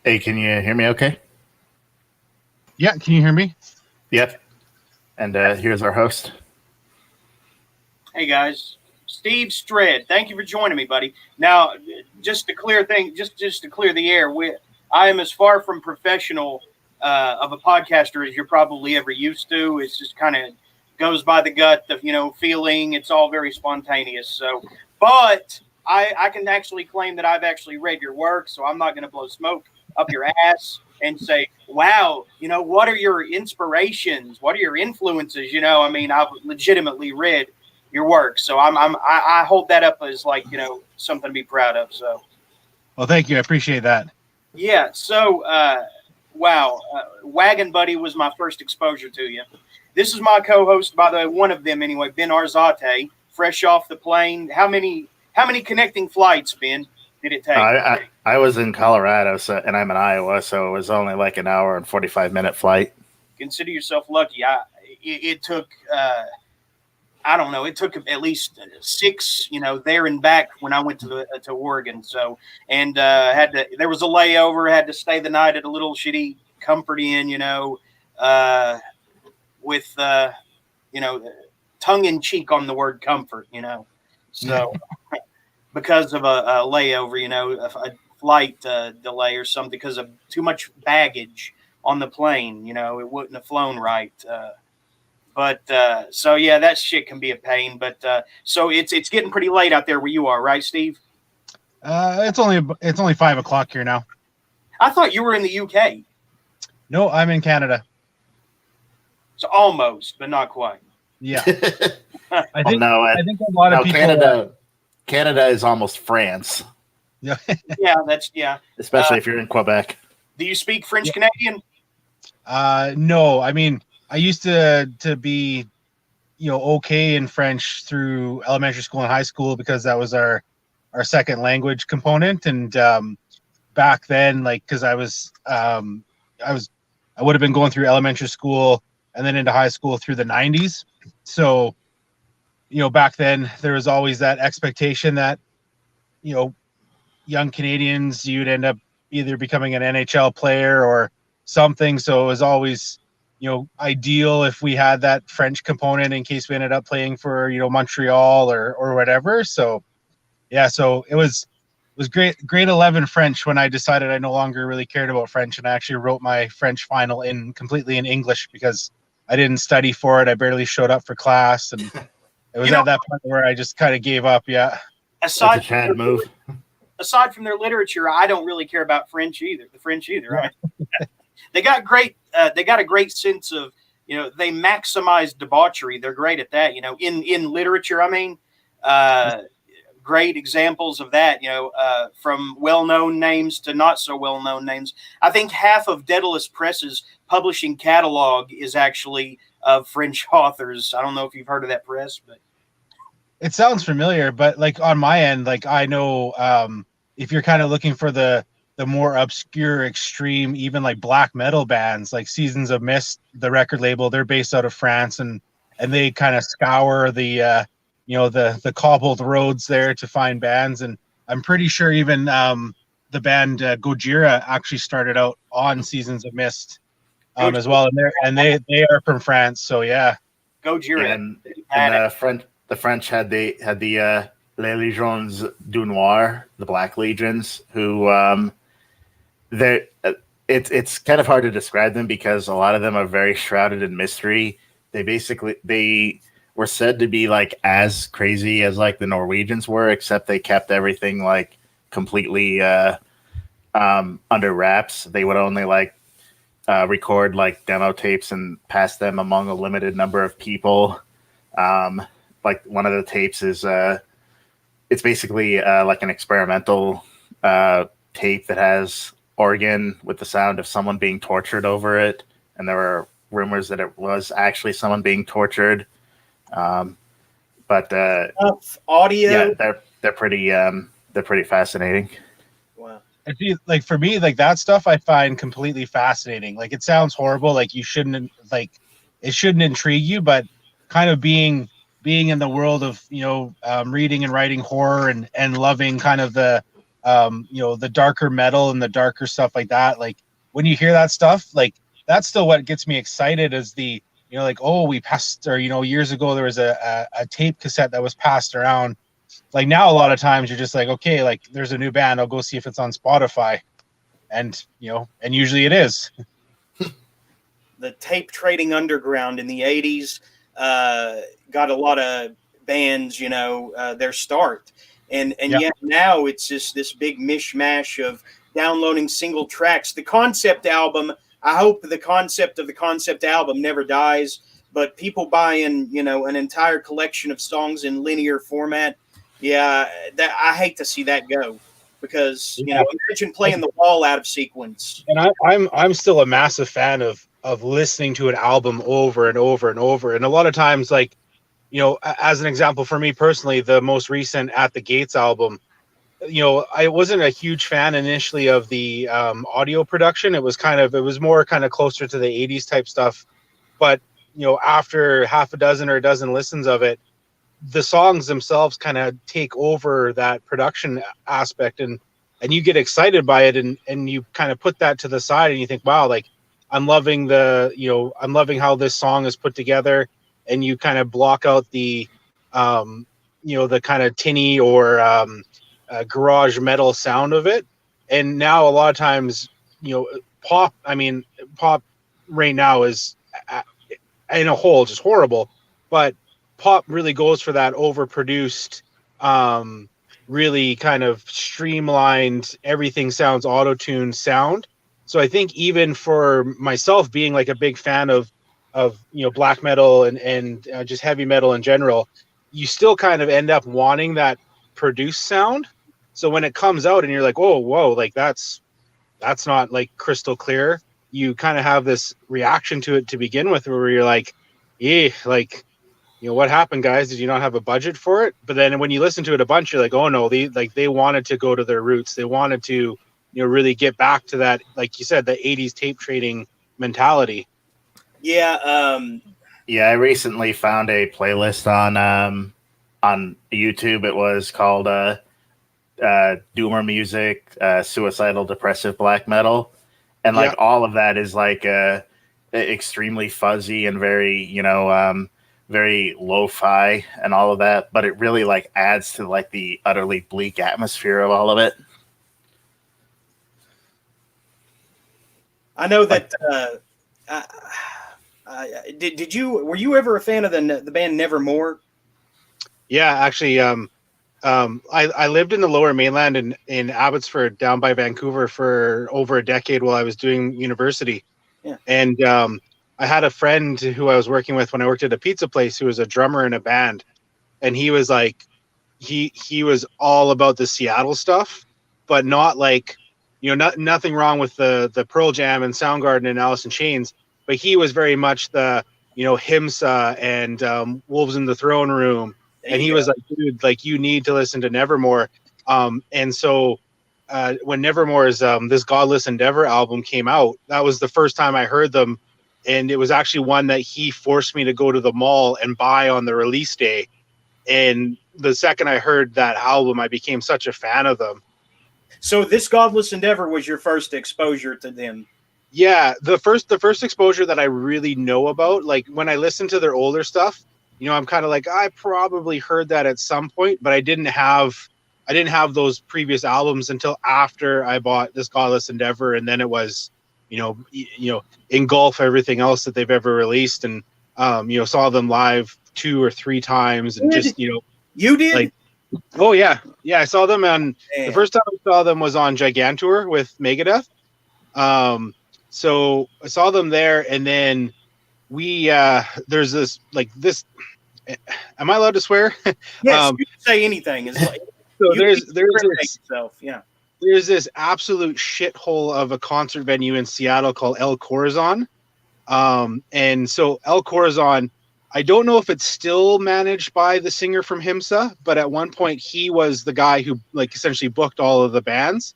Hey, can you hear me okay? Yeah, can you hear me? Yep. And here's our host. Hey guys, Stred. Thank you for joining me, buddy. Now, just to clear just to clear the air, I am as far from professional of a podcaster as you're probably ever used to. It's just kind of goes by the gut, the feeling. It's all very spontaneous. So, but I can actually claim that I've actually read your work, so I'm not going to blow smoke up your ass and say, wow, what are your inspirations? What are your influences? I mean, I've legitimately read your work, so I hold that up as like something to be proud of. So, well, thank you, I appreciate that. Yeah. So, wow, Wagon Buddy was my first exposure to you. This is my co-host, by the way, one of them anyway, Ben Arzate, fresh off the plane. How many connecting flights, Ben, did it take? I was in Colorado, and I'm in Iowa, so it was only like an hour and 45-minute flight. Consider yourself lucky. It took. I don't know. It took at least 6, there and back when I went to Oregon. So, and there was a layover. Had to stay the night at a little shitty Comfort Inn, with tongue in cheek on the word comfort, So, because of a layover, a flight delay or something, because of too much baggage on the plane, it wouldn't have flown right. But so yeah, that shit can be a pain. But so it's getting pretty late out there where you are, right, Steve? It's only 5:00 here now. I thought you were in the UK. No, I'm in Canada. So almost, but not quite. Yeah. I think a lot of people. Canada is almost France. Yeah. Yeah. Especially if you're in Quebec. Do you speak French Canadian? No, I mean, I used to be, okay in French through elementary school and high school because that was our second language component. And back then, like, because I would have been going through elementary school and then into high school through the 90s. So, back then there was always that expectation that, young Canadians, you'd end up either becoming an NHL player or something. So it was always, ideal if we had that French component in case we ended up playing for, Montreal or whatever. So, yeah, so it was grade 11 French when I decided I no longer really cared about French, and I actually wrote my French final completely in English because I didn't study for it. I barely showed up for class, and it was at that point where I just kind of gave up. Yeah. That's a Chad move. Aside from their literature, I don't really care about the French either. Right? They got a great sense of, they maximize debauchery. They're great at that, in literature. I mean, great examples of that, from well-known names to not so well-known names. I think half of Daedalus Press's publishing catalog is actually of French authors. I don't know if you've heard of that press, but it sounds familiar. But like on my end, like I know, if you're kind of looking for the more obscure, extreme, even like black metal bands, like Seasons of Mist, the record label, they're based out of France, and they kind of scour the the cobbled roads there to find bands. And I'm pretty sure even the band Gojira actually started out on Seasons of Mist as well, and they are from France. So yeah, Gojira. And the French had the Les Légions du Noir, the Black Legions, who it's kind of hard to describe them because a lot of them are very shrouded in mystery. They were said to be like as crazy as like the Norwegians were, except they kept everything like completely under wraps. They would only like record like demo tapes and pass them among a limited number of people. Like one of the tapes is it's basically like an experimental tape that has organ with the sound of someone being tortured over it, and there were rumors that it was actually someone being tortured. But audio, yeah, they're pretty fascinating. Wow. Like for me, like that stuff I find completely fascinating. Like it sounds horrible, like it shouldn't intrigue you, but kind of being in the world of reading and writing horror and loving kind of the the darker metal and the darker stuff like that. Like when you hear that stuff, like that's still what gets me excited is the, like, oh, we passed, or, years ago there was a tape cassette that was passed around. Like now, a lot of times you're just like, okay, like there's a new band, I'll go see if it's on Spotify. And, and usually it is. The tape trading underground in the 80s got a lot of bands, their start. And yet now it's just this big mishmash of downloading single tracks. The concept album, I hope the concept of the concept album never dies, but people buying, an entire collection of songs in linear format, that I hate to see that go. Because imagine playing the wall out of sequence. And I'm still a massive fan of listening to an album over and over and over. And a lot of times, like, as an example for me personally, the most recent At the Gates album, I wasn't a huge fan initially of the audio production. It was more kind of closer to the 80s type stuff. But after half a dozen or a dozen listens of it, the songs themselves kind of take over that production aspect, and you get excited by it, and you kind of put that to the side and you think, wow, like I'm loving how this song is put together, and you kind of block out the the kind of tinny or garage metal sound of it. And now a lot of times, pop right now is in a whole just horrible, but pop really goes for that overproduced, really kind of streamlined, everything sounds auto-tuned sound. So I think even for myself being like a big fan of black metal and just heavy metal in general, you still kind of end up wanting that produced sound. So when it comes out and you're like, oh, whoa, like that's not like crystal clear, you kind of have this reaction to it to begin with, where you're like, like, what happened, guys? Did you not have a budget for it? But then when you listen to it a bunch, you're like, oh no, they wanted to go to their roots. They wanted to, really get back to that, like you said, the 80s tape trading mentality. Yeah. I recently found a playlist on YouTube. It was called Doomer Music, Suicidal Depressive Black Metal. And like all of that is like extremely fuzzy and very, very lo-fi and all of that, but it really like adds to like the utterly bleak atmosphere of all of it. I know that. Were you ever a fan of the band Nevermore? Yeah, actually, I lived in the Lower Mainland in Abbotsford, down by Vancouver, for over a decade while I was doing university. Yeah. And I had a friend who I was working with when I worked at a pizza place who was a drummer in a band, and he was like, he was all about the Seattle stuff, but not like, nothing wrong with the Pearl Jam and Soundgarden and Alice in Chains, but he was very much the, Himsa and Wolves in the Throne Room. And he was like, dude, like you need to listen to Nevermore. And so when Nevermore's This Godless Endeavor album came out, that was the first time I heard them. And it was actually one that he forced me to go to the mall and buy on the release day. And the second I heard that album, I became such a fan of them. So This Godless Endeavor was your first exposure to them? Yeah, the first exposure that I really know about. Like when I listened to their older stuff, I'm kind of like, I probably heard that at some point, but I didn't have those previous albums until after I bought This Godless Endeavor, and then it was, engulf everything else that they've ever released, and saw them live 2 or 3 times, and just you did, like, oh yeah, I saw them on the first time I saw them was on Gigantour with Megadeth. So I saw them there, and then we there's this. Am I allowed to swear? Yes, you can say anything. It's like, so there's this, yourself. Yeah. There's this absolute shithole of a concert venue in Seattle called El Corazon. And so El Corazon, I don't know if it's still managed by the singer from Himsa, but at one point he was the guy who like essentially booked all of the bands.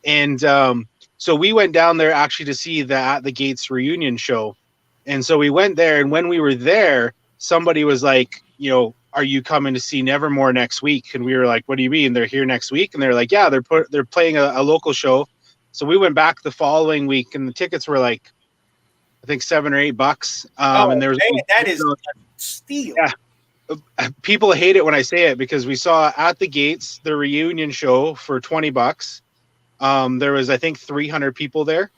And so we went down there actually to see the At the Gates reunion show. And so we went there, and when we were there, somebody was like, are you coming to see Nevermore next week? And we were like, what do you mean? They're here next week? And they're like, yeah, they're playing a local show. So we went back the following week, and the tickets were like, I think $7 or $8. And there was that is a steal. Yeah, people hate it when I say it because we saw at the gates the reunion show for $20. There was, I think, 300 people there.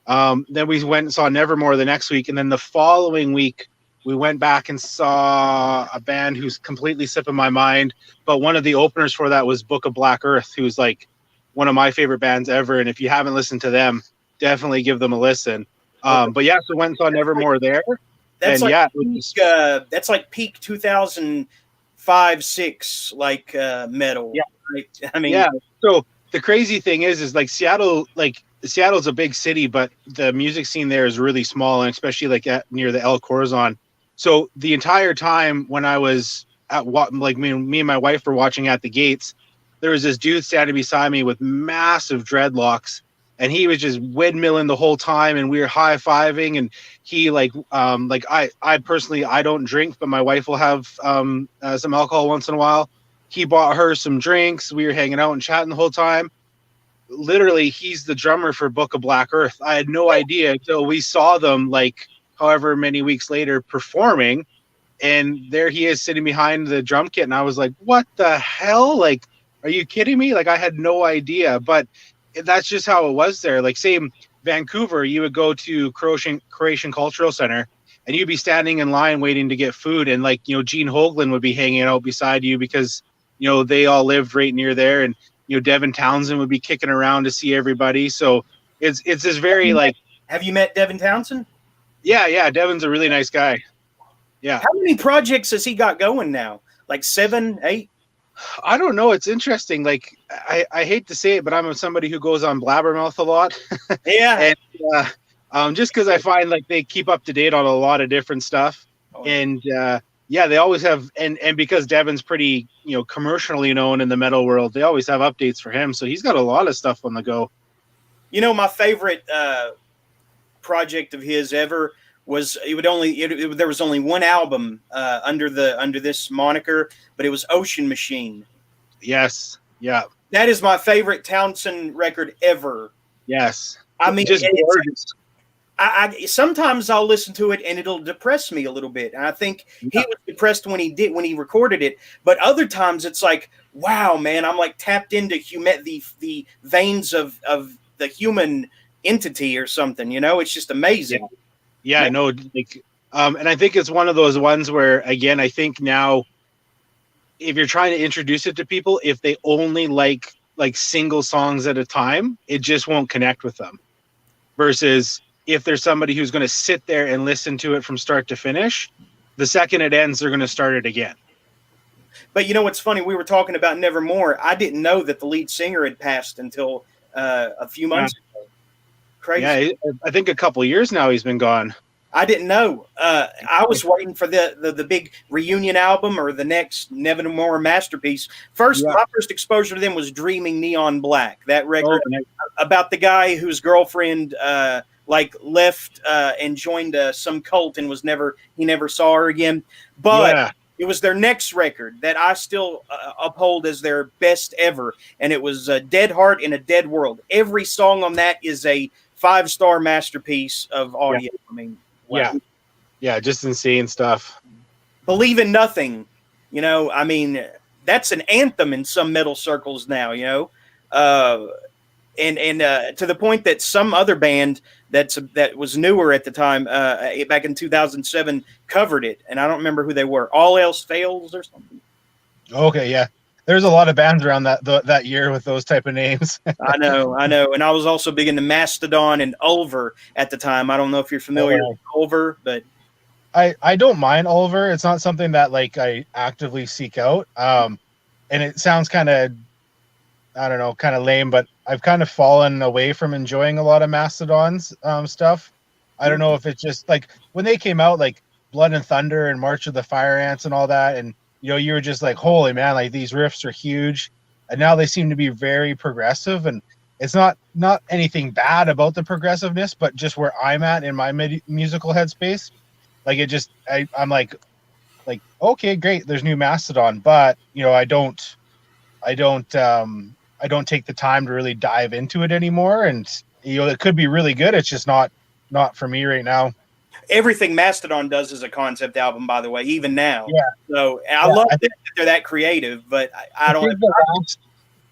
Then we went and saw Nevermore the next week, and then the following week we went back and saw a band who's completely slipping my mind. But one of the openers for that was Book of Black Earth, who's like one of my favorite bands ever. And if you haven't listened to them, definitely give them a listen. But yeah, so went and saw Nevermore there. That's and like yeah, that's like peak 2005-6 like metal. Yeah. Right? I mean, yeah. So the crazy thing is like Seattle's a big city, but the music scene there is really small, and especially like near the El Corazon. So the entire time when I was at me and my wife were watching at the gates, there was this dude standing beside me with massive dreadlocks, and he was just windmilling the whole time, and we were high-fiving, and he I personally, I don't drink, but my wife will have some alcohol once in a while. He bought her some drinks. We were hanging out and chatting the whole time. Literally, he's the drummer for Book of Black Earth. I had no idea until we saw them like however many weeks later performing, and there he is sitting behind the drum kit, and I was like, what the hell? Like, are you kidding me? Like, I had no idea, but that's just how it was there. Like, same Vancouver, you would go to Croatian Cultural Center, and you'd be standing in line waiting to get food, and like, Gene Hoglan would be hanging out beside you because they all lived right near there, and Devin Townsend would be kicking around to see everybody. So it's this very like. Have you met Devin Townsend? Yeah. Devin's a really nice guy. Yeah. How many projects has he got going now? Like 7, 8? I don't know. It's interesting. Like I hate to say it, but I'm somebody who goes on Blabbermouth a lot. Yeah. And just because I find like they keep up to date on a lot of different stuff. Oh. And yeah, they always have, and because Devin's pretty, commercially known in the metal world, they always have updates for him. So he's got a lot of stuff on the go. My favorite project of his ever was there was only one album under this moniker, but it was Ocean Machine. Yes. Yeah. That is my favorite Townsend record ever. Yes. I mean, just gorgeous. I sometimes I'll listen to it and it'll depress me a little bit. And I think he was depressed when he recorded it. But other times it's like, wow, man, I'm like tapped into the veins of the human entity or something. It's just amazing. Yeah, I know. Like, and I think it's one of those ones where, again, I think now, if you're trying to introduce it to people, if they only like single songs at a time, it just won't connect with them. Versus if there's somebody who's going to sit there and listen to it from start to finish, the second it ends, they're going to start it again. But what's funny? We were talking about Nevermore. I didn't know that the lead singer had passed until a few months ago. Crazy. Yeah, I think a couple of years now he's been gone. I didn't know. I was waiting for the big reunion album or the next Nevermore masterpiece. My first exposure to them was Dreaming Neon Black. That record about the guy whose girlfriend left and joined some cult and he never saw her again. But it was their next record that I still uphold as their best ever, and it was Dead Heart in a Dead World. Every song on that is a 5-star masterpiece of audio. I mean, wow. Yeah, just insane stuff. Believe in Nothing, I mean, that's an anthem in some metal circles now, and to the point that some other band that was newer at the time, back in 2007, covered it, and I don't remember who they were. All Else Fails or something. Okay, yeah. There's a lot of bands around that year with those type of names. I know. And I was also big into Mastodon and Ulver at the time. I don't know if you're familiar with Ulver, but I don't mind Ulver. It's not something that I actively seek out. And it sounds kind of, I don't know, kind of lame, but I've kind of fallen away from enjoying a lot of Mastodon's stuff. I don't know if it's just when they came out, Blood and Thunder and March of the Fire Ants and all that, and you were just like, holy man, these riffs are huge. And now they seem to be very progressive, and it's not anything bad about the progressiveness, but just where I'm at in my musical headspace. I'm like, like, okay, great, there's new Mastodon, but I don't take the time to really dive into it anymore. And it could be really good. It's just not for me right now. Everything Mastodon does is a concept album, by the way, even now. Yeah. So I love that they're that creative, but I don't.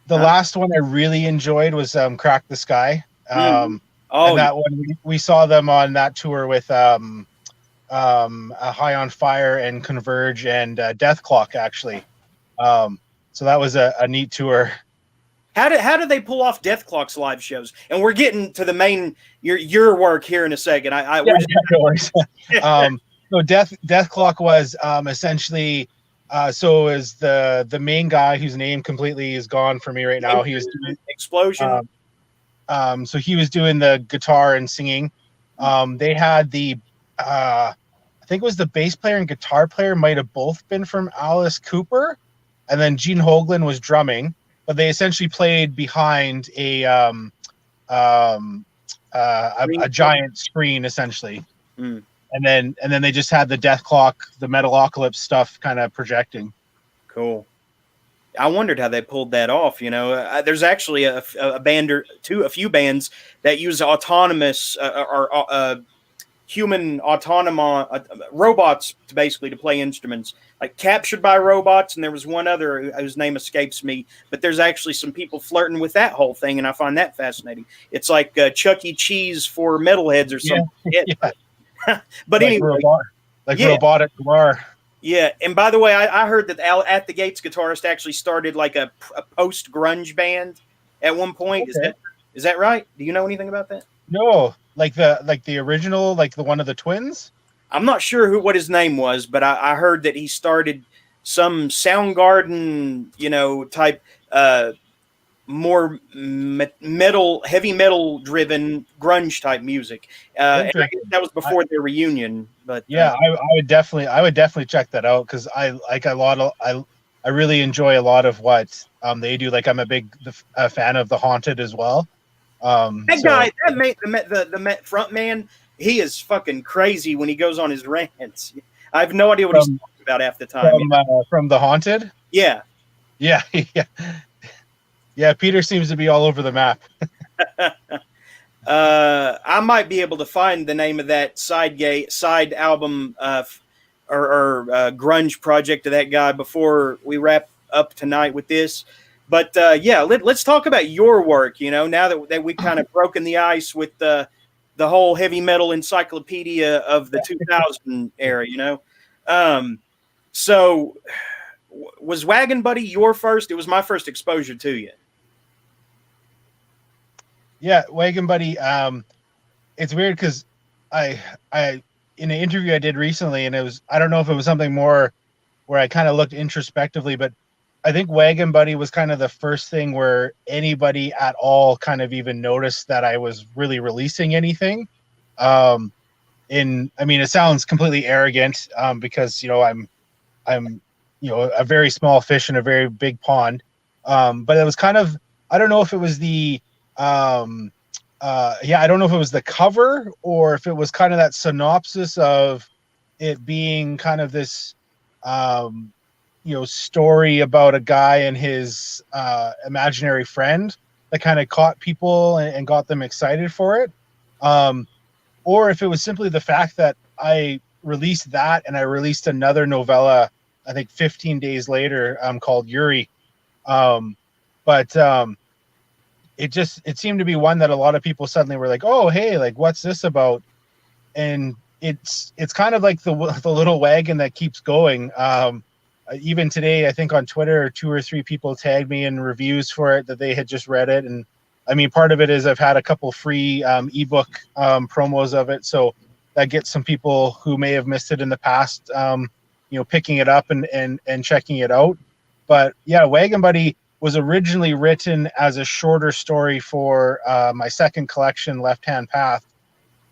The last one I really enjoyed was Crack the Sky. And that one we saw them on that tour with High on Fire and Converge and Death Clock, actually. So that was a neat tour. How did they pull off Death Clock's live shows? And we're getting to the main your work here in a second. So Death Clock was essentially so is the main guy whose name completely is gone for me right now. He was doing Explosion. So he was doing the guitar and singing. They had the I think it was the bass player and guitar player might have both been from Alice Cooper, and then Gene Hoglan was drumming. But they essentially played behind a giant screen, essentially, and then they just had the Death Clock, the Metalocalypse stuff, kind of projecting. Cool. I wondered how they pulled that off. There's actually a band or a few bands that use autonomous human robots to play instruments, like Captured by Robots, and there was one other whose name escapes me, but there's actually some people flirting with that whole thing, and I find that fascinating. It's like Chuck E. Cheese for metalheads or something. Yeah. But like anyway, robotic guitar. Yeah, and by the way, I heard that At the Gates guitarist actually started like a post grunge band at one point. Okay. Is that right? Do you know anything about that? No. Like the original, like the one of the twins? I'm not sure what his name was, but I heard that he started some Soundgarden, type, more heavy metal driven grunge type music. And I guess that was before their reunion. But yeah, I would definitely check that out, because I really enjoy a lot of what they do. Like I'm a big fan of The Haunted as well. Guy, the front man, he is fucking crazy when he goes on his rants. I have no idea what he's talking about half the time. From The Haunted? Yeah. Yeah. Peter seems to be all over the map. I might be able to find the name of that side album or grunge project of that guy before we wrap up tonight with this. But let's talk about your work. Now that we kind of broken the ice with the whole heavy metal encyclopedia of the 2000 era. So was Wagon Buddy your first? It was my first exposure to you. Yeah, Wagon Buddy. It's weird because I in an interview I did recently, and I don't know if it was something more where I kind of looked introspectively, but I think Wagon Buddy was kind of the first thing where anybody at all kind of even noticed that I was really releasing anything. It sounds completely arrogant, because I'm a very small fish in a very big pond. But it was kind of, I don't know if it was I don't know if it was the cover or if it was kind of that synopsis of it being kind of this story about a guy and his imaginary friend that kind of caught people and got them excited for it. Or if it was simply the fact that I released that and I released another novella, I think 15 days later, called Yuri. It seemed to be one that a lot of people suddenly were like, oh, hey, like, what's this about? And it's kind of like the little wagon that keeps going. Even today, I think on Twitter, 2 or 3 people tagged me in reviews for it that they had just read it. And I mean, part of it is I've had a couple free ebook promos of it. So that gets some people who may have missed it in the past, picking it up and checking it out. But yeah, Wagon Buddy was originally written as a shorter story for my second collection, Left Hand Path.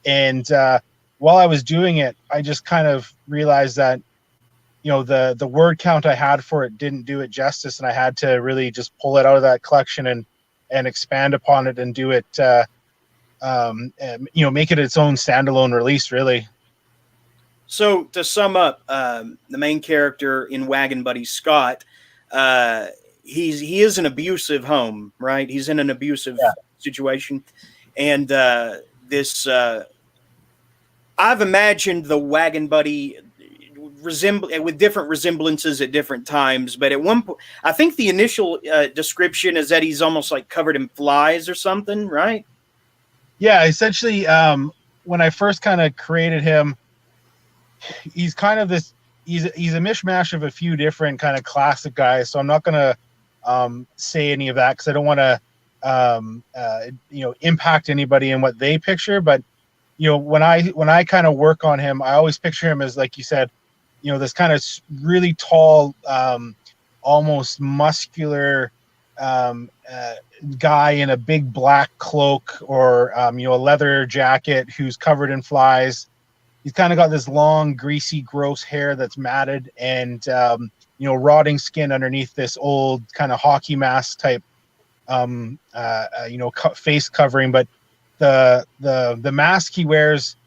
And while I was doing it, I just kind of realized that the word count I had for it didn't do it justice, and I had to really just pull it out of that collection and expand upon it and do it, make it its own standalone release, really. So to sum up, the main character in Wagon Buddy, Scott, he is an abusive home, right? He's in an abusive situation, and this I've imagined the Wagon Buddy with different resemblances at different times, but at one point, I think the initial description is that he's almost like covered in flies or something, right? Yeah, essentially, when I first kind of created him, he's kind of this. He's a mishmash of a few different kind of classic guys. So I'm not gonna say any of that because I don't want to impact anybody in what they picture. But when I kind of work on him, I always picture him as, like you said, this kind of really tall, almost muscular guy in a big black cloak or a leather jacket who's covered in flies. He's kind of got this long, greasy, gross hair that's matted, and rotting skin underneath this old kind of hockey mask type, face covering. But the mask he wears,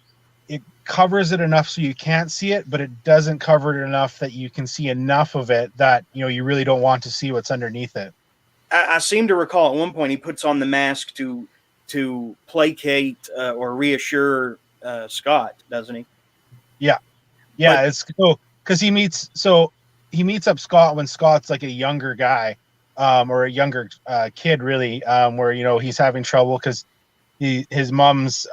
it covers it enough so you can't see it, but it doesn't cover it enough that you can see enough of it that you really don't want to see what's underneath it. I seem to recall at one point he puts on the mask to placate or reassure Scott, doesn't he? Yeah, it's cool because he meets up Scott when Scott's like a younger guy, or a younger kid, really, where he's having trouble because his mom's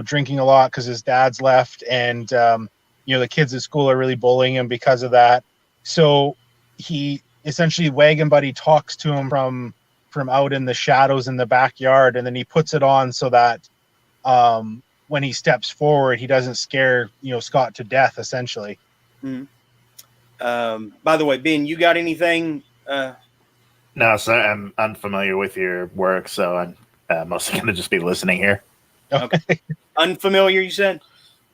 drinking a lot because his dad's left, and the kids at school are really bullying him because of that. So he essentially, Wagon Buddy talks to him from out in the shadows in the backyard, and then he puts it on so that when he steps forward, he doesn't scare Scott to death, essentially. Mm-hmm. By the way, Ben, you got anything? No, sir. I'm unfamiliar with your work, so I'm mostly going to just be listening here. Okay. Unfamiliar, you said?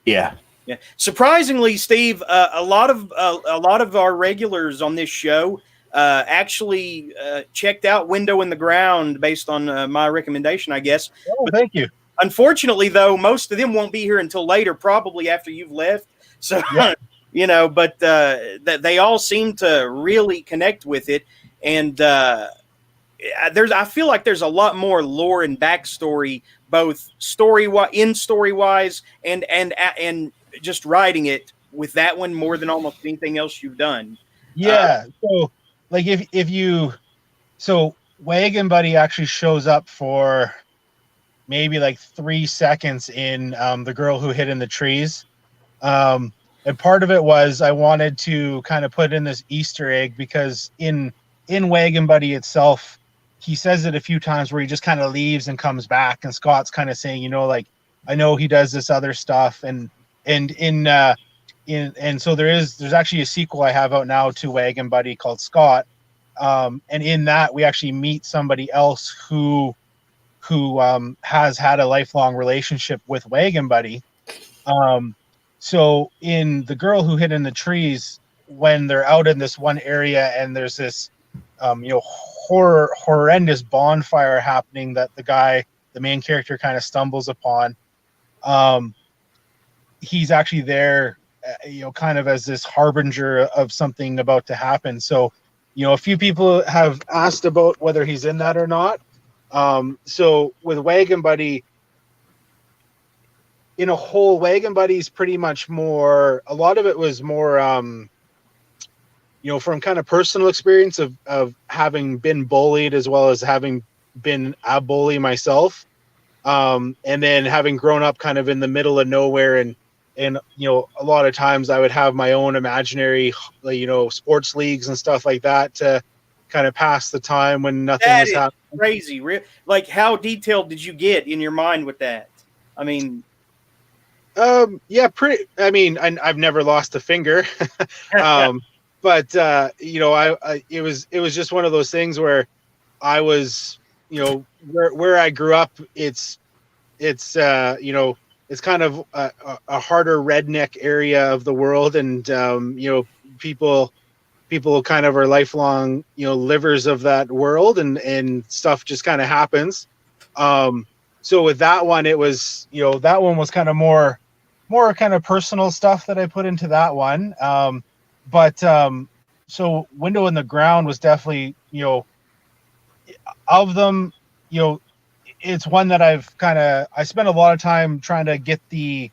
Yeah. Yeah. Surprisingly, Steve, a lot of our regulars on this show actually checked out Window in the Ground based on my recommendation, I guess. Oh, but thank you. Unfortunately, though, most of them won't be here until later, probably after you've left. So, yeah. But they all seem to really connect with it. And I feel like there's a lot more lore and backstory, both story-wise and just writing it with that one more than almost anything else you've done. Yeah. So, like, so Wagon Buddy actually shows up for maybe like 3 seconds in The Girl Who Hid in the Trees. And part of it was I wanted to kind of put in this Easter egg because in Wagon Buddy itself, he says it a few times where he just kind of leaves and comes back, and Scott's kind of saying, like, I know he does this other stuff, and so there's actually a sequel I have out now to Wagon Buddy called Scott, and in that we actually meet somebody else who has had a lifelong relationship with Wagon Buddy. So in The Girl Who Hid in the Trees, when they're out in this one area and there's this horrendous bonfire happening that the main character kind of stumbles upon, he's actually there kind of as this harbinger of something about to happen. So a few people have asked about whether he's in that or not. So with Wagon Buddy, in a whole, Wagon Buddy's pretty much more, a lot of it was more from kind of personal experience of having been bullied as well as having been a bully myself, and then having grown up kind of in the middle of nowhere, and a lot of times I would have my own imaginary sports leagues and stuff like that to kind of pass the time when nothing was happening. Crazy. Like, how detailed did you get in your mind with that? I mean, pretty. I mean, I've never lost a finger, but it was just one of those things where I was, where I grew up. It's kind of a harder redneck area of the world, and people kind of are lifelong, livers of that world, and stuff just kind of happens. So with that one, it was, that one was kind of more more kind of personal stuff that I put into that one. So Window in the Ground was definitely, of them, it's one that I spent a lot of time trying to get the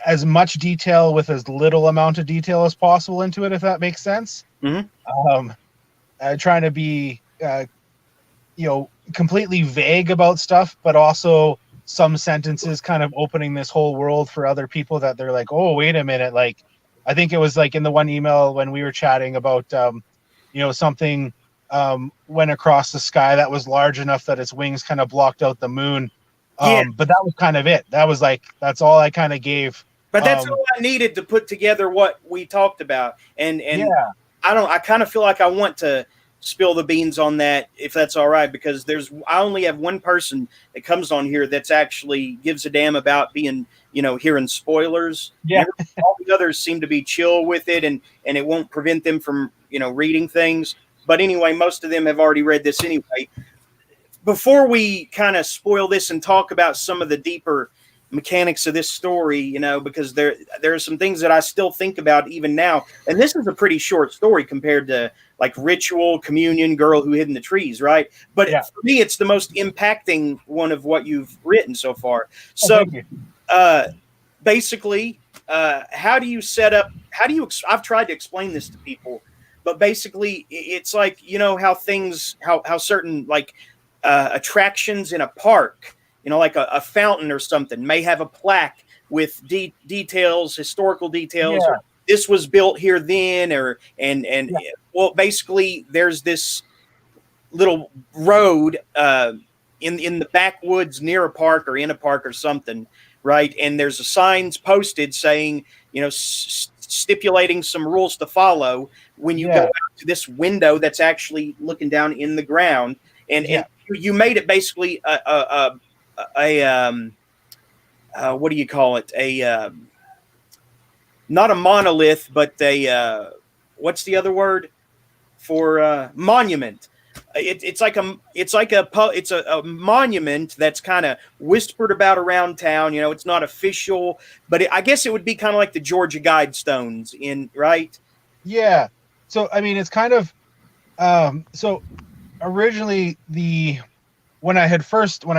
as much detail with as little amount of detail as possible into it, if that makes sense. Mm-hmm. Trying to be, completely vague about stuff, but also some sentences kind of opening this whole world for other people that they're like, oh, wait a minute. Like, I think it was like in the one email when we were chatting about, something went across the sky that was large enough that its wings kind of blocked out the moon. But that was kind of it. That was like, that's all I kind of gave. But that's all I needed to put together what we talked about. And yeah. I kind of feel like I want to spill the beans on that, if that's all right, because I only have one person that comes on here that's actually gives a damn about being, hearing spoilers. Yeah. All the others seem to be chill with it, and it won't prevent them from, reading things. But anyway, most of them have already read this anyway. Before we kind of spoil this and talk about some of the deeper mechanics of this story, because there are some things that I still think about even now. And this is a pretty short story compared to like Ritual, Communion, Girl Who Hid in the Trees, right? But Yeah. for me, it's the most impacting one of what you've written so far. Basically, how do you set up, I've tried to explain this to people, but basically it's like, how certain like attractions in a park, like a fountain or something may have a plaque with details, historical details. Yeah. Or this was built here then, well, basically there's this little road in the backwoods near a park or in a park or something, right? And there's a signs posted saying, stipulating some rules to follow when you go out to this window that's actually looking down in the ground. And you made it basically a what do you call it? Not a monolith, but what's the other word for monument? It's a monument that's kind of whispered about around town. It's not official, but I guess it would be kind of like the Georgia Guidestones, right? Yeah. So I mean, it's kind of so originally when I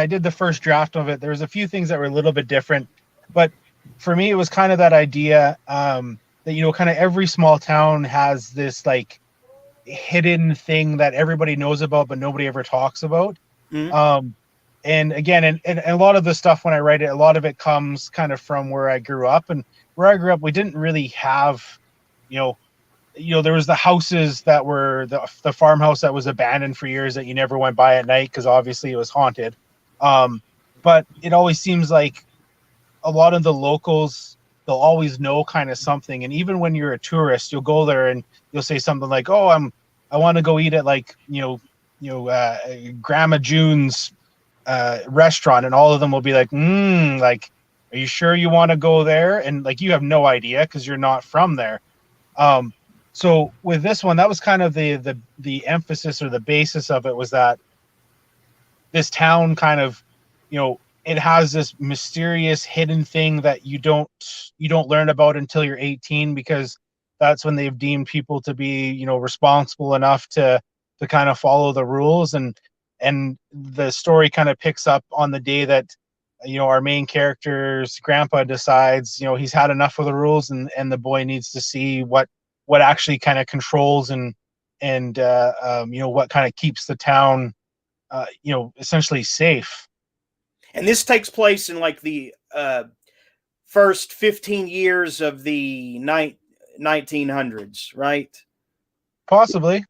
did the first draft of it, there was a few things that were a little bit different, but for me, it was kind of that idea that, kind of every small town has this like hidden thing that everybody knows about, but nobody ever talks about. Mm-hmm. And again, and a lot of the stuff when I write it, a lot of it comes kind of from where I grew up, and where I grew up, we didn't really have, there was the houses that were the farmhouse that was abandoned for years that you never went by at night because obviously it was haunted. But it always seems like a lot of the locals, they'll always know kind of something. And even when you're a tourist, you'll go there and you'll say something like, "Oh, I want to go eat at like Grandma June's restaurant," and all of them will be like, like, "Are you sure you want to go there?" And like you have no idea because you're not from there. So with this one, that was kind of the emphasis or the basis of it, was that this town kind of, it has this mysterious hidden thing that you don't learn about until you're 18, because that's when they've deemed people to be, responsible enough to kind of follow the rules. And the story kind of picks up on the day that, our main character's grandpa decides, he's had enough of the rules, and the boy needs to see what actually kind of controls and what kind of keeps the town, essentially safe. And this takes place in like the first 15 years of the 1900s, right? Possibly.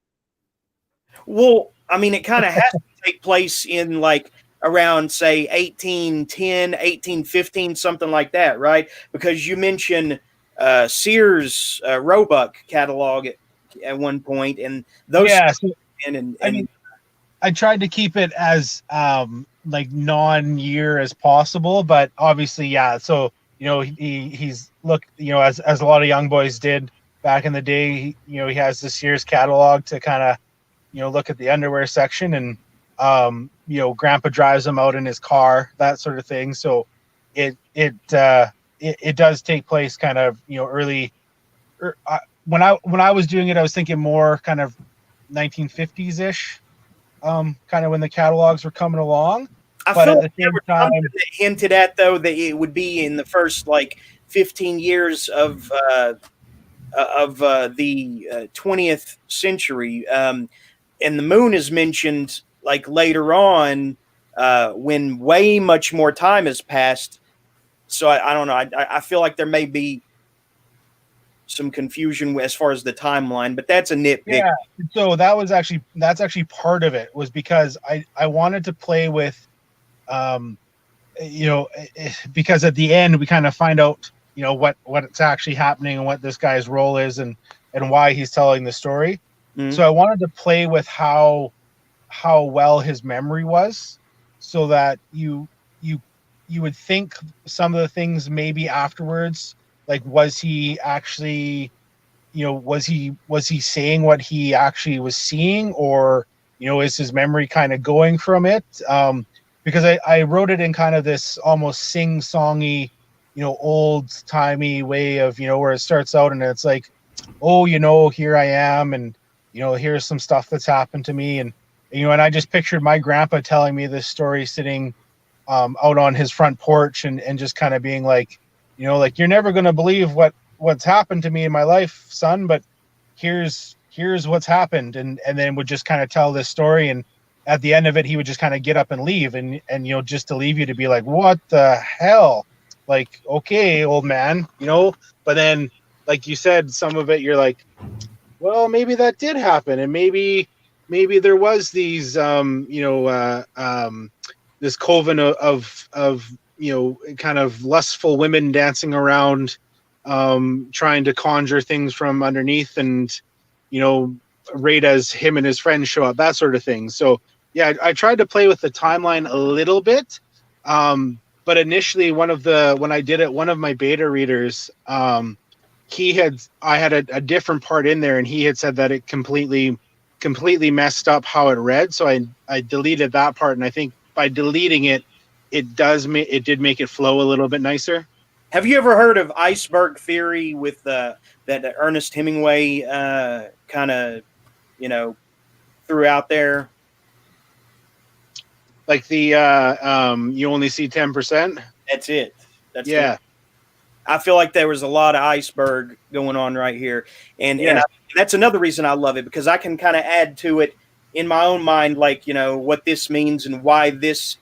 Well, I mean, it kind of has to take place in like around, say, 1810, 1815, something like that, right? Because you mentioned Sears Roebuck catalog at one point, and those. Yeah. I tried to keep it as like non-year as possible, but obviously, yeah. So he's as a lot of young boys did back in the day. He has the Sears catalog to kind of look at the underwear section, and Grandpa drives him out in his car, that sort of thing. So it does take place kind of, you know, early. When I was doing it, I was thinking more kind of 1950s ish, kind of when the catalogs were coming along. I But feel at like the there same was time, something that hinted at, though, that it would be in the first like 15 years of the 20th century. And the moon is mentioned like later on, when way much more time has passed. So I don't know. I feel like there may be some confusion as far as the timeline, but that's a nitpick. yeah. So that's actually part of it, was because I wanted to play with, you know, because at the end we kind of find out, you know, what's actually happening and what this guy's role is, and why he's telling the story. Mhm. So I wanted to play with how well his memory was, so that you would think some of the things maybe afterwards, like, was he actually, you know, was he saying what he actually was seeing, or, you know, is his memory kind of going from it? Because I wrote it in kind of this almost sing-songy, you know, old-timey way of, you know, where it starts out and it's like, oh, you know, here I am, and, you know, here's some stuff that's happened to me, and, you know, and I just pictured my grandpa telling me this story sitting out on his front porch, and just kind of being like, you know, like, you're never going to believe what's happened to me in my life, son, but here's what's happened, and then would just kind of tell this story, and at the end of it he would just kind of get up and leave, and you know, just to leave you to be like, what the hell, like, okay, old man, you know. But then, like you said, some of it you're like, well, maybe that did happen, and maybe there was these this coven of you know, kind of lustful women dancing around, trying to conjure things from underneath, and, you know, right as him and his friends show up, that sort of thing. So yeah, I tried to play with the timeline a little bit, but initially when I did it, one of my beta readers, I had a different part in there, and he had said that it completely messed up how it read, so I deleted that part, and I think by deleting it, it did make it flow a little bit nicer. Have you ever heard of iceberg theory with that Ernest Hemingway kind of, you know, threw out there? Like the you only see 10%. That's it. That's yeah. I feel like there was a lot of iceberg going on right here, and that's another reason I love it, because I can kind of add to it in my own mind, like, you know, what this means and why this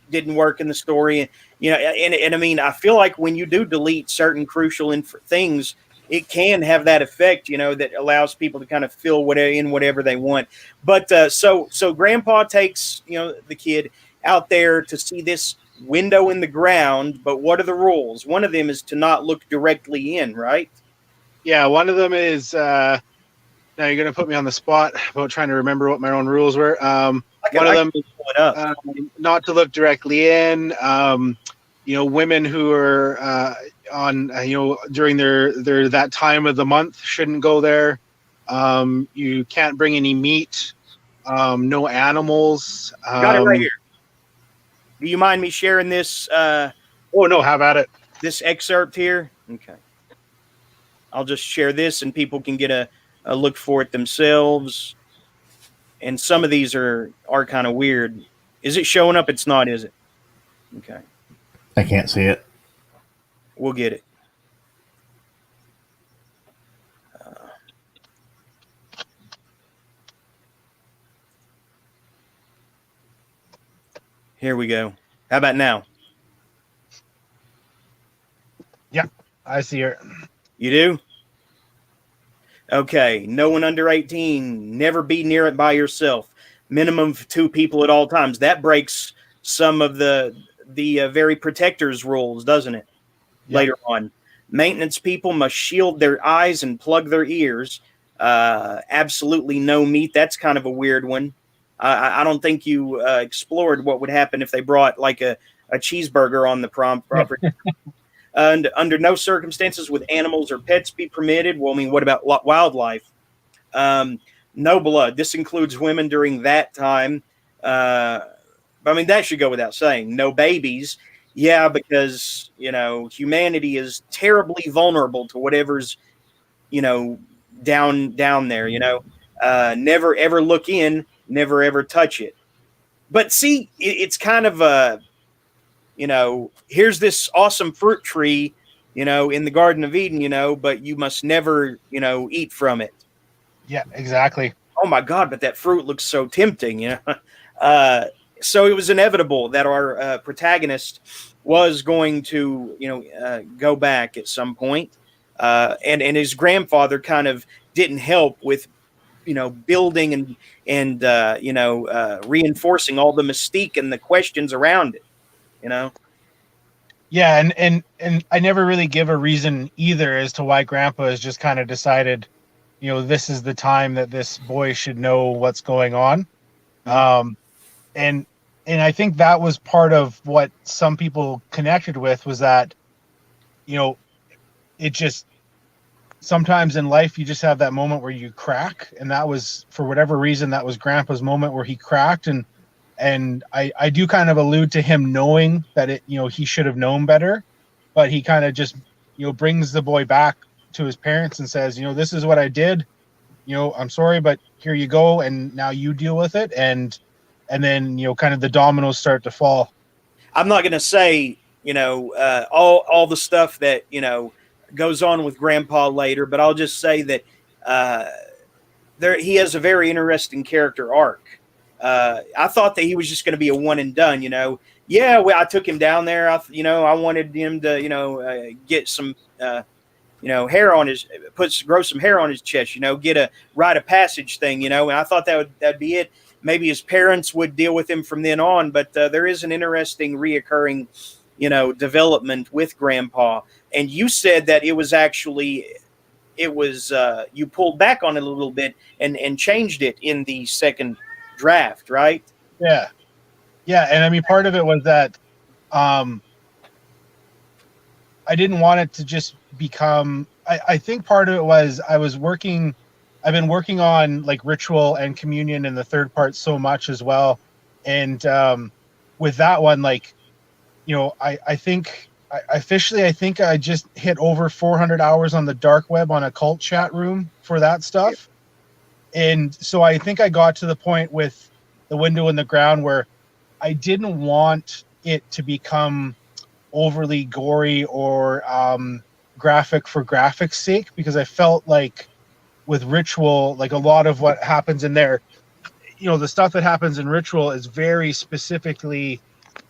didn't work in the story, and, you know, and I mean, I feel like when you do delete certain crucial things, it can have that effect, you know, that allows people to kind of fill whatever they want. But so Grandpa takes, you know, the kid out there to see this window in the ground, but what are the rules? One of them is to not look directly in, right? Yeah, one of them is now you're going to put me on the spot about trying to remember what my own rules were. One of them is not to look directly in. You know, women who are on, you know, during their that time of the month shouldn't go there. You can't bring any meat. No animals. Got it right here. Do you mind me sharing this? Oh no, have at it. This excerpt here. Okay. I'll just share this, and people can get a look for it themselves. And some of these are kind of weird. Is it showing up? It's not, is it? Okay. I can't see it. We'll get it. Here we go. How about now? Yeah, I see her. You do? Okay. No one under 18. Never be near it by yourself. Minimum of 2 people at all times. That breaks some of the very protectors rules, doesn't it? Yeah. Later on. Maintenance people must shield their eyes and plug their ears. Absolutely no meat. That's kind of a weird one. I don't think you explored what would happen if they brought like a cheeseburger on the property. And under no circumstances would animals or pets be permitted. Well, I mean, what about wildlife? No blood. This includes women during that time. I mean, that should go without saying. No babies. yeah, because, humanity is terribly vulnerable to whatever's, down there, never ever look in, never ever touch it. But see, it's kind of here's this awesome fruit tree, in the Garden of Eden, but you must never, eat from it. Yeah, exactly. Oh my God, but that fruit looks so tempting, so it was inevitable that our protagonist was going to, go back at some point. And his grandfather kind of didn't help with, building and reinforcing all the mystique and the questions around it. Yeah, and I never really give a reason either as to why Grandpa has just kind of decided, this is the time that this boy should know what's going on. And I think that was part of what some people connected with, was that, it just, sometimes in life you just have that moment where you crack, and that was, for whatever reason, that was Grandpa's moment where he cracked. And I do kind of allude to him knowing that he should have known better, but he kind of just, brings the boy back to his parents and says, this is what I did, I'm sorry, but here you go, and now you deal with it. And then, kind of the dominoes start to fall. I'm not going to say, all the stuff that, goes on with Grandpa later, but I'll just say that he has a very interesting character arc. I thought that he was just going to be a one and done, Yeah, well, I took him down there. I wanted him to, get some, hair on grow some hair on his chest, get a rite of passage thing, and I thought that'd be it. Maybe his parents would deal with him from then on, but there is an interesting reoccurring, development with Grandpa. And you said that it was you pulled back on it a little bit and changed it in the second draft, right? Yeah. And I mean, part of it was that I didn't want it to just become, I think part of it was I've been working on like ritual and communion in the third part so much as well. And with that one, like, I think I just hit over 400 hours on the dark web on a cult chat room for that stuff. And so I think I got to the point with the window in the ground where I didn't want it to become overly gory or graphic for graphics sake, because I felt like with ritual, like a lot of what happens in there, the stuff that happens in ritual is very specifically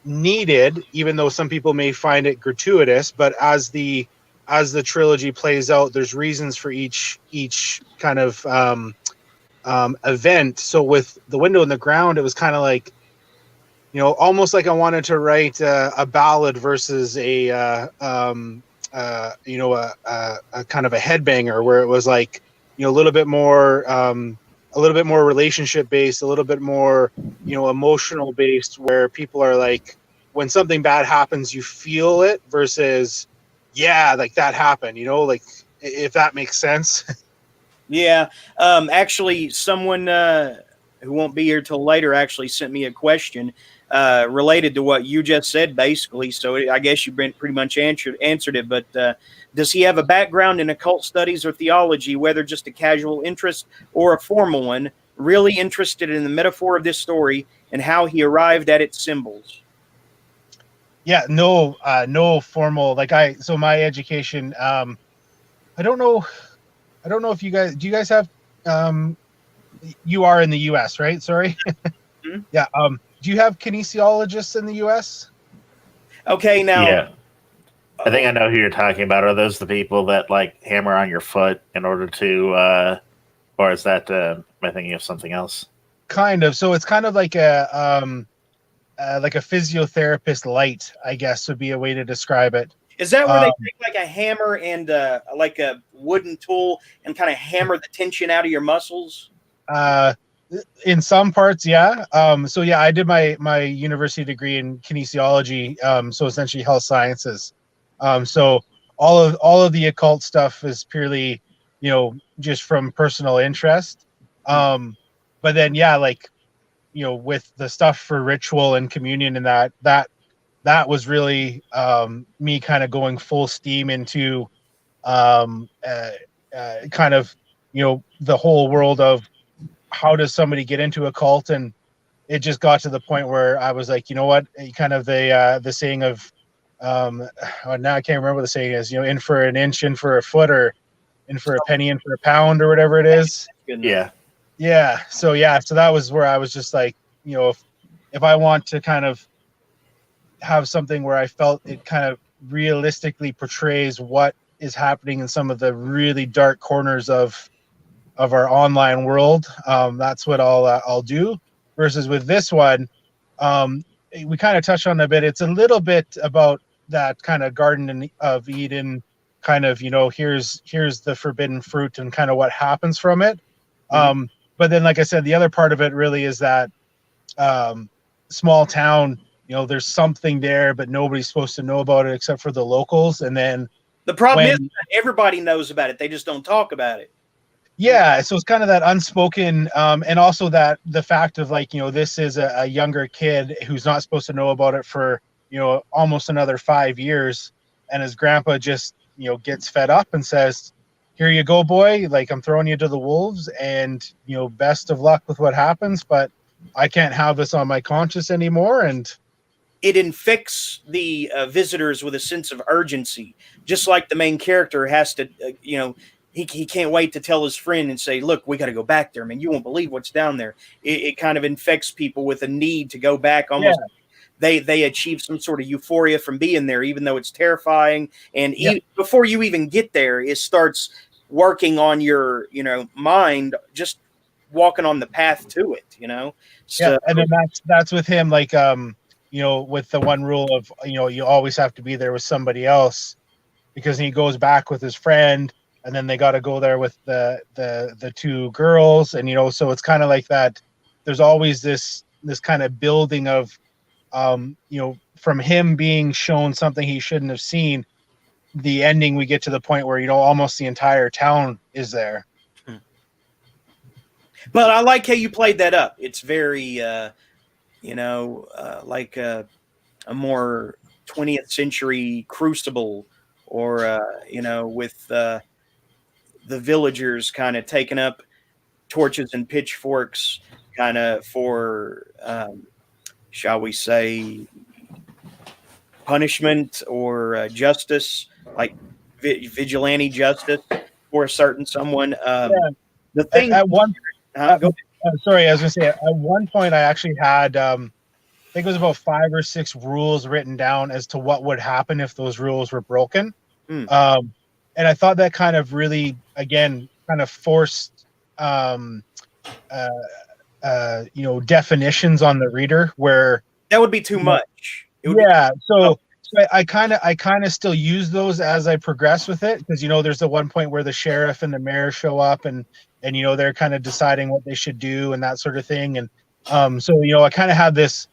needed, even though some people may find it gratuitous. But as the trilogy plays out, there's reasons for each kind of event. So with the window in the ground, it was kind of like, almost like I wanted to write a ballad versus a kind of a headbanger, where it was like, a little bit more relationship based, a little bit more, emotional based, where people are like, when something bad happens, you feel it, versus, yeah, like that happened, like, if that makes sense. Yeah. Actually, someone who won't be here till later actually sent me a question related to what you just said, basically. So I guess you've been pretty much answered it. But does he have a background in occult studies or theology, whether just a casual interest or a formal one? Really interested in the metaphor of this story and how he arrived at its symbols. Yeah, no formal, so my education, I don't know if do you guys have, you are in the US, right? Sorry. Mm-hmm. Yeah. Do you have kinesiologists in the US? Okay. Now, yeah. I think I know who you're talking about. Are those the people that like hammer on your foot in order to, or is that, am I thinking of something else? Kind of. So it's kind of like a physiotherapist light, I guess would be a way to describe it. Is that where they take like a hammer and like a wooden tool and kind of hammer the tension out of your muscles? In some parts, yeah. So yeah, I did my university degree in kinesiology, so essentially health sciences. So all of the occult stuff is purely, just from personal interest. But then, yeah, like, with the stuff for ritual and communion and that that was really me kind of going full steam into kind of, the whole world of how does somebody get into a cult. And it just got to the point where I was like, you know what, kind of the saying of, now I can't remember what the saying is, in for an inch, in for a foot, or in for a penny, in for a pound, or whatever it is. Yeah. Yeah. So that was where I was just like, if I want to kind of have something where I felt it kind of realistically portrays what is happening in some of the really dark corners of our online world, that's what I'll do. Versus with this one, we kind of touched on a bit. It's a little bit about that kind of Garden of Eden, kind of, here's the forbidden fruit and kind of what happens from it. But then, like I said, the other part of it really is that small town, there's something there, but nobody's supposed to know about it except for the locals. And then the problem is everybody knows about it. They just don't talk about it. Yeah. So it's kind of that unspoken, and also that the fact of like, this is a younger kid who's not supposed to know about it for, almost another 5 years. And his grandpa just, gets fed up and says, here you go, boy. Like, I'm throwing you to the wolves, and, best of luck with what happens, but I can't have this on my conscience anymore. And it infects the visitors with a sense of urgency, just like the main character has to, he can't wait to tell his friend and say, look, we got to go back there, man. You won't believe what's down there. It kind of infects people with a need to go back. Almost they achieve some sort of euphoria from being there, even though it's terrifying. And even before you even get there, it starts working on your, mind, just walking on the path to it, So, and then that's with him, like, with the one rule of, you always have to be there with somebody else, because he goes back with his friend, and then they got to go there with the two girls. And, so it's kind of like that. There's always this kind of building of, from him being shown something he shouldn't have seen, the ending, we get to the point where, almost the entire town is there. But I like how you played that up. It's very, like a more 20th century Crucible, or, with the villagers kind of taking up torches and pitchforks kind of for, shall we say, punishment or justice, like vigilante justice for a certain someone. The thing at one go sorry, I was gonna say, at one point I actually had I think it was about 5 or 6 rules written down as to what would happen if those rules were broken. And I thought that kind of really, again, kind of forced definitions on the reader, where that would be too much. So I kind of still use those as I progress with it, because there's the one point where the sheriff and the mayor show up, and they're kind of deciding what they should do and that sort of thing. And so I kind of have this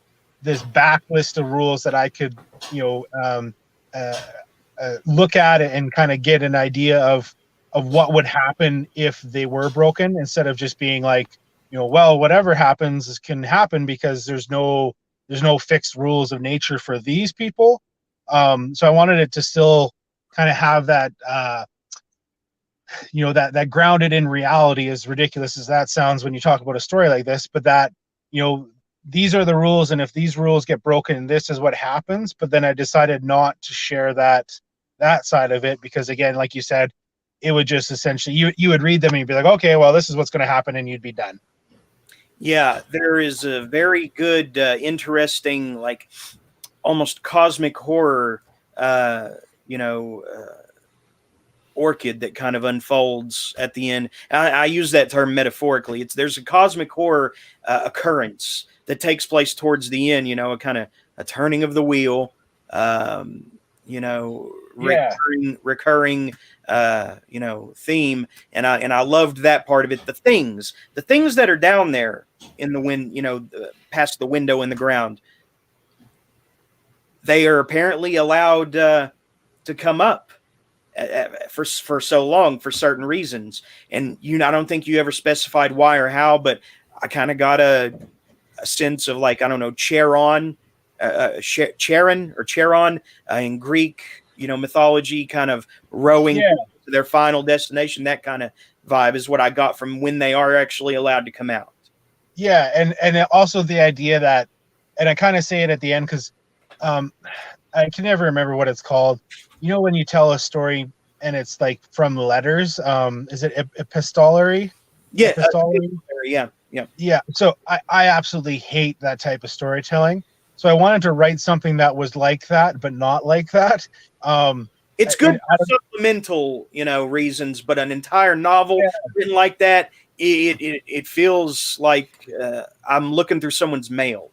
backlist of rules that I could look at it and kind of get an idea of what would happen if they were broken, instead of just being like, well, whatever happens can happen, because there's no fixed rules of nature for these people. So I wanted it to still kind of have that, that grounded in reality, as ridiculous as that sounds when you talk about a story like this, but that, these are the rules, and if these rules get broken, this is what happens. But then I decided not to share that side of it, because, again, like you said, it would just essentially, you would read them and you'd be like, okay, well, this is what's going to happen, and you'd be done. Yeah, there is a very good, interesting, like almost cosmic horror, orchid that kind of unfolds at the end. I use that term metaphorically. There's a cosmic horror occurrence that takes place towards the end, a kind of a turning of the wheel, recurring theme. And I loved that part of it. The things that are down there in the wind, past the window in the ground, they are apparently allowed to come up for so long for certain reasons. And I don't think you ever specified why or how, but I kind of got a sense of, like, I don't know, Charon Charon in Greek, mythology, kind of rowing to their final destination. That kind of vibe is what I got from when they are actually allowed to come out. Yeah, and also the idea that, and I kind of say it at the end because I can never remember what it's called. When you tell a story and it's like from letters, is it epistolary? Yeah, Epistolary? Yeah. So I absolutely hate that type of storytelling. So I wanted to write something that was like that, but not like that. It's good for supplemental, reasons, but an entire novel written like that, it feels like I'm looking through someone's mail.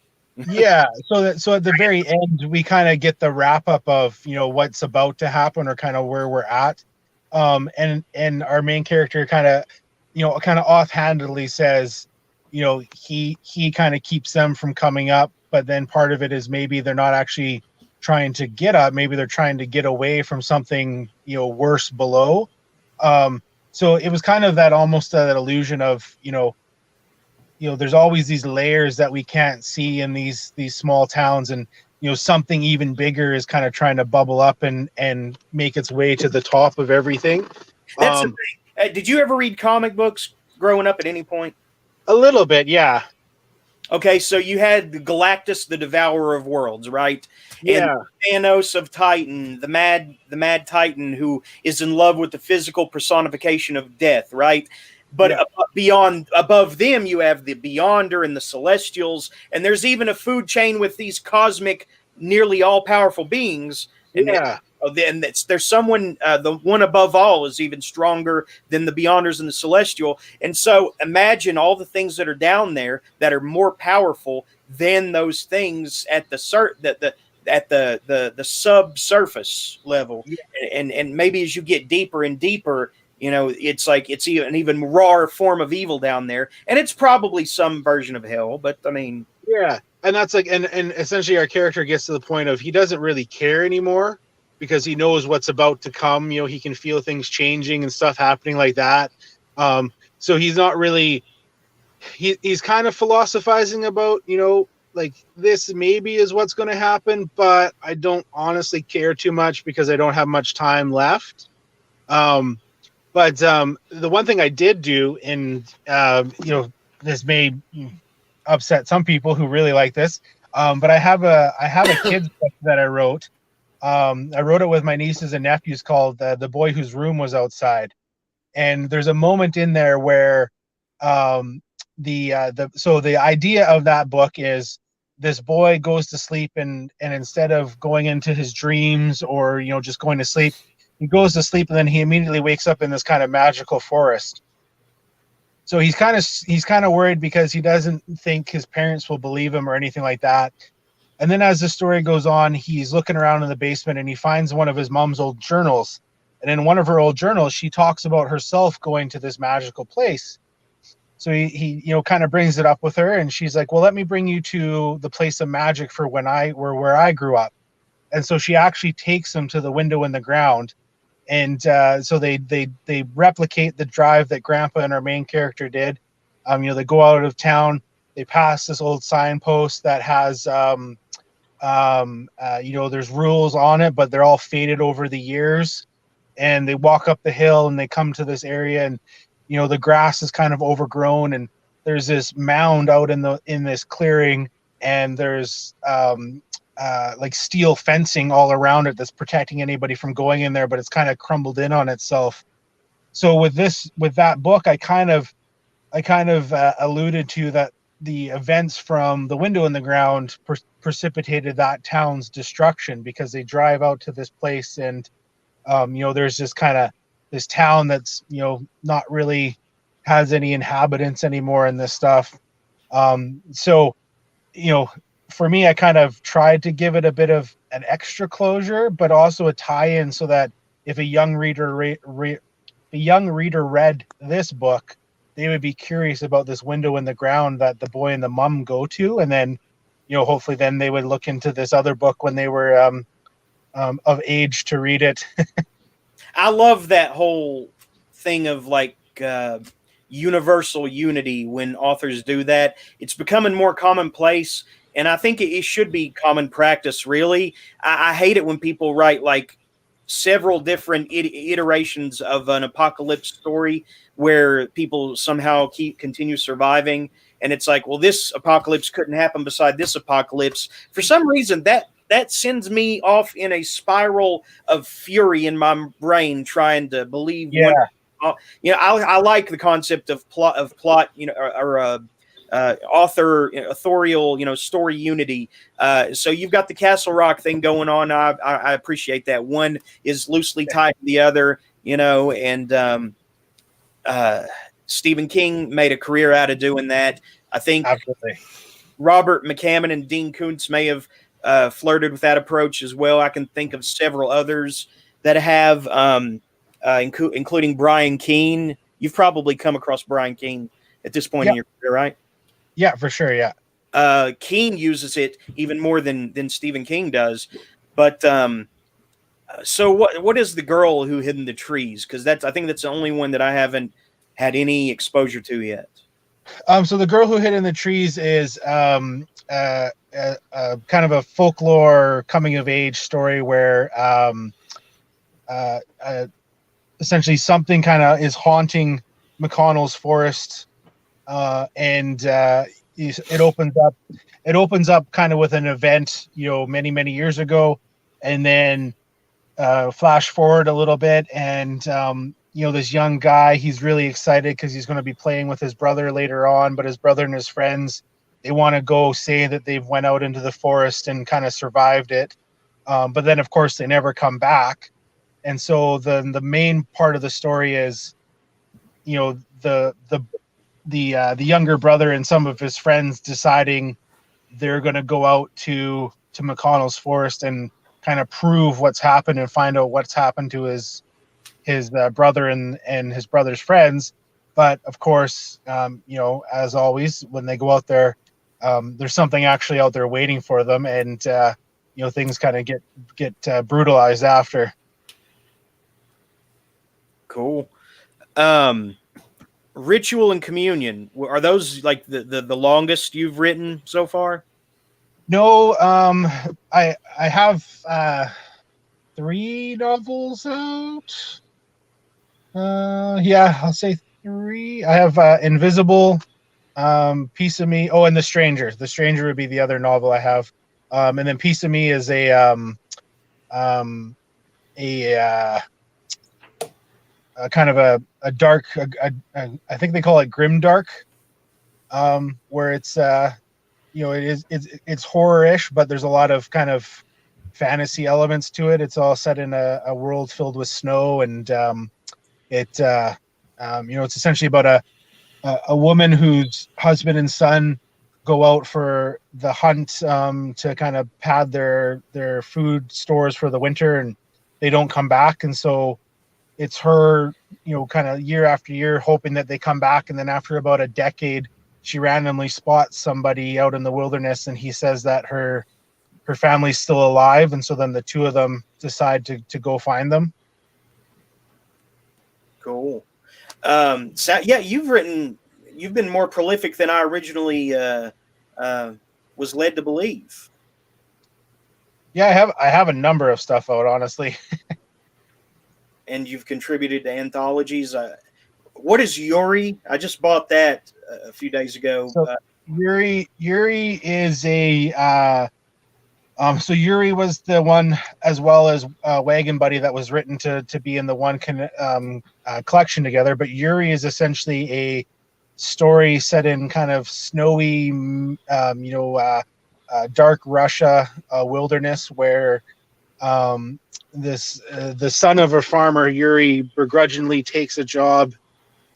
Yeah. So at the very end, we kind of get the wrap up of what's about to happen or kind of where we're at. And our main character kind of offhandedly says, he kind of keeps them from coming up, but then part of it is maybe they're not actually trying to get up. Maybe they're trying to get away from something, worse below. So it was kind of that almost that illusion of, there's always these layers that we can't see in these small towns, and something even bigger is kind of trying to bubble up and make its way to the top of everything. That's the thing. Did you ever read comic books growing up at any point? A little bit, yeah. Okay, so you had Galactus, the Devourer of Worlds, right? Yeah. And Thanos of Titan, the mad Titan who is in love with the physical personification of death, right? But above them, you have the Beyonder and the Celestials, and there's even a food chain with these cosmic, nearly all-powerful beings. And there's someone, the one above all is even stronger than the Beyonders and the Celestial. And so imagine all the things that are down there that are more powerful than those things at the subsurface level. And maybe as you get deeper and deeper, it's like it's an even rawer form of evil down there. And it's probably some version of hell, but I mean. Yeah. And that's like, and essentially our character gets to the point of he doesn't really care anymore, because he knows what's about to come. He can feel things changing and stuff happening like that. So he's not really, he's kind of philosophizing about, like this maybe is what's going to happen, but I don't honestly care too much because I don't have much time left. But the one thing I did do, and this may upset some people who really like this, but I have a kid's book that I wrote. I wrote it with my nieces and nephews called The Boy Whose Room Was Outside. And there's a moment in there where the idea of that book is this boy goes to sleep and instead of going into his dreams or, just going to sleep, he goes to sleep and then he immediately wakes up in this kind of magical forest. So he's kind of worried because he doesn't think his parents will believe him or anything like that. And then as the story goes on, he's looking around in the basement and he finds one of his mom's old journals. And in one of her old journals, she talks about herself going to this magical place. So he kind of brings it up with her, and she's like, well, let me bring you to the place of magic for where I grew up. And so she actually takes him to the window in the ground. And so they replicate the drive that Grandpa and our main character did. They go out of town, they pass this old signpost that has there's rules on it, but they're all faded over the years. And they walk up the hill and they come to this area, and the grass is kind of overgrown, and there's this mound out in this clearing, and there's like steel fencing all around it that's protecting anybody from going in there, but it's kind of crumbled in on itself. So with that book, I kind of alluded to that the events from The Window in the Ground precipitated that town's destruction, because they drive out to this place and there's just kind of this town that's not really has any inhabitants anymore in this stuff. So for me, I kind of tried to give it a bit of an extra closure, but also a tie-in, so that if a young reader read this book, they would be curious about this window in the ground that the boy and the mom go to, and then hopefully then they would look into this other book when they were of age to read it. I love that whole thing of like universal unity when authors do that. It's becoming more commonplace and I think it should be common practice. Really, I hate it when people write like several different iterations of an apocalypse story where people somehow continue surviving, and it's like, well, this apocalypse couldn't happen beside this apocalypse. For some reason, that sends me off in a spiral of fury in my brain, trying to believe. Yeah. I like the concept of plot, or authorial, story unity. So you've got the Castle Rock thing going on. I appreciate that. One is loosely tied to the other, and Stephen King made a career out of doing that. I think Absolutely. Robert McCammon and Dean Koontz may have flirted with that approach as well. I can think of several others that have, including Brian Keene. You've probably come across Brian Keene at this point in your career, right? Yeah, for sure. Yeah. Keene uses it even more than Stephen King does. But so what is The Girl Who Hid in the Trees? Because I think that's the only one that I haven't had any exposure to yet. So The Girl Who Hid in the Trees is kind of a folklore coming of age story where essentially something kind of is haunting McConnell's forest, and it opens up kind of with an event, many years ago, and then flash forward a little bit, and this young guy, he's really excited because he's going to be playing with his brother later on, but his brother and his friends, they want to go say that they've went out into the forest and kind of survived it, but then of course they never come back. And so the main part of the story is, the younger brother and some of his friends deciding they're going to go out to McConnell's forest and kind of prove what's happened and find out what's happened to his brother and his brother's friends. But of course, as always, when they go out there, there's something actually out there waiting for them, and things kind of get brutalized after. Cool. Ritual and Communion, are those like the longest you've written so far? No, I have 3 novels out. I'll say 3. I have Invisible, Piece of Me. Oh, and The Stranger. The Stranger would be the other novel I have. And then Piece of Me is a kind of a dark, I think they call it grimdark, where it's it's horror-ish, but there's a lot of kind of fantasy elements to it. It's all set in a world filled with snow, and it's essentially about a woman whose husband and son go out for the hunt to kind of pad their food stores for the winter, and they don't come back, and so it's her, kind of year after year hoping that they come back. And then after about a decade, she randomly spots somebody out in the wilderness, and he says that her family's still alive. And so then the two of them decide to go find them. Cool. So yeah, you've been more prolific than I originally was led to believe. Yeah, I have a number of stuff out, honestly. And you've contributed to anthologies. What is Yuri? I just bought that a few days ago. So Yuri is a so Yuri was the one, as well as Wagon Buddy, that was written to be in the one collection together. But Yuri is essentially a story set in kind of snowy, dark Russia wilderness, where the son of a farmer, Yuri, begrudgingly takes a job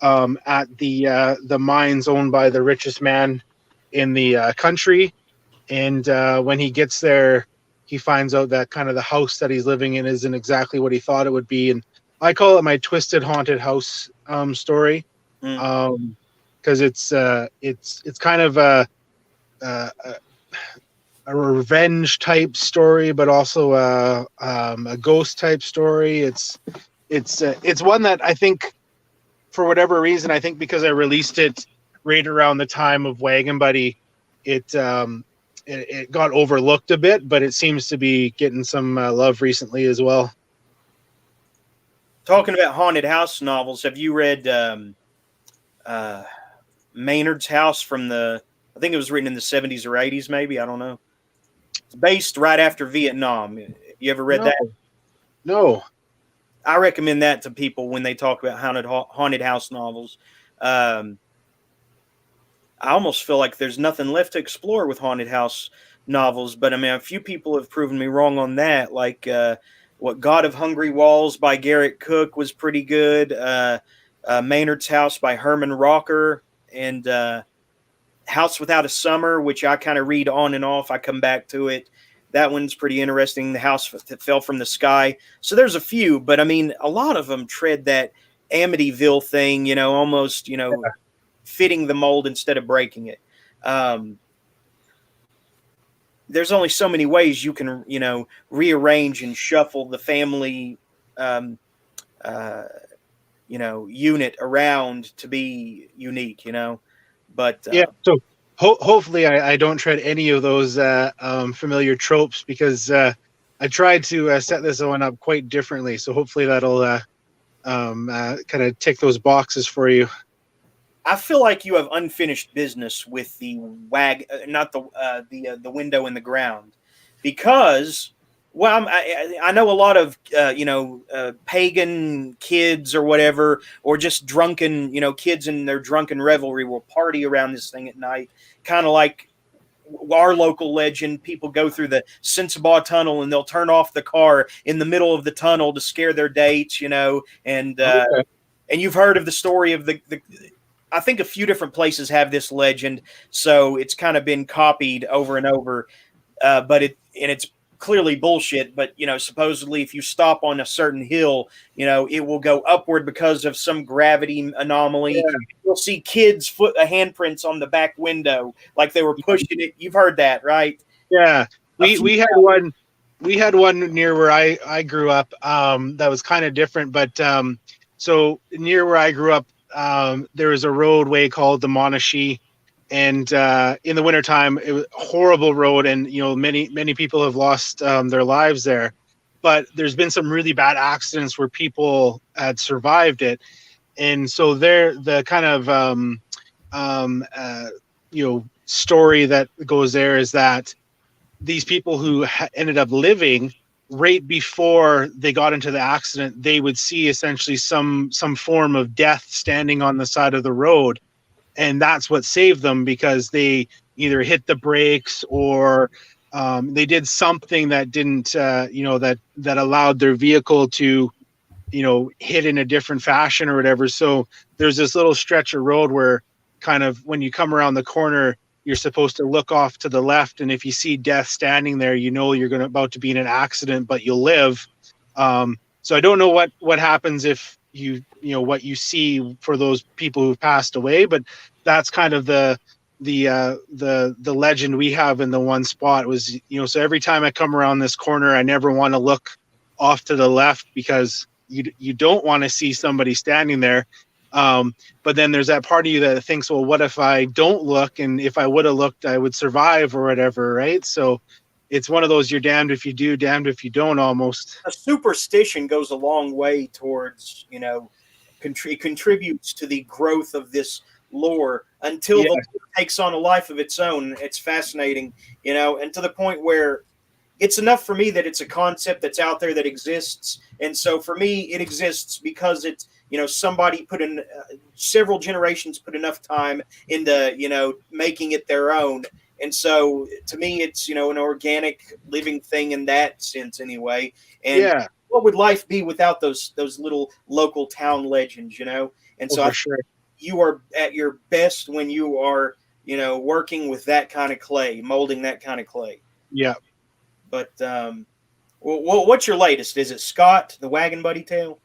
at the mines owned by the richest man in the country, and when he gets there, he finds out that kind of the house that he's living in isn't exactly what he thought it would be. And I call it my twisted haunted house story, because it's kind of a revenge type story, but also a ghost type story. It's one that I think, for whatever reason, I think because I released it right around the time of Wagon Buddy, it it got overlooked a bit, but it seems to be getting some love recently as well. Talking about haunted house novels, have you read Maynard's House from I think it was written in the 70s or 80s, maybe? I don't know. It's based right after Vietnam. You ever read that? No. I recommend that to people when they talk about haunted house novels. I almost feel like there's nothing left to explore with haunted house novels, but I mean, a few people have proven me wrong on that. Like what God of Hungry Walls by Garrett Cook was pretty good. Maynard's House by Herman Rocker, and House Without a Summer, which I kind of read on and off. I come back to it. That one's pretty interesting. The House That Fell from the Sky. So there's a few, but I mean, a lot of them tread that Amityville thing, almost, fitting the mold instead of breaking it. There's only so many ways you can, rearrange and shuffle the family, unit around to be unique, but yeah. So hopefully I don't tread any of those familiar tropes, because I tried to set this one up quite differently. So hopefully that'll kind of tick those boxes for you. I feel like you have unfinished business with the the window in the ground, because, well, I know a lot of pagan kids or whatever, or just drunken kids in their drunken revelry will party around this thing at night, kind of like our local legend. People go through the Sensabaugh Tunnel and they'll turn off the car in the middle of the tunnel to scare their dates, and you've heard of the story of the I think a few different places have this legend, so it's kind of been copied over and over, but it's clearly bullshit. But supposedly if you stop on a certain hill, it will go upward because of some gravity anomaly. Yeah. You'll see kids' handprints on the back window, like they were pushing it. You've heard that, right? Yeah, we had one. We had one near where I grew up. That was kind of different, but so near where I grew up, there was a roadway called the Monikao'rourke, and in the wintertime, it was a horrible road, and many people have lost their lives there. But there's been some really bad accidents where people had survived it, and so the kind of story that goes there is that these people who ended up living right before they got into the accident, they would see essentially some form of death standing on the side of the road, and that's what saved them, because they either hit the brakes or they did something that didn't that allowed their vehicle to hit in a different fashion or whatever. So there's this little stretch of road where kind of when you come around the corner, you're supposed to look off to the left, and if you see death standing there, you're about to be in an accident, but you'll live. So I don't know what happens if what you see for those people who've passed away, but that's kind of the legend we have in the one spot was, so every time I come around this corner, I never want to look off to the left, because you don't want to see somebody standing there. But then there's that part of you that thinks, well, what if I don't look? And if I would have looked, I would survive or whatever, right? So it's one of those, you're damned if you do, damned if you don't, almost. A superstition goes a long way towards, contributes to the growth of this lore until the lore takes on a life of its own. It's fascinating, and to the point where it's enough for me that it's a concept that's out there that exists. And so for me, it exists because it's, somebody put in several generations, put enough time into, making it their own. And so to me, it's, an organic living thing in that sense anyway. And what would life be without those little local town legends, And so sure. You are at your best when you are, working with that kind of clay, molding that kind of clay. Yeah. But what's your latest? Is it Scott, the Wagon Buddy tale?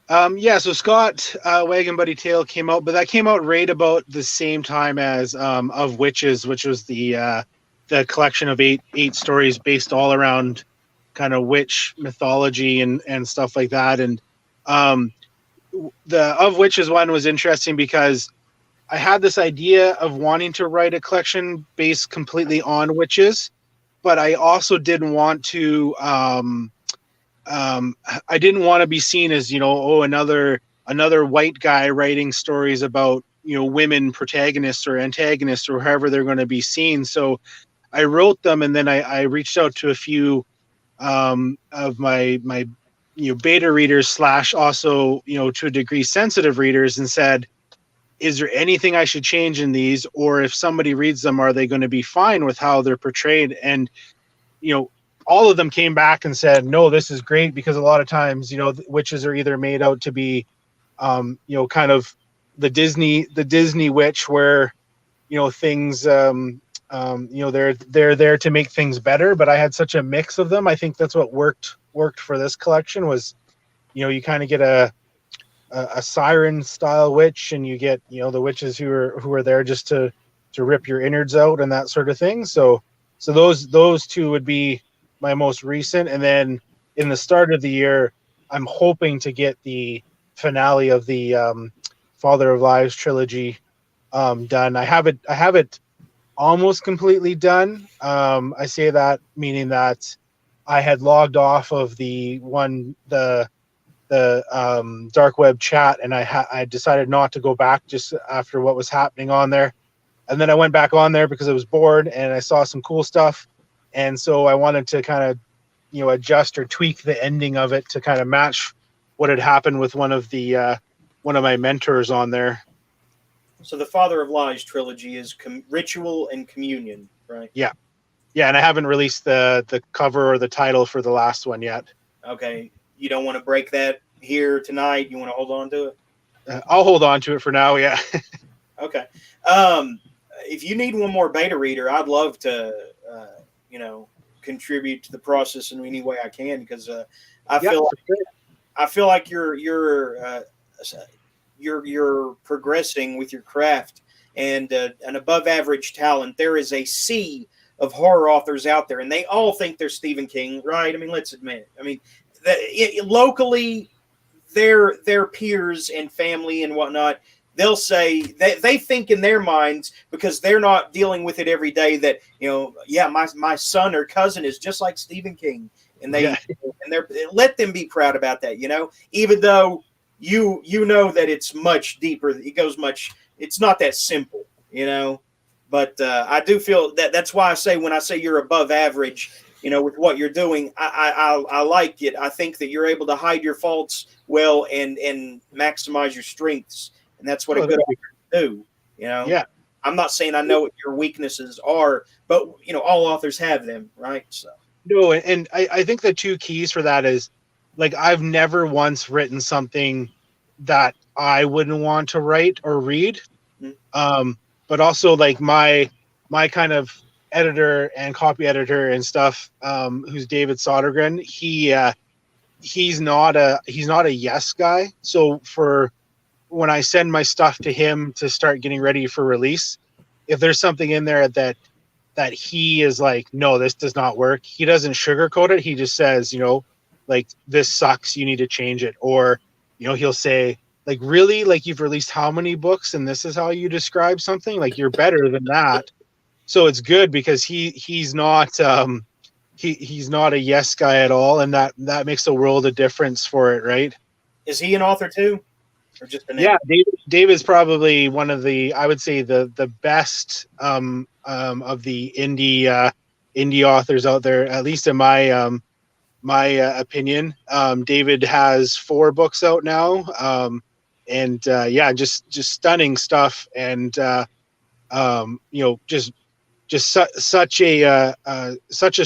So Scott, Wagon Buddy Tale came out, but that came out right about the same time as Of Witches, which was the collection of eight stories based all around kind of witch mythology and stuff like that. And the Of Witches one was interesting because I had this idea of wanting to write a collection based completely on witches, but I also didn't want to. I didn't want to be seen as, another white guy writing stories about, women protagonists or antagonists or however they're going to be seen. So I wrote them, and then I reached out to a few of my beta readers / also to a degree sensitive readers, and said, is there anything I should change in these, or if somebody reads them, are they going to be fine with how they're portrayed? And all of them came back and said, no, this is great, because a lot of times witches are either made out to be kind of the Disney witch, where things they're there to make things better. But I had such a mix of them. I think that's what worked for this collection was, you kind of get a siren style witch, and you get the witches who are there just to rip your innards out and that sort of thing. So those two would be my most recent. And then in the start of the year, I'm hoping to get the finale of the Father of Lies trilogy done. I have it almost completely done. I say that meaning that I had logged off of the dark web chat, and I decided not to go back just after what was happening on there. And then I went back on there because I was bored and I saw some cool stuff. And so I wanted to kind of, adjust or tweak the ending of it to kind of match what had happened with one of my mentors on there. So the Father of Lies trilogy is ritual and communion, right? Yeah. Yeah. And I haven't released the cover or the title for the last one yet. Okay. You don't want to break that here tonight. You want to hold on to it? I'll hold on to it for now. Yeah. Okay. If you need one more beta reader, I'd love to, contribute to the process in any way I can, because I feel like you're progressing with your craft and an above average talent. There is a sea of horror authors out there, and they all think they're Stephen King, right? I mean, let's admit it. I mean, locally, their peers and family and whatnot, they'll say they think in their minds, because they're not dealing with it every day, that my son or cousin is just like Stephen King, and they let them be proud about that, even though you know that it's much deeper. It goes much. It's not that simple, But I do feel that's why I say, when I say you're above average, with what you're doing, I like it. I think that you're able to hide your faults well and maximize your strengths. And that's what a good author do, Yeah. I'm not saying I know what your weaknesses are, but all authors have them, right? So no, and I think the two keys for that is, like, I've never once written something that I wouldn't want to write or read. But also, like, my kind of editor and copy editor and stuff, who's David Sodergren, he's not a yes guy. So for when I send my stuff to him to start getting ready for release, if there's something in there that he is like, no, this does not work, he doesn't sugarcoat it. He just says, like, this sucks, you need to change it. Or, he'll say, like, really, like, you've released how many books and this is how you describe something? Like, you're better than that. So it's good, because he's not he's not a yes guy at all, and that makes a world of difference for it, right? Is he an author too? Or just an David's probably one of the, I would say, the best of the indie authors out there, at least in my opinion. David has 4 books out now, and just stunning stuff, and just such a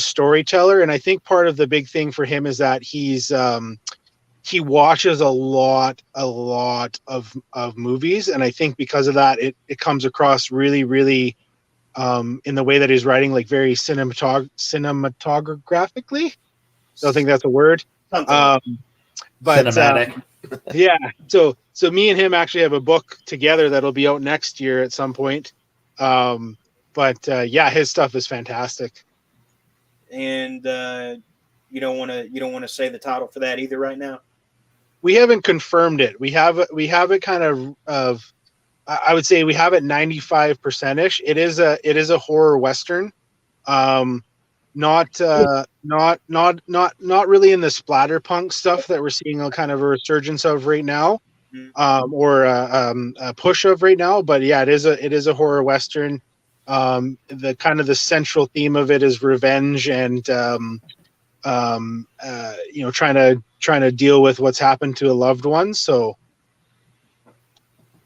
storyteller. And I think part of the big thing for him is that he watches a lot of movies, and I think because of that, it comes across really, really in the way that he's writing, like, very cinematographically. I don't think that's a word. But cinematic. Yeah. So me and him actually have a book together that'll be out next year at some point. His stuff is fantastic. And you don't want to say the title for that either right now? We haven't confirmed it. We have it kind of I would say we have it 95%ish. It is a horror western. Not really in the splatterpunk stuff that we're seeing a kind of a resurgence of right now, or a push of right now. But yeah, it is a horror western. The kind of the central theme of it is revenge and trying to deal with what's happened to a loved one. So,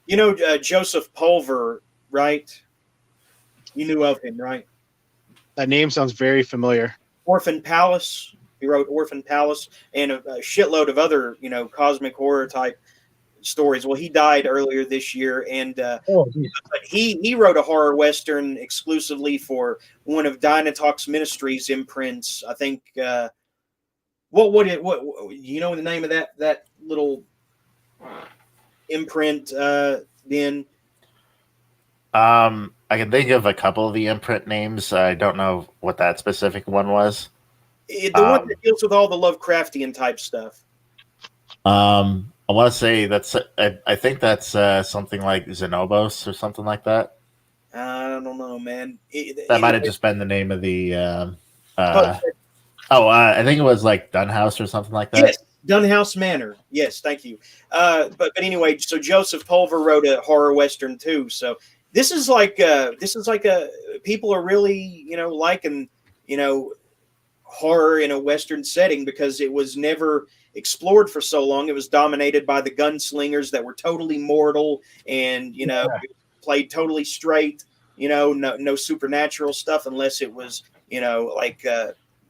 Joseph Pulver, right? You knew of him, right? That name sounds very familiar. Orphan Palace. He wrote Orphan Palace and a shitload of other, cosmic horror type stories. Well, he died earlier this year, and but he wrote a horror western exclusively for one of Dynatox Ministries imprints. I think. What you know the name of that little imprint? Then. I can think of a couple of the imprint names. I don't know what that specific one was. The one that deals with all the Lovecraftian type stuff. I want to say I think that's something like Xenobos or something like that. I don't know, man. That might have just been the name of the. I think it was like Dunhouse or something like that. Yes, Dunhouse Manor. Yes, thank you. But anyway, so Joseph Pulver wrote a horror western too. So this is like people are really liking horror in a western setting because it was never explored for so long. It was dominated by the gunslingers that were totally mortal and played totally straight. No supernatural stuff unless it was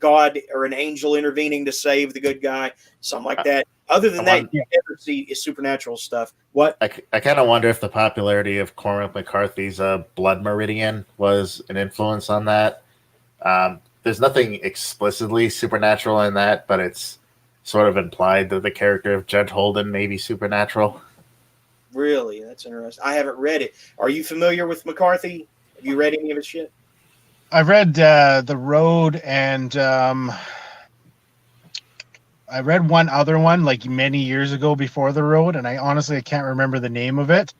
God or an angel intervening to save the good guy, something like that. Other than that, you never see supernatural stuff. What? I kind of wonder if the popularity of Cormac McCarthy's Blood Meridian was an influence on that. There's nothing explicitly supernatural in that, but it's sort of implied that the character of Judge Holden may be supernatural. Really? That's interesting. I haven't read it. Are you familiar with McCarthy? Have you read any of his shit? I've read The Road, and I read one other one like many years ago before The Road, and I honestly can't remember the name of it.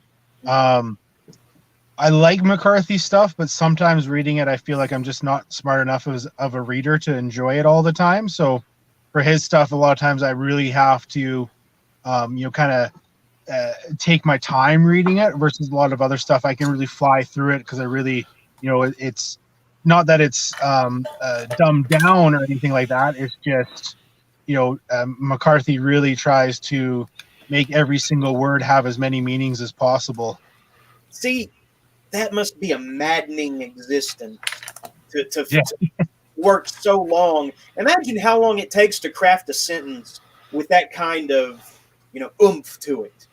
I like McCarthy stuff, but sometimes reading it, I feel like I'm just not smart enough of a reader to enjoy it all the time. So for his stuff, a lot of times I really have to, take my time reading it versus a lot of other stuff. I can really fly through it because I really, it's not that it's dumbed down or anything like that. It's just, McCarthy really tries to make every single word have as many meanings as possible. See, that must be a maddening existence to work so long. Imagine how long it takes to craft a sentence with that kind of, oomph to it.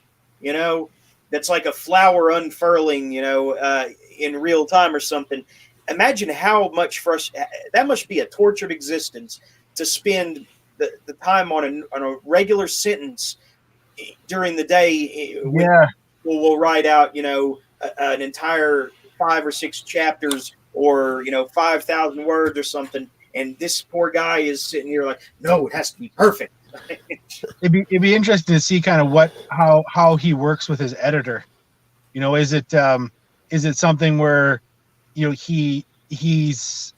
That's like a flower unfurling, in real time or something. Imagine how much that must be a tortured existence to spend the time on a regular sentence during the day. We'll write out, an entire 5 or 6 chapters or 5,000 words or something, and this poor guy is sitting here like, no, it has to be perfect. It'd be interesting to see kind of how he works with his editor. Is it something where he's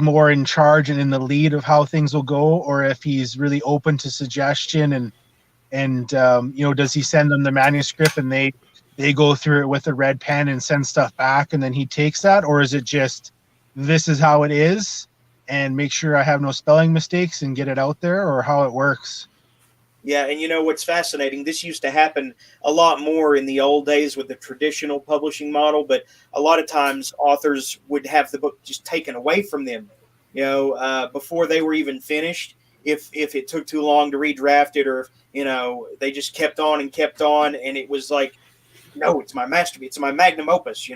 more in charge and in the lead of how things will go, or if he's really open to suggestion and does he send them the manuscript and they go through it with a red pen and send stuff back and then he takes that, or is it just this is how it is and make sure I have no spelling mistakes and get it out there, or how it works? Yeah, and what's fascinating, this used to happen a lot more in the old days with the traditional publishing model, but a lot of times authors would have the book just taken away from them, before they were even finished. If it took too long to redraft it, or they just kept on, and it was like, no, it's my masterpiece, it's my magnum opus, me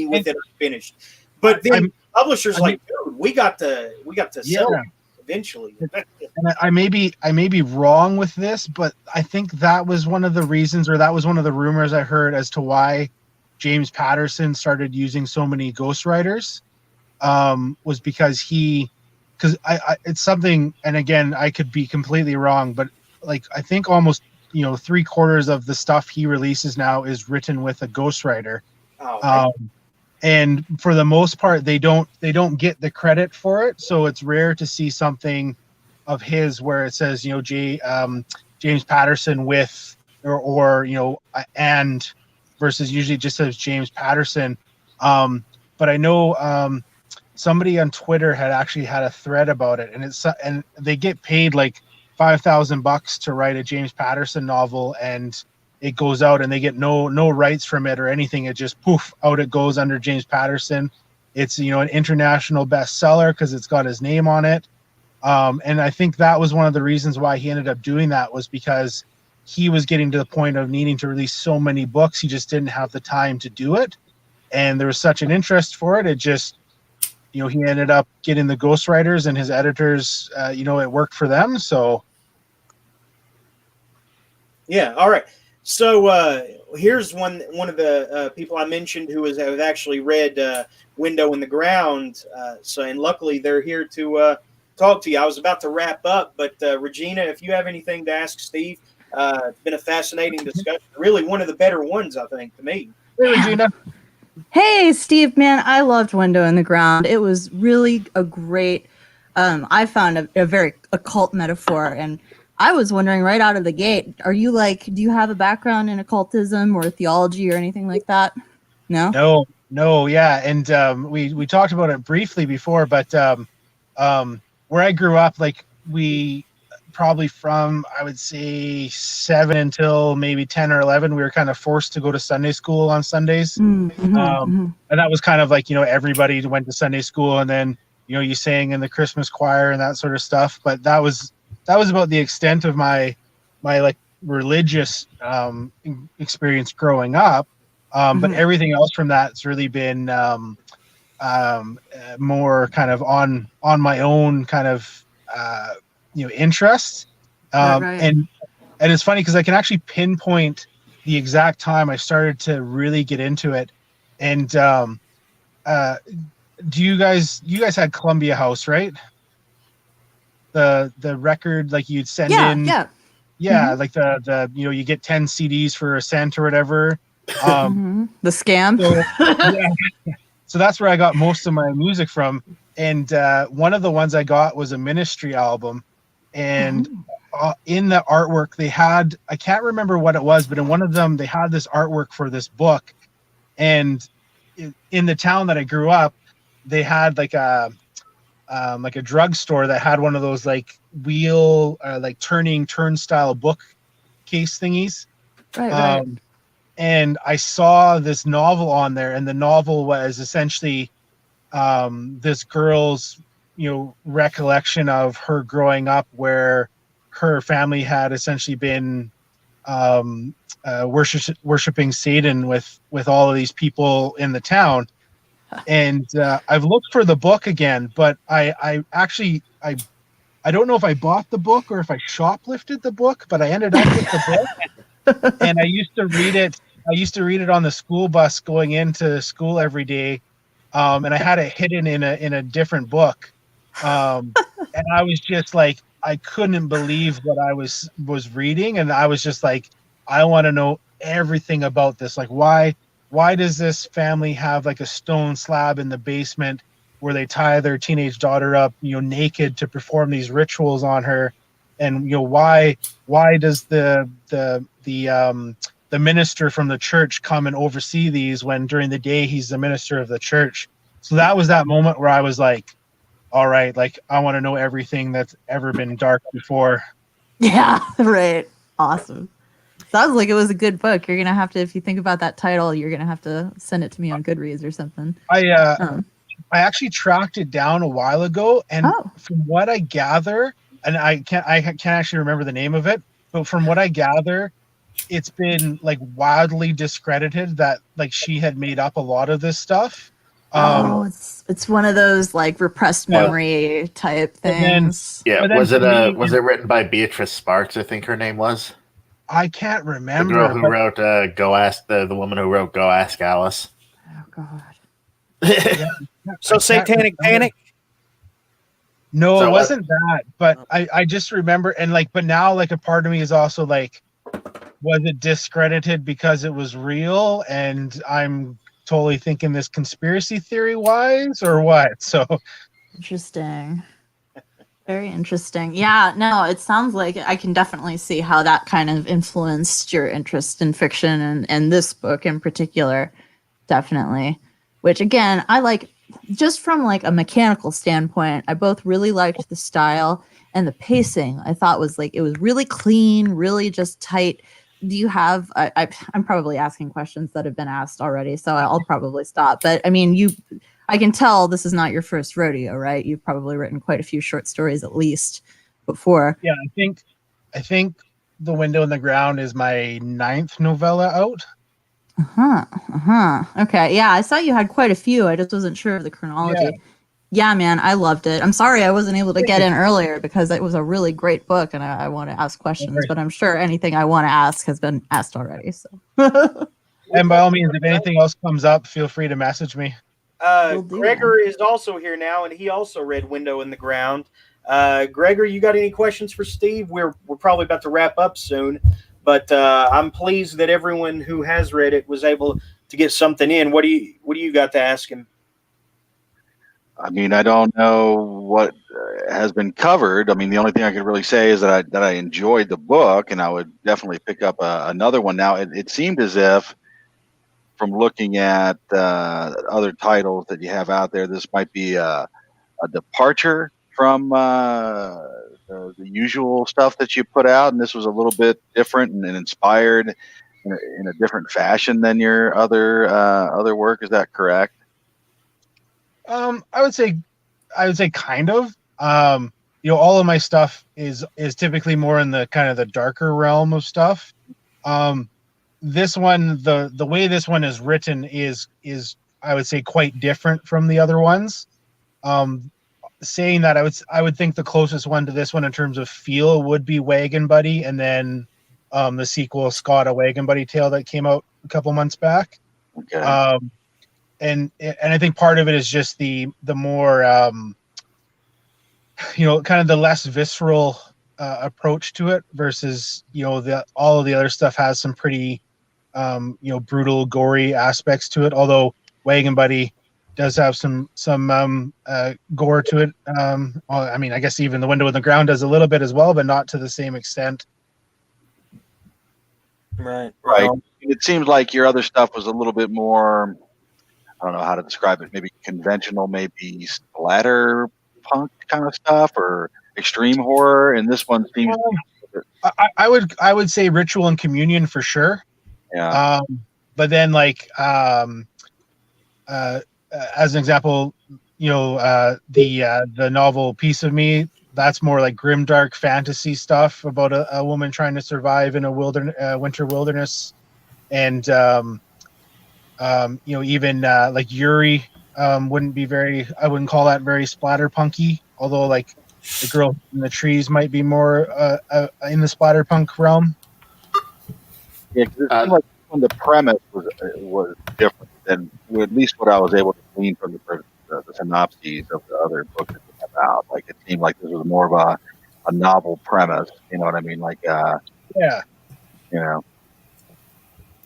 with it finished. But then publishers dude, we got to sell it eventually. And I may be wrong with this, but I think that was one of the reasons, or that was one of the rumors I heard as to why James Patterson started using so many ghostwriters, was because it's something, and again, I could be completely wrong, but like I think almost 3/4 of the stuff he releases now is written with a ghostwriter. Oh, And for the most part, they don't get the credit for it. So it's rare to see something of his where it says, James Patterson with, or and versus usually it just says James Patterson. But I know somebody on Twitter had actually had a thread about it, and they get paid like $5,000 to write a James Patterson novel, and it goes out and they get no rights from it or anything. It just poof out it goes under James Patterson. It's an international bestseller because it's got his name on it. And I think that was one of the reasons why he ended up doing that, was because he was getting to the point of needing to release so many books. He just didn't have the time to do it. And there was such an interest for it. It just, he ended up getting the ghostwriters and his editors, it worked for them. So. Yeah. All right. So here's one of the people I mentioned who have actually read Window in the Ground. And luckily they're here to talk to you. I was about to wrap up, but Regina, if you have anything to ask Steve, it's been a fascinating discussion. Really one of the better ones, I think, to me. Hey, Regina. Hey, Steve, man, I loved Window in the Ground. It was really a great, I found a very occult metaphor. And I was wondering right out of the gate, do you have a background in occultism or theology or anything like that? No? No, yeah. And we talked about it briefly before, but where I grew up, we probably from, I would say 7 until maybe 10 or 11, we were kind of forced to go to Sunday school on Sundays. Mm-hmm, And that was kind of everybody went to Sunday school, and then, you sang in the Christmas choir and that sort of stuff. But that was about the extent of my religious experience growing up. But everything else from that's really been more kind of on my own kind of interest. Right. And it's funny because I can actually pinpoint the exact time I started to really get into it. And do you guys had Columbia House, right? The record you'd send in. Yeah. Like the you get 10 CDs for a cent or whatever. The scam. So that's where I got most of my music from. And one of the ones I got was a Ministry album. And in the artwork they had, I can't remember what it was, but in one of them they had this artwork for this book. And in the town that I grew up, they had a drugstore that had one of those wheel turning turnstile bookcase thingies. Right. And I saw this novel on there, and the novel was essentially this girl's recollection of her growing up, where her family had essentially been worshiping Satan with all of these people in the town. And I've looked for the book again, but I don't know if I bought the book or if I shoplifted the book, but I ended up with the book. And I used to read it on the school bus going into school every day. And I had it hidden in a different book. And I was just I couldn't believe what I was reading. And I was just I want to know everything about this. Why does this family have a stone slab in the basement where they tie their teenage daughter up, naked to perform these rituals on her? And, why does the minister from the church come and oversee these when during the day he's the minister of the church? So that was that moment where I was all right, I want to know everything that's ever been dark before. Yeah, right. Awesome. Sounds like it was a good book. You're gonna have to, if you think about that title, you're gonna have to send it to me on Goodreads or something. I actually tracked it down a while ago, and from what I gather, and I can't actually remember the name of it, but from what I gather, it's been wildly discredited that she had made up a lot of this stuff. It's one of those repressed memory type things. Was it written by Beatrice Sparks? I think her name was. I can't remember. The girl who wrote Go Ask the woman who wrote Go Ask Alice. Oh God. So Satanic Panic? No, it wasn't that. But I just remember, and but now a part of me is also was it discredited because it was real and I'm totally thinking this conspiracy theory wise or what? So Interesting. Very interesting. Yeah, no, it sounds like I can definitely see how that kind of influenced your interest in fiction and this book in particular. Definitely. Which again, I like just from like a mechanical standpoint, I both really liked the style and the pacing. I thought was like it was really clean, really just tight. Do you have I'm probably asking questions that have been asked already, so I'll probably stop. But I mean, I can tell this is not your first rodeo, right? You've probably written quite a few short stories at least before. yeah, I think The Window in the Ground is my 9th novella out. Okay. Yeah, I saw you had quite a few. I just wasn't sure of the chronology. Yeah, man, I loved it. I'm sorry I wasn't able to get in earlier because it was a really great book and I want to ask questions, but I'm sure anything I want to ask has been asked already. So And by all means, if anything else comes up, feel free to message me. Gregor is also here now, and he also read Window in the Ground. Gregor, you got any questions for Steve? We're probably about to wrap up soon, but I'm pleased that everyone who has read it was able to get something in. What do you got to ask him? I mean, I don't know what has been covered. I mean, the only thing I could really say is that I enjoyed the book, and I would definitely pick up another one. Now, it seemed as if, from looking at other titles that you have out there, this might be a departure from the usual stuff that you put out, and this was a little bit different and inspired in a different fashion than your other work. Is that correct? I would say kind of. All of my stuff is typically more in the kind of the darker realm of stuff. This one, the way this one is written is I would say quite different from the other ones. Saying that, I would think the closest one to this one in terms of feel would be Wagon Buddy, and then the sequel, Scott, a Wagon Buddy Tale that came out a couple months back. Okay. And I think part of it is just the more kind of the less visceral approach to it versus all of the other stuff has some pretty brutal, gory aspects to it. Although Wagon Buddy does have some gore to it. I mean, I guess even The Window in the Ground does a little bit as well, but not to the same extent. Right. It seems like your other stuff was a little bit more, I don't know how to describe it, maybe conventional, maybe splatter punk kind of stuff, or extreme horror, and this one seems I would say Ritual and Communion for sure. Yeah. But then as an example, the novel Piece of Me, that's more like grimdark fantasy stuff about a woman trying to survive in a winter wilderness. And even like Yuri wouldn't be I wouldn't call that very splatter punky, although like The Girl in the Trees might be more in the splatter punk realm. Yeah, because it seemed like when the premise was different than at least what I was able to glean from the synopses of the other books that you have out. Like, it seemed like this was more of a novel premise. You know what I mean? Like, yeah.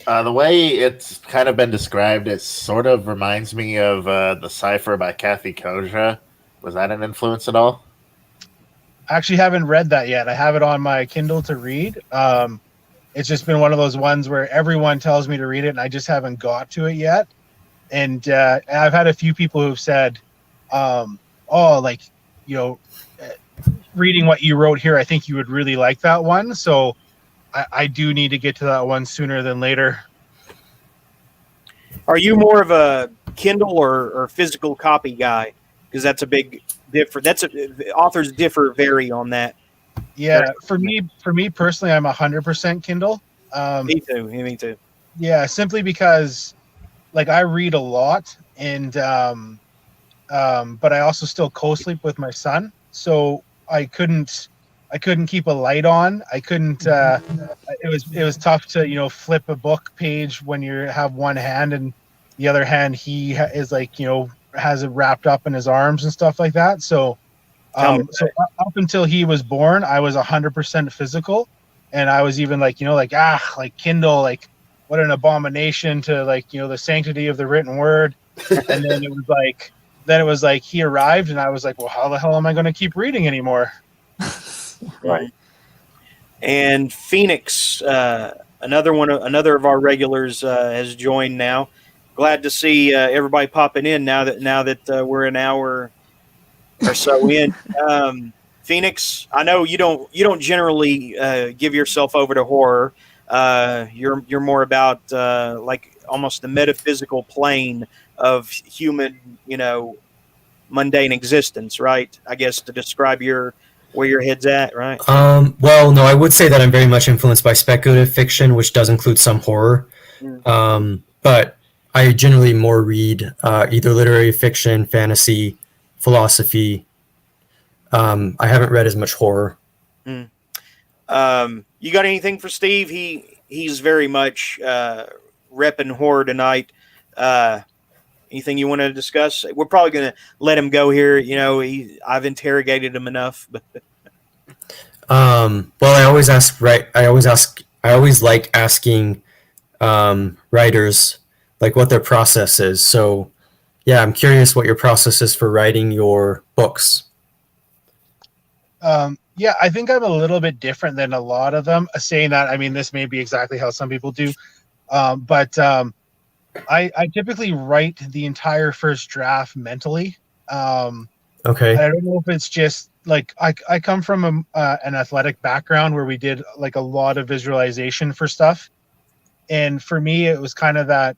The way it's kind of been described, it sort of reminds me of The Cipher by Kathy Koja. Was that an influence at all? I actually haven't read that yet. I have it on my Kindle to read. It's just been one of those ones where everyone tells me to read it, and I just haven't got to it yet. And I've had a few people who've said, reading what you wrote here, I think you would really like that one. So I do need to get to that one sooner than later. Are you more of a Kindle or physical copy guy? Because that's a big difference. Authors vary on that. Yeah, for me personally, I'm 100% Kindle. Me too. Yeah, simply because like I read a lot, and but I also still co-sleep with my son, so I couldn't keep a light on. I couldn't. It was tough to flip a book page when you have one hand and the other hand he is like has it wrapped up in his arms and stuff like that. So up until he was born, I was 100% physical, and I was even like, like Kindle, like what an abomination to like, the sanctity of the written word. And then it was like he arrived, and I was like, well, how the hell am I going to keep reading anymore? Right. And Phoenix, another of our regulars, has joined now. Glad to see everybody popping in now that we're an hour or so in. Phoenix, I know you don't generally give yourself over to horror. You're more about like almost the metaphysical plane of human, mundane existence, right? I guess to describe where your head's at, right? Well, no, I would say that I'm very much influenced by speculative fiction, which does include some horror. But I generally more read either literary fiction, fantasy, philosophy. I haven't read as much horror. You got anything for Steve? He's very much repping horror tonight. Anything you want to discuss? We're probably going to let him go here. I've interrogated him enough. But Well, I always like asking writers like what their process is. So, yeah, I'm curious what your process is for writing your books. Yeah, I think I'm a little bit different than a lot of them. Saying that, I mean, this may be exactly how some people do, but I typically write the entire first draft mentally. Okay. I don't know if it's just like I come from an athletic background where we did like a lot of visualization for stuff, and for me it was kind of that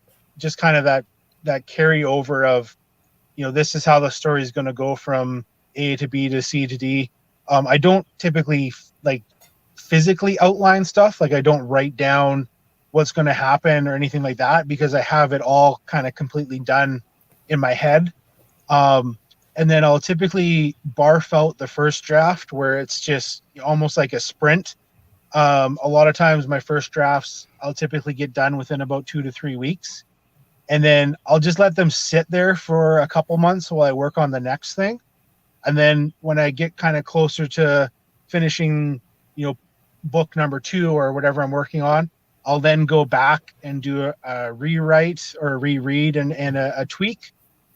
carryover of, this is how the story is going to go from A to B to C to D. I don't typically like physically outline stuff. Like I don't write down what's going to happen or anything like that, because I have it all kind of completely done in my head. And then I'll typically barf out the first draft where it's just almost like a sprint. A lot of times my first drafts, I'll typically get done within about 2 to 3 weeks. And then I'll just let them sit there for a couple months while I work on the next thing. And then when I get kind of closer to finishing, book number 2 or whatever I'm working on, I'll then go back and do a rewrite or a reread and a tweak.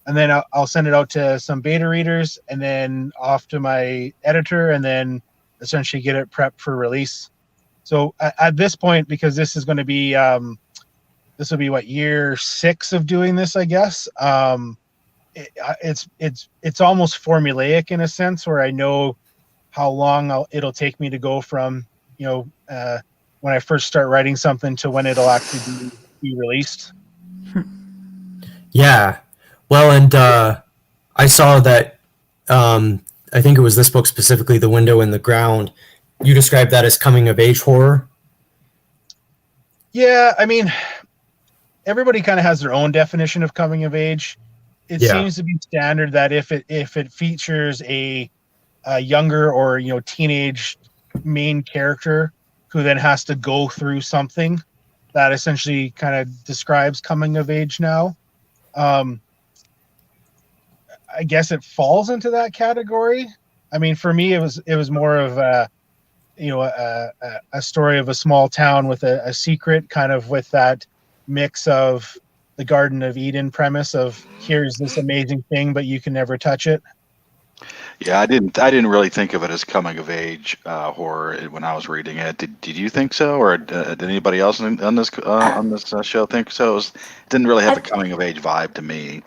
And then I'll send it out to some beta readers and then off to my editor, and then essentially get it prepped for release. So at this point, because this is going to be, this will be year 6 of doing this, I guess. It's almost formulaic in a sense, where I know how long it'll take me to go from, when I first start writing something to when it'll actually be released. Yeah. Well, and I saw that, I think it was this book specifically, The Window in the Ground. You described that as coming of age horror. Yeah, I mean, everybody kind of has their own definition of coming of age. It seems to be standard that if it features a younger or teenage main character who then has to go through something, that essentially kind of describes coming of age now. I guess it falls into that category. I mean, for me, it was more of a story of a small town with a secret, kind of with that mix of the Garden of Eden premise of here's this amazing thing, but you can never touch it. Yeah, I didn't really think of it as coming of age horror when I was reading it. Did you think so, or did anybody else on this show think so? It didn't really have the coming of age vibe to me.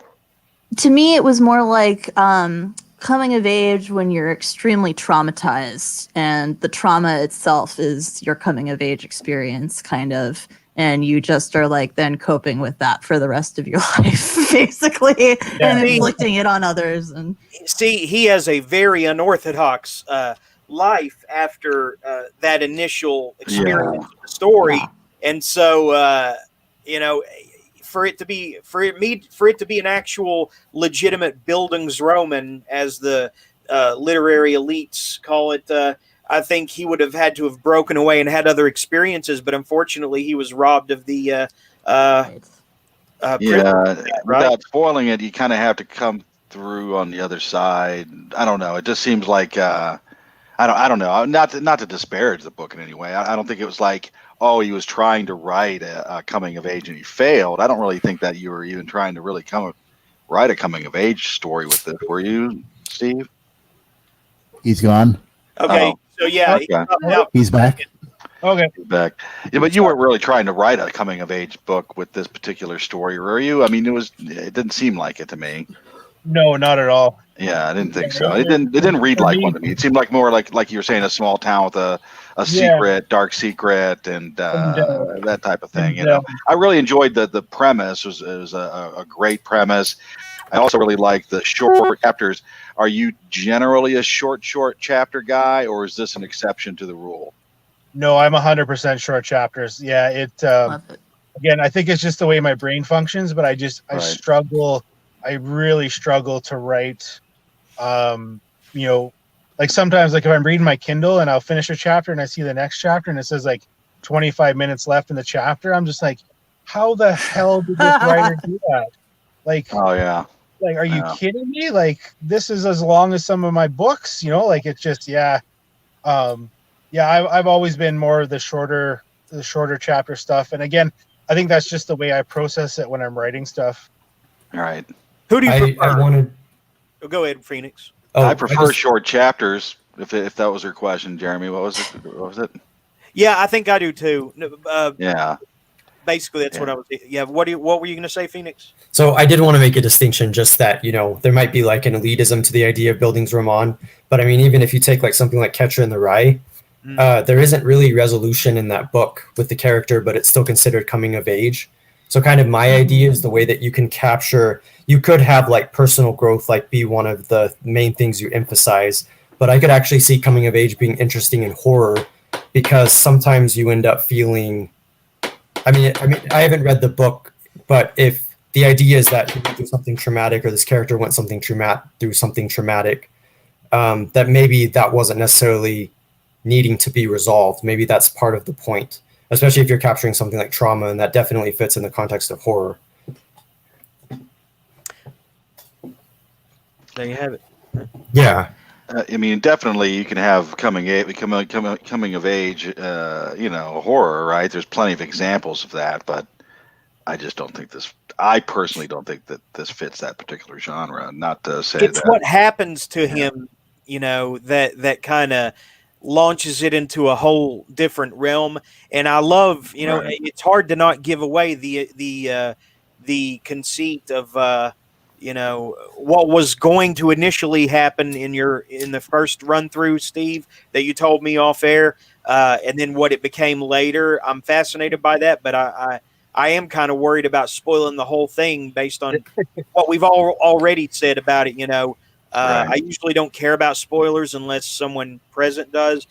To me, it was more like coming of age when you're extremely traumatized, and the trauma itself is your coming of age experience, kind of. And you just are like then coping with that for the rest of your life, basically, and inflicting it on others. And see, he has a very unorthodox life after that initial experience of the story, and so for it to be an actual legitimate Bildungsroman, as the literary elites call it. I think he would have had to have broken away and had other experiences, but unfortunately, he was robbed of the. Without spoiling it, you kind of have to come through on the other side. I don't know. It just seems like I don't know. Not to disparage the book in any way. I don't think it was like, oh, he was trying to write a coming of age and he failed. I don't really think that you were even trying to really write a coming of age story with this. Were you, Steve? He's gone. Okay, Oh. so yeah, Okay. He's back. Okay. Back. Yeah, but you weren't really trying to write a coming of age book with this particular story, were you? I mean, it didn't seem like it to me. No, not at all. Yeah, I didn't think so. It didn't read like one to me. It seemed like more like you were saying, a small town with a secret, dark secret, and that type of thing. You know, I really enjoyed the premise. It was a great premise. I also really like the short chapters. Are you generally a short chapter guy, or is this an exception to the rule? No, I'm 100% short chapters. Yeah, Love it. again, I think it's just the way my brain functions, but I Right. struggle. I really struggle to write. Like sometimes, like if I'm reading my Kindle and I'll finish a chapter and I see the next chapter and it says like 25 minutes left in the chapter, I'm just like, how the hell did this writer do that? Like, Oh yeah. like, are you Yeah. kidding me? Like, this is as long as some of my books, like it's just, I've always been more of the shorter chapter stuff. And again, I think that's just the way I process it when I'm writing stuff. All right. who do you I prefer? wanted. Oh, go ahead, Phoenix. Oh, I prefer just- short chapters. If that was your question, Jeremy, what was it? Yeah, I think I do too. Yeah. Basically, that's what I was. Yeah, what were you going to say, Phoenix? So I did want to make a distinction, just that there might be like an elitism to the idea of buildings Roman, but I mean, even if you take like something like Catcher in the Rye, there isn't really resolution in that book with the character, but it's still considered coming of age. So kind of my idea is the way that you can capture. You could have like personal growth, like be one of the main things you emphasize, but I could actually see coming of age being interesting in horror, because sometimes you end up feeling. I mean, I haven't read the book, but if the idea is that he went through something traumatic, or this character went through something traumatic, that maybe that wasn't necessarily needing to be resolved. Maybe that's part of the point, especially if you're capturing something like trauma, and that definitely fits in the context of horror. There you have it. Yeah. I mean, definitely you can have coming of age, horror, right? There's plenty of examples of that, but I just don't think this. I personally don't think that this fits that particular genre. Not to say It's that. what happens to him, that kind of launches it into a whole different realm. And I love, Right. it's hard to not give away the conceit of what was going to initially happen in the first run through, Steve, that you told me off air, and then what it became later. I'm fascinated by that, but I am kind of worried about spoiling the whole thing based on what we've already said about it. Right. I usually don't care about spoilers unless someone present does,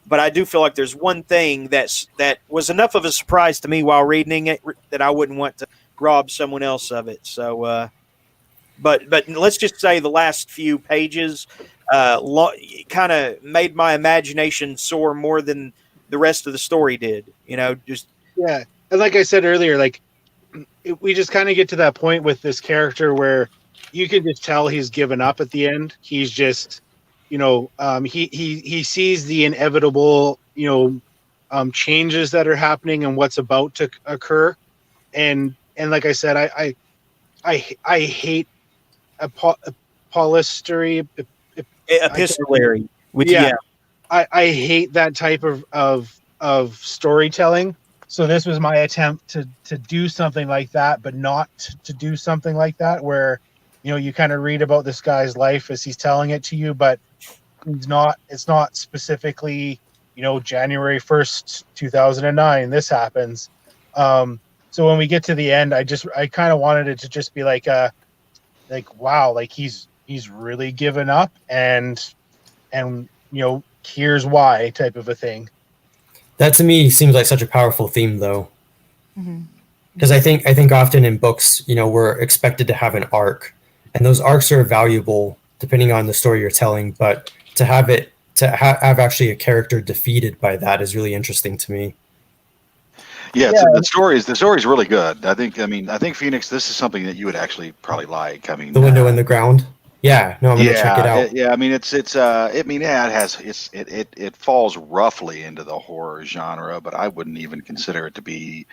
but I do feel like there's one thing that was enough of a surprise to me while reading it that I wouldn't want to rob someone else of it. So, but let's just say the last few pages kind of made my imagination soar more than the rest of the story did. Just Yeah. And like I said earlier, like we just kind of get to that point with this character where you can just tell he's given up at the end. He's just, he sees the inevitable, changes that are happening and what's about to occur. And like I said, I hate epistolary. I hate that type of storytelling. So this was my attempt to do something like that, but not to do something like that where, you kind of read about this guy's life as he's telling it to you, but it's not specifically, January 1st, 2009, this happens. So when we get to the end, I kind of wanted it to just be like wow, like he's really given up and here's why type of a thing. That to me seems like such a powerful theme, though, because I think often in books, we're expected to have an arc, and those arcs are valuable depending on the story you're telling. But to have have actually a character defeated by that is really interesting to me. Yeah, the story is really good. I think Phoenix, this is something that you would actually probably like. I mean, The window in the ground. Yeah, no, I'm gonna check it out. I mean, it falls roughly into the horror genre, but I wouldn't even consider it to be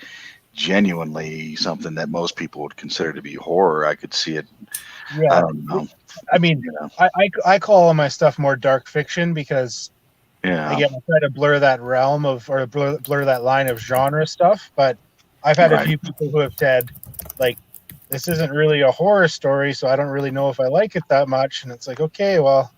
genuinely something that most people would consider to be horror. I could see it. Yeah, I don't know. I mean, I call all my stuff more dark fiction because, Yeah. again, I try to blur that realm of, or blur that line of genre stuff. But I've had a few people who have said, like, this isn't really a horror story, so I don't really know if I like it that much. And it's like, okay, well,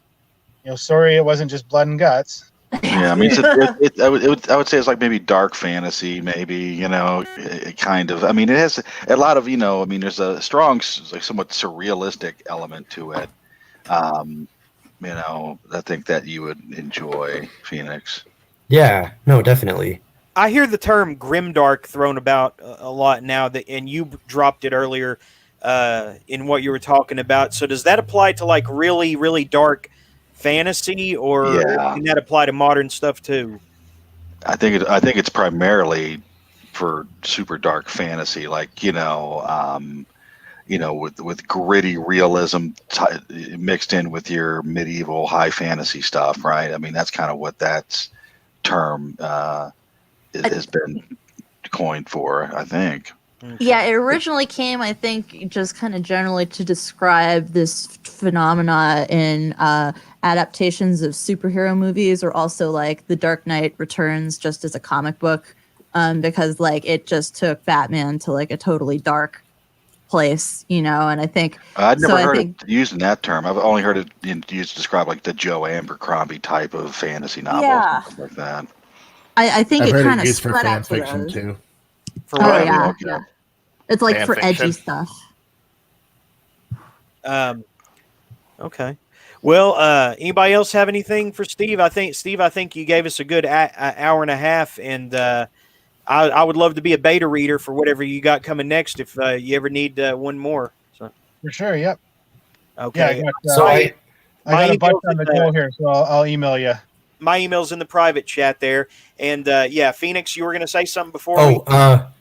sorry, it wasn't just blood and guts. Yeah, I mean, I would say it's like maybe dark fantasy, maybe, it kind of. I mean, it has a lot of, I mean, there's a strong, like, somewhat surrealistic element to it. I think that you would enjoy, Phoenix. Yeah, no, definitely. I hear the term grimdark thrown about a lot now, and you dropped it earlier in what you were talking about. So does that apply to like really, really dark fantasy, or can that apply to modern stuff too? I think it's primarily for super dark fantasy, like with gritty realism mixed in with your medieval high fantasy stuff, right? I mean, that's kind of what that term has been coined for, I think. Yeah, it originally came, I think, just kind of generally to describe this phenomena in adaptations of superhero movies, or also like The Dark Knight Returns just as a comic book, because like it just took Batman to like a totally dark place, and I think I'd never heard it used in that term. I've only heard it used to describe like the Joe Abercrombie type of fantasy novels, and stuff like that. I think I've it heard kind it of used for split fan out to fiction those. too. For Oh what? yeah, Okay. yeah. It's like Fan for fiction. edgy stuff. Okay. Well, anybody else have anything for Steve? I think you gave us a good hour and a half, and I would love to be a beta reader for whatever you got coming next if you ever need one more. So. For sure, yep. Okay. Yeah, So I got a bunch on the go here, so I'll email you. My email's in the private chat there. And Phoenix, you were going to say something before?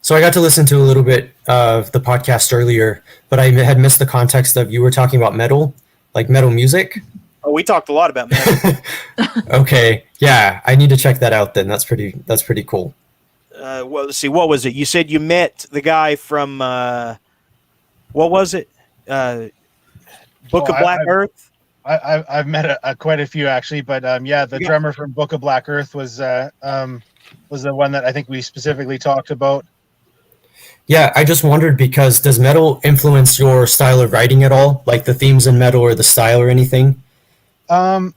So I got to listen to a little bit of the podcast earlier, but I had missed the context of you were talking about metal, like metal music. Oh, we talked a lot about metal. Okay, yeah, I need to check that out then. That's pretty cool. Well, let's see, what was it? You said you met the guy from what was it? Book of Black Earth. I've met quite a few actually, but the drummer from Book of Black Earth was the one that I think we specifically talked about. Yeah, I just wondered, because does metal influence your style of writing at all, like the themes in metal or the style or anything? To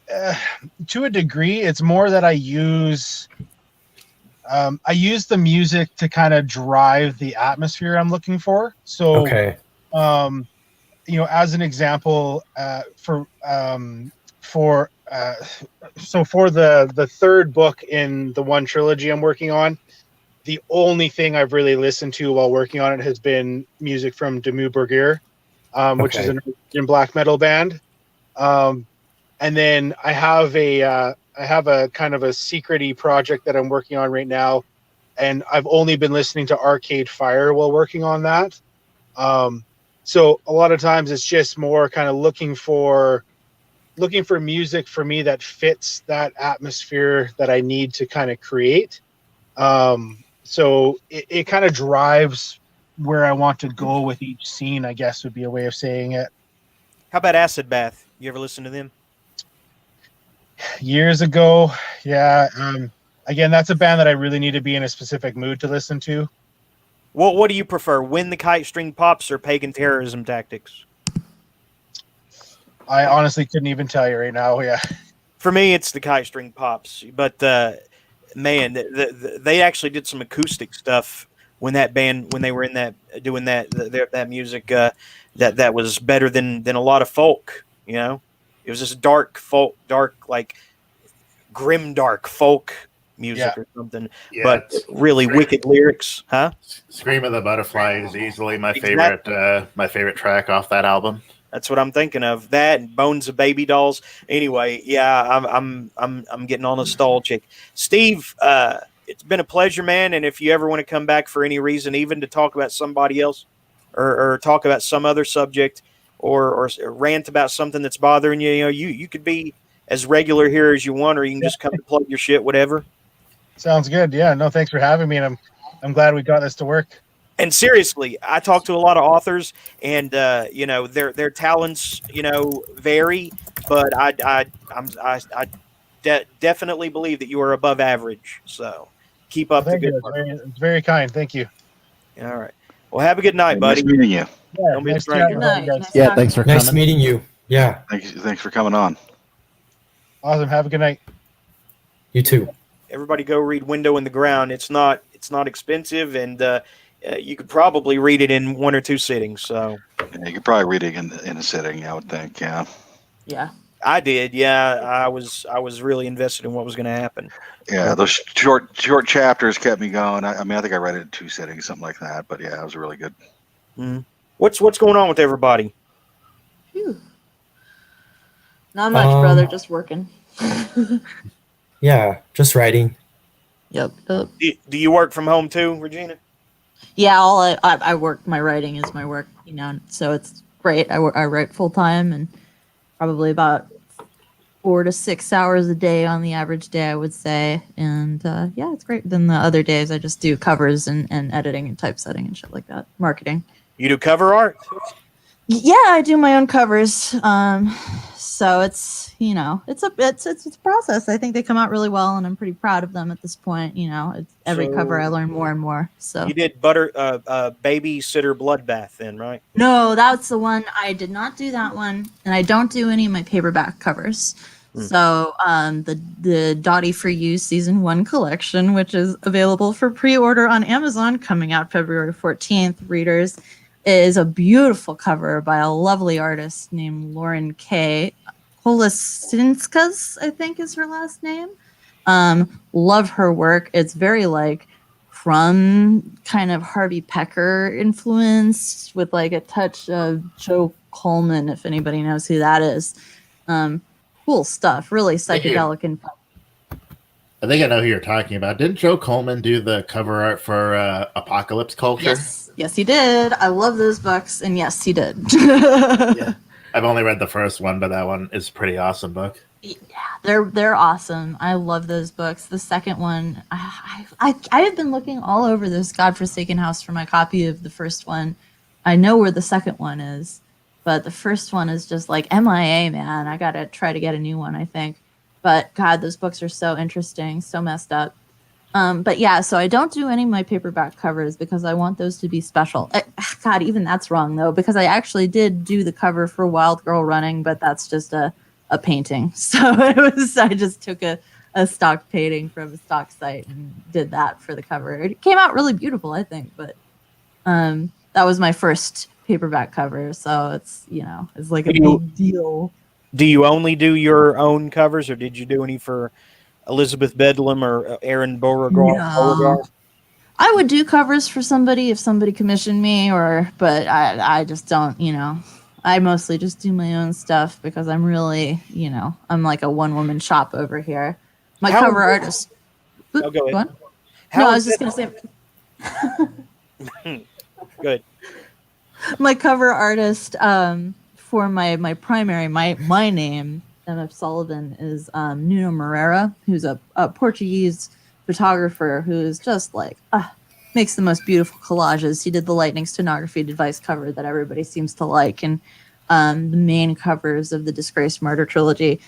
a degree, it's more that I use the music to kind of drive the atmosphere I'm looking for. So, okay. As an example, for the third book in the one trilogy I'm working on, the only thing I've really listened to while working on it has been music from Dimmu Borgir, which is an black metal band. And then I have a kind of a secret-y project that I'm working on right now, and I've only been listening to Arcade Fire while working on that. So a lot of times it's just more kind of looking for music for me that fits that atmosphere that I need to kind of create. So it kind of drives where I want to go with each scene, I guess would be a way of saying it. How about Acid Bath? You ever listen to them? Years ago, yeah. Again, that's a band that I really need to be in a specific mood to listen to. What do you prefer, When the Kite String Pops or Pagan Terrorism Tactics? I honestly couldn't even tell you right now. Yeah. For me, it's the Kite String Pops. But man, they actually did some acoustic stuff when they were in that doing that music. That was better than a lot of folk. It was just dark folk, like grimdark folk music or something, but really wicked lyrics, huh? Scream of the Butterfly is easily my favorite track off that album. That's what I'm thinking of. That and Bones of Baby Dolls. Anyway, yeah, I'm getting all nostalgic. Steve, it's been a pleasure, man. And if you ever want to come back for any reason, even to talk about somebody else or talk about some other subject, or rant about something that's bothering you, you could be as regular here as you want, or you can just come to plug your shit, whatever. Sounds good. Yeah, no, thanks for having me, and I'm glad we got this to work. And seriously, I talk to a lot of authors, and their talents vary, but I definitely believe that you are above average. So keep up the Thank good you. work. It's very kind. Thank you. All right. Well, have a good night, buddy. Nice meeting you. Yeah, Don't be a nice stranger. chatting with you Nice. guys. Nice Yeah, talking. thanks for Nice coming. meeting you. Yeah, Thanks for coming on. Awesome. Have a good night. you too. Everybody go read Window in the Ground. It's not expensive, and you could probably read it in 1 or 2 sittings. So Yeah, you could probably read it in a sitting, I would think. Yeah. Yeah. I did. Yeah, I was really invested in what was going to happen. Yeah, those short chapters kept me going. I mean, I think I read it in 2 sittings, something like that. But yeah, it was really good. Mhm. What's going on with everybody? Phew. Not much, brother. Um, Just working. Yeah, just writing. Yep. Do you work from home too, Regina? Yeah, all I work. My writing is my work. So it's great. I write full time and probably about 4 to 6 hours a day on the average day, I would say. And yeah, it's great. Then the other days I just do covers and editing and typesetting and shit like that. Marketing. You do cover art? Yeah, I do my own covers. So it's it's a process. I think they come out really well, and I'm pretty proud of them at this point. It's every cover I learn more and more. So You did babysitter bloodbath then, right? no, that's the one I did not do that one, and I don't do any of my paperback covers. So the Dottie for You season 1 collection, which is available for pre-order on Amazon, coming out February 14th, readers, is a beautiful cover by a lovely artist named Lauren K. Kolasinskas, I think is her last name. Love her work. It's very Crumb, kind of Harvey Pecker influenced, with a touch of Joe Coleman, if anybody knows who that is. Cool stuff. Really psychedelic and fun. I think I know who you're talking about. Didn't Joe Coleman do the cover art for Apocalypse Culture? Yes, he did. I love those books, and yes, he did. Yeah. I've only read the first one, but that one is a pretty awesome book. Yeah, they're awesome. I love those books. The second one, I have been looking all over this godforsaken house for my copy of the first one. I know where the second one is, but the first one is just MIA, man. I gotta try to get a new one, I think. But God, those books are so interesting, so messed up. But yeah, so I don't do any of my paperback covers because I want those to be special. God, even that's wrong though, because I actually did do the cover for Wild Girl Running, but that's just a painting. So I just took a stock painting from a stock site and did that for the cover. It came out really beautiful, I think, but that was my first paperback cover, so it's it's a big deal. Do you only do your own covers, or did you do any for Elizabeth Bedlam or Aaron Beauregard? No. I would do covers for somebody if somebody commissioned me, but I just don't, I mostly just do my own stuff because I'm really, I'm like a one-woman shop over here. My cover artist. Oh, go ahead. No, I was just going to say. Good. My cover artist for my primary, my name, MF Sullivan, is Nuno Moreira, who's a Portuguese photographer who's just makes the most beautiful collages. He did the Lightning Stenography device cover that everybody seems to like, and the main covers of the Disgraced Murder trilogy.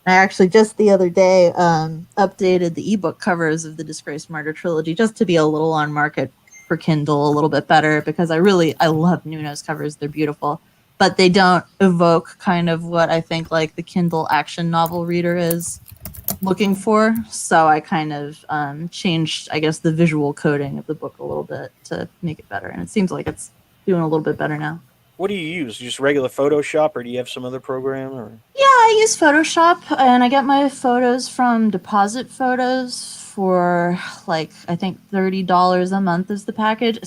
I actually just the other day updated the ebook covers of the Disgraced Murder trilogy just to be a little on market for Kindle a little bit better, because I love Nuno's covers. They're beautiful, but they don't evoke kind of what I think the Kindle action novel reader is looking for. So I kind of changed, I guess, the visual coding of the book a little bit to make it better, and it seems like it's doing a little bit better now. What do you use? Just regular Photoshop, or do you have some other program? Or yeah, I use Photoshop, and I get my photos from Deposit Photos for I think $30 a month is the package.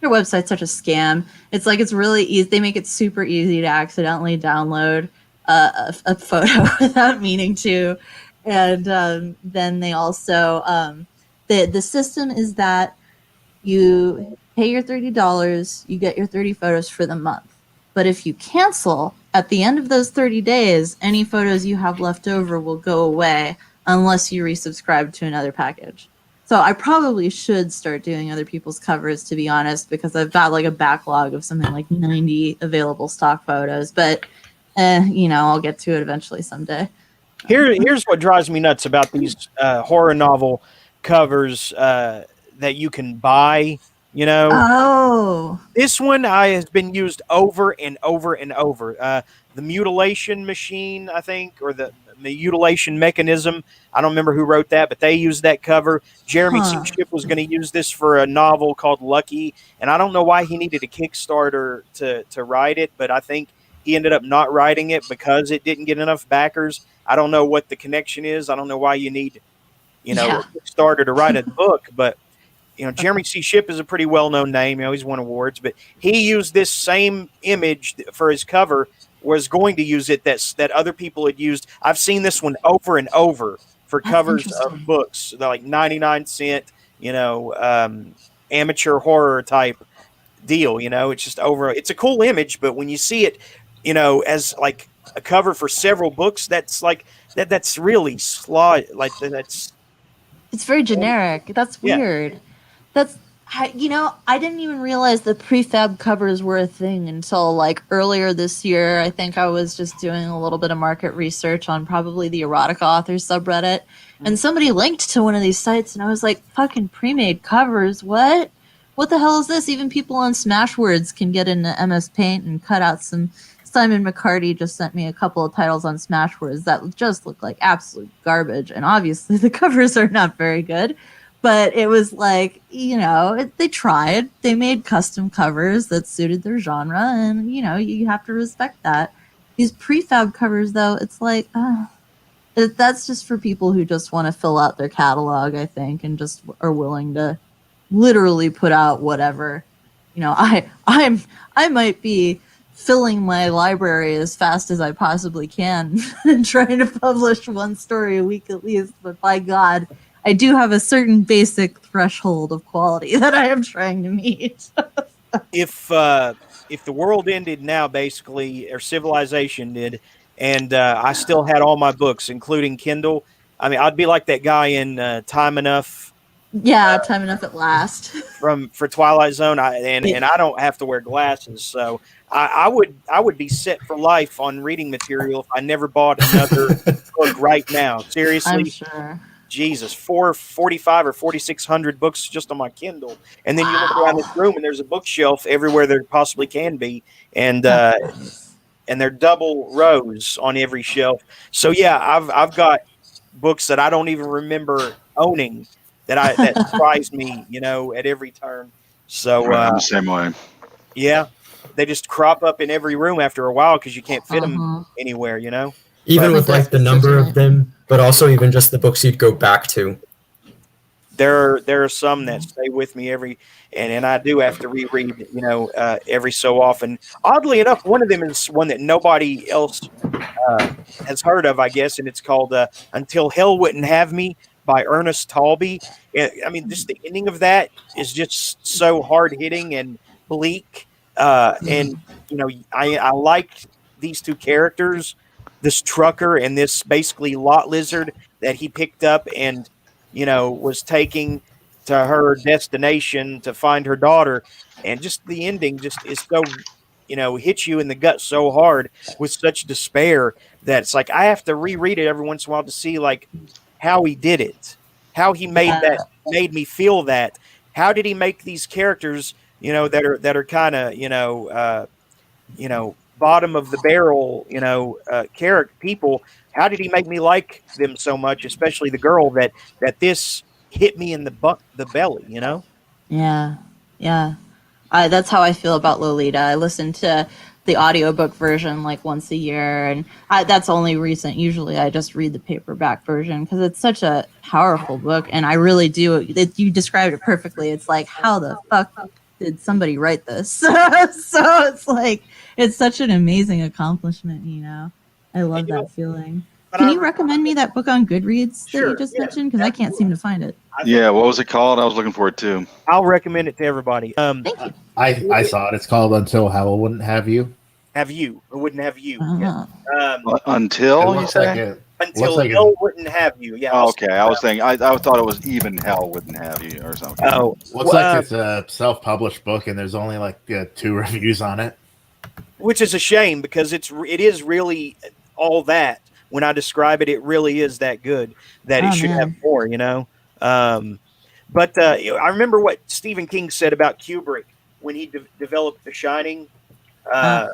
Their website's such a scam. It's really easy. They make it super easy to accidentally download a photo without meaning to, and then they also the system is that you pay your $30, you get your 30 photos for the month, But if you cancel, at the end of those 30 days, any photos you have left over will go away unless you resubscribe to another package. So I probably should start doing other people's covers, to be honest, because I've got like a backlog of something like 90 available stock photos. But, I'll get to it eventually someday. Here's what drives me nuts about these horror novel covers that you can buy. Oh, This one has been used over and over and over. The mutilation machine, I think, or the mutilation mechanism. I don't remember who wrote that, but they used that cover. Jeremy C. Shipp was going to use this for a novel called Lucky, and I don't know why he needed a Kickstarter to write it, but I think he ended up not writing it because it didn't get enough backers. I don't know what the connection is. I don't know why you need, a Kickstarter to write a book, but Jeremy C. Shipp is a pretty well-known name. He's won awards, but he used this same image for his cover. Was going to use it that other people had used. I've seen this one over and over for covers of books. They're like 99-cent, amateur horror type deal. It's just over. It's a cool image, but when you see it, as like a cover for several books, that's like that's really that's. It's very generic. That's weird. I didn't even realize the prefab covers were a thing until like earlier this year. I think I was just doing a little bit of market research on probably the erotica authors subreddit, and somebody linked to one of these sites, and I was like, fucking pre-made covers, what the hell is this? Even people on Smashwords can get into MS Paint and cut out some. Simon McCarty just sent me a couple of titles on Smashwords that just look like absolute garbage, and obviously the covers are not very good. But it was like, they tried. They made custom covers that suited their genre, and, you have to respect that. These prefab covers, though, it's like, that's just for people who just want to fill out their catalog, I think, and just are willing to literally put out whatever. I might be filling my library as fast as I possibly can and trying to publish one story a week at least, but by God, I do have a certain basic threshold of quality that I am trying to meet. If the world ended now, basically, or civilization did, and I still had all my books, including Kindle, I mean, I'd be like that guy in Time Enough. Yeah, Time Enough at Last. for Twilight Zone, and I don't have to wear glasses, so I would be set for life on reading material if I never bought another book right now. Seriously. I'm sure. Jesus, 445 or 4,600 books just on my Kindle, and then you look around this room and there's a bookshelf everywhere there possibly can be, and they're double rows on every shelf. So yeah, I've got books that I don't even remember owning that surprised me, at every turn. So I'm the same way. Yeah, they just crop up in every room after a while because you can't fit them anywhere, Even with like the number of them, but also even just the books you'd go back to. There are some that stay with me and I do have to reread, every so often. Oddly enough, one of them is one that nobody else has heard of, I guess, and it's called "Until Hell Wouldn't Have Me" by Ernest Talby. I mean, just the ending of that is just so hard hitting and bleak, and I liked these two characters. This trucker and this basically lot lizard that he picked up and, was taking to her destination to find her daughter. And just the ending just is so, hits you in the gut so hard with such despair that it's like I have to reread it every once in a while to see like how he did it, how he made me feel that. How did he make these characters, that are kind of, bottom of the barrel, character people. How did he make me like them so much, especially the girl that this hit me in the belly, Yeah. That's how I feel about Lolita. I listen to the audiobook version like once a year, and that's only recent. Usually I just read the paperback version because it's such a powerful book, and I really do. You described it perfectly. It's like, how the fuck did somebody write this? So it's like, it's such an amazing accomplishment, I love that feeling. Can you recommend me that book on Goodreads that you just mentioned? Because I can't seem to find it. Yeah, what was it called? I was looking for it too. I'll recommend it to everybody. Thank you. I saw it. It's called Until Hell Wouldn't Have You. have you, or wouldn't have you. Uh-huh. Until you looks like say? it. Until like hell wouldn't have you. Yeah. Oh, okay, I was thinking. I thought it was even hell wouldn't have you or something. Oh, Looks like it's a self-published book, and there's only like 2 reviews on it. which is a shame because it is really all that. When I describe it, it really is that good that it should have more. But I remember what Stephen King said about Kubrick when he developed The Shining. I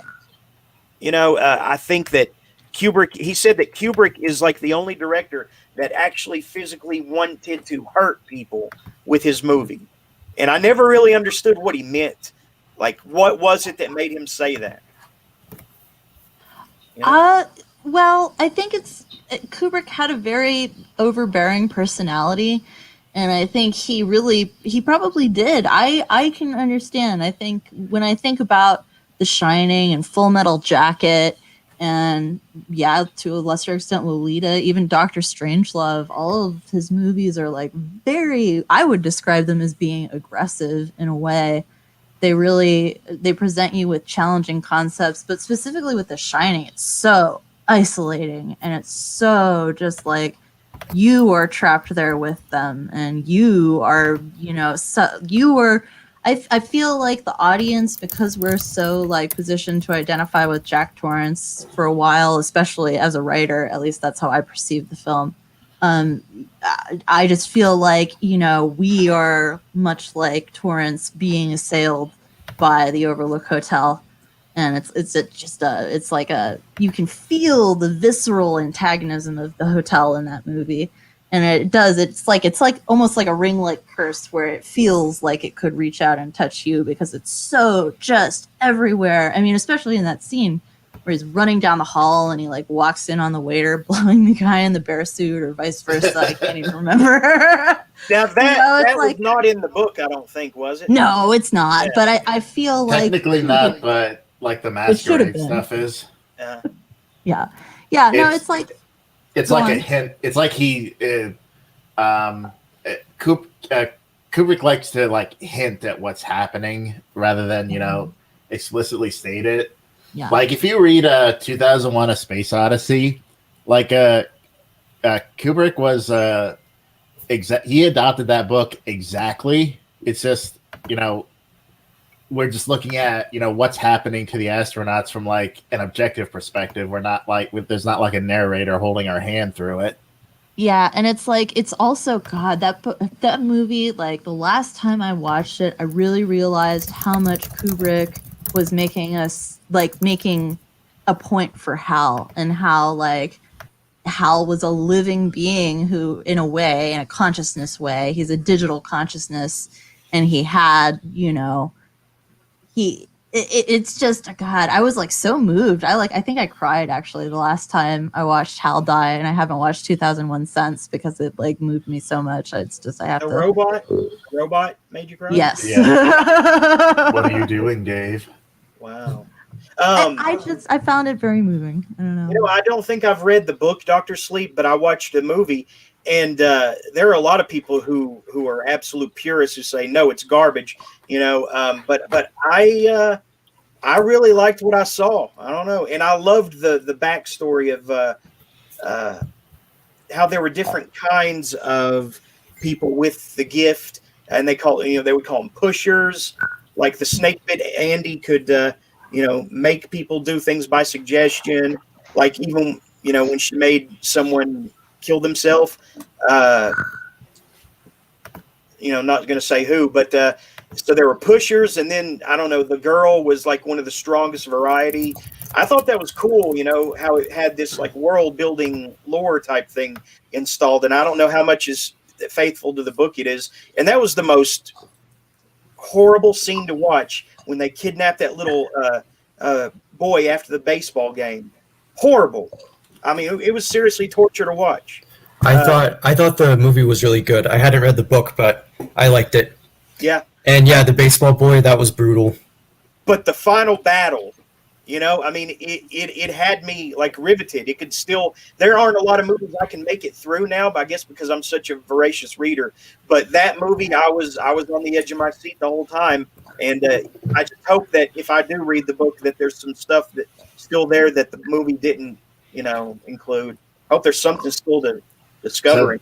think that he said that Kubrick is like the only director that actually physically wanted to hurt people with his movie. And I never really understood what he meant. Like, what was it that made him say that? Well, I think Kubrick had a very overbearing personality, and I think he probably did. I can understand. I think when I think about The Shining and Full Metal Jacket, and to a lesser extent Lolita, even Dr. Strangelove, all of his movies are like I would describe them as being aggressive in a way. They present you with challenging concepts, but specifically with The Shining, it's so isolating, and it's so just like you are trapped there with them, and you are, I feel like the audience, because we're so like positioned to identify with Jack Torrance for a while, especially as a writer, at least that's how I perceive the film. I just feel like, we are much like Torrance being assailed by the Overlook Hotel. And it's like you can feel the visceral antagonism of the hotel in that movie. And it's like almost like a ring-like curse where it feels like it could reach out and touch you because it's so just everywhere. I mean, especially in that scene where he's running down the hall and he like walks in on the waiter blowing the guy in the bear suit, or vice versa. I can't even remember. Now that was not in the book, I don't think, was it? No, it's not. Yeah. But I feel like technically not, but like the masquerade stuff is. Yeah. No, it's like a hint. It's like Kubrick likes to like hint at what's happening rather than explicitly state it. Yeah. Like if you read 2001: A Space Odyssey, like Kubrick was he adopted that book exactly. It's just we're just looking at what's happening to the astronauts from like an objective perspective. We're not like there's not like a narrator holding our hand through it. Yeah, and it's like it's also that movie. Like the last time I watched it, I really realized how much Kubrick was making a point for Hal, and how like Hal was a living being who, in a way, in a consciousness way, he's a digital consciousness, and he had it's just, God, I was like so moved. I think I cried actually the last time I watched Hal die, and I haven't watched 2001 since because it like moved me so much. It's just I have to. Robot made you cry? Yes. Yeah. What are you doing, Dave? Wow. I found it very moving. I don't know. I don't think I've read the book Dr. Sleep, but I watched the movie, and there are a lot of people who are absolute purists who say no, it's garbage. But I really liked what I saw. I don't know, and I loved the backstory of how there were different kinds of people with the gift, and they would call them pushers. Like the snake bit Andy could make people do things by suggestion. Like even when she made someone kill themselves. Not going to say who, but so there were pushers, and then I don't know, the girl was like one of the strongest variety. I thought that was cool, how it had this like world building lore type thing installed, and I don't know how much is faithful to the book it is. And that was the most horrible scene to watch when they kidnapped that little boy after the baseball game. Horrible. I mean, it was seriously torture to watch. I thought the movie was really good. I hadn't read the book, but I liked it. Yeah. And yeah, the baseball boy, that was brutal. But the final battle You know, I mean, it had me like riveted. It could still. There aren't a lot of movies I can make it through now, but I guess because I'm such a voracious reader. But that movie, I was on the edge of my seat the whole time, and I just hope that if I do read the book, that there's some stuff that's still there that the movie didn't, include. I hope there's something still to discover.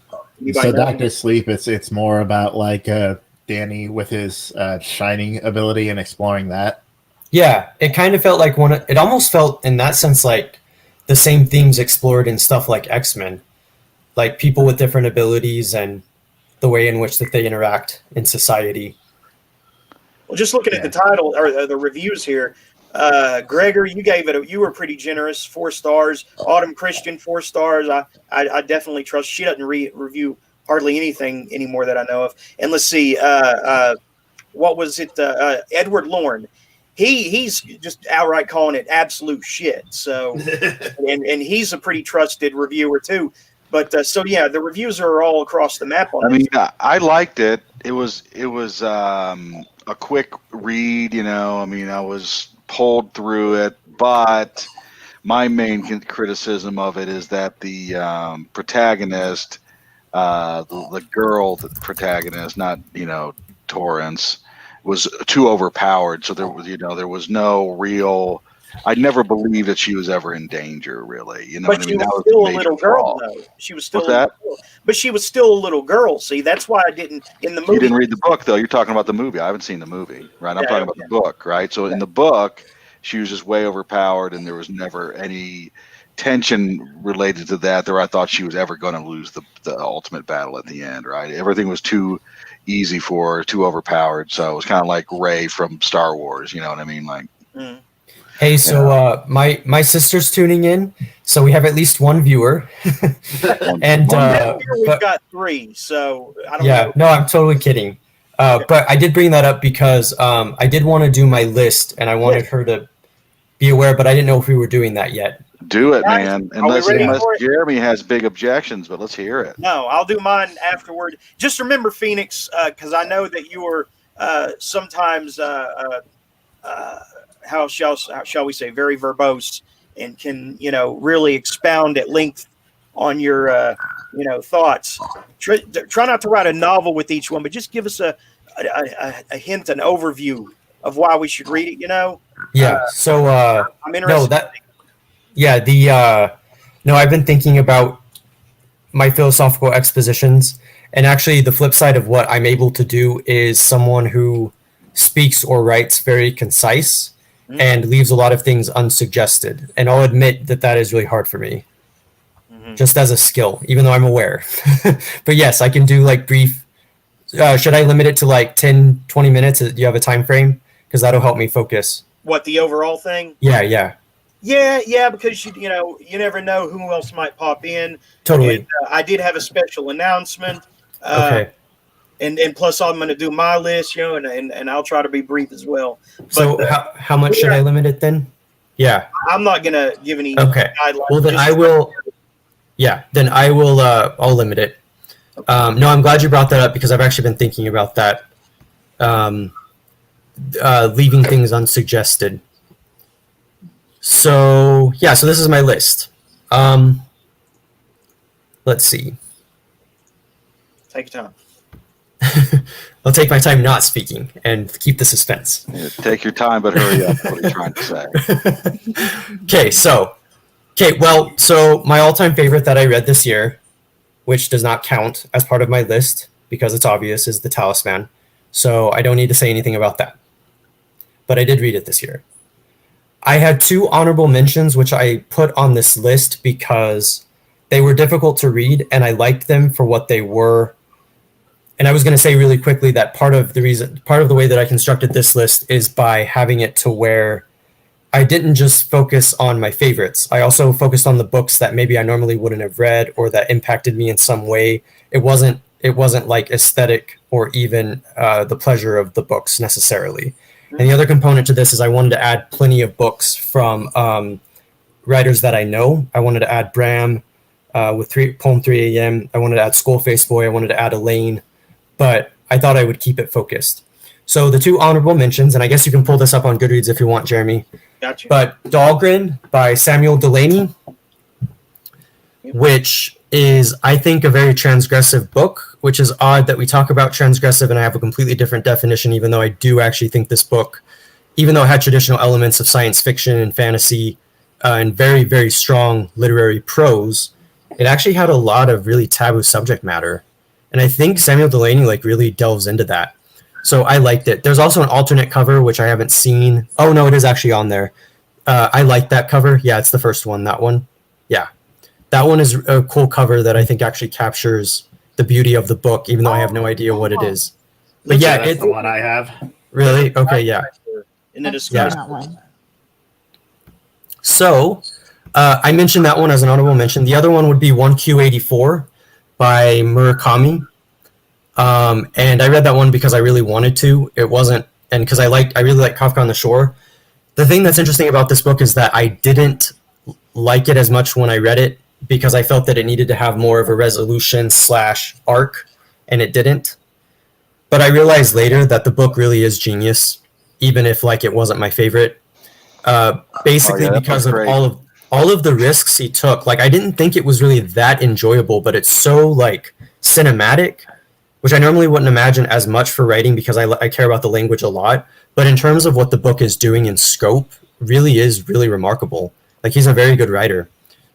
So Dr. Sleep, it's more about like Danny with his shining ability and exploring that. Yeah, it kind of felt like it almost felt in that sense like the same themes explored in stuff like X-Men, like people with different abilities and the way in which that they interact in society. Well, just looking at the title or the reviews here, Gregor, you were pretty generous, 4 stars. Autumn Christian, 4 stars. I definitely trust. She doesn't review hardly anything anymore that I know of. And let's see, what was it? Edward Lorne. He's just outright calling it absolute shit. So, and he's a pretty trusted reviewer too. But so yeah, the reviews are all across the map on this. I liked it. It was a quick read. I was pulled through it, but my main criticism of it is that the protagonist, the girl, the protagonist, not Torrance, was too overpowered. So there was no real. I never believed that she was ever in danger, really. But she was still a little girl, though. She was still a little girl. But she was still a little girl. See, that's why I didn't in the movie. You didn't read the book, though. You're talking about the movie. I haven't seen the movie, right? I'm talking about the book, right? So in the book, she was just way overpowered, and there was never any tension related to that. I thought she was ever going to lose the ultimate battle at the end, right? Everything was too easy for her, too overpowered. So it was kind of like Rey from Star Wars. You know what I mean? Like. Mm. Hey, so my sister's tuning in, so we have at least one viewer, and we've got 3. So I don't know. No, I'm totally kidding. But I did bring that up because I did want to do my list, and I wanted her to be aware, but I didn't know if we were doing that yet. Do it, man. Unless Jeremy has big objections, but let's hear it. No, I'll do mine afterward. Just remember, Phoenix, because I know that you are sometimes. How shall we say, very verbose and can, really expound at length on your, thoughts. Try not to write a novel with each one, but just give us a hint, an overview of why we should read it, Yeah. So, I'm interested. I've been thinking about my philosophical expositions, and actually the flip side of what I'm able to do is someone who speaks or writes very concise and leaves a lot of things unsuggested. And I'll admit that is really hard for me, just as a skill, even though I'm aware. But yes, I can do like brief. Should I limit it to like 10, 20 minutes? Do you have a time frame? Because that'll help me focus. What, the overall thing? Yeah. Yeah, because you never know who else might pop in. Totally. And, I did have a special announcement. Okay. And plus, I'm going to do my list, and I'll try to be brief as well. But, so how much should I limit it then? Yeah. I'm not going to give any guidelines. Well, then I will. Yeah, then I will. I'll limit it. Okay. No, I'm glad you brought that up because I've actually been thinking about that. Leaving things unsuggested. So this is my list. Let's see. Take your time. I'll take my time not speaking and keep the suspense. Yeah, take your time, but hurry up. What are you trying to say? So my all-time favorite that I read this year, which does not count as part of my list because it's obvious, is The Talisman. So I don't need to say anything about that. But I did read it this year. I had 2 honorable mentions, which I put on this list because they were difficult to read, and I liked them for what they were. And I was going to say really quickly that part of the way that I constructed this list is by having it to where I didn't just focus on my favorites. I also focused on the books that maybe I normally wouldn't have read or that impacted me in some way. It wasn't like aesthetic or even the pleasure of the books necessarily. And the other component to this is I wanted to add plenty of books from writers that I know. I wanted to add Bram with Poem 3 a.m. I wanted to add Skullface Boy. I wanted to add Elaine. But I thought I would keep it focused. So the 2 honorable mentions, and I guess you can pull this up on Goodreads if you want, Jeremy. Gotcha. But Dahlgren by Samuel Delany, which is, I think, a very transgressive book, which is odd that we talk about transgressive and I have a completely different definition, even though I do actually think this book, even though it had traditional elements of science fiction and fantasy and very, very strong literary prose, it actually had a lot of really taboo subject matter. And I think Samuel Delany like really delves into that. So I liked it. There's also an alternate cover, which I haven't seen. Oh, no, it is actually on there. I like that cover. Yeah, it's the first one, that one. Yeah. That one is a cool cover that I think actually captures the beauty of the book, even though I have no idea what it is. But yeah, that's it's the one I have. Really? Okay, yeah. In the discussion. That one. So I mentioned that one as an honorable mention. The other one would be 1Q84 by Murakami. And I read that one because I really wanted to. It wasn't, and because I really like Kafka on the Shore. The thing that's interesting about this book is that I didn't like it as much when I read it because I felt that it needed to have more of a resolution / arc, and it didn't. But I realized later that the book really is genius, even if like it wasn't my favorite. Basically because of all of the risks he took. Like I didn't think it was really that enjoyable, but it's so like cinematic, which I normally wouldn't imagine as much for writing because I care about the language a lot. But in terms of what the book is doing in scope, really is really remarkable. Like he's a very good writer.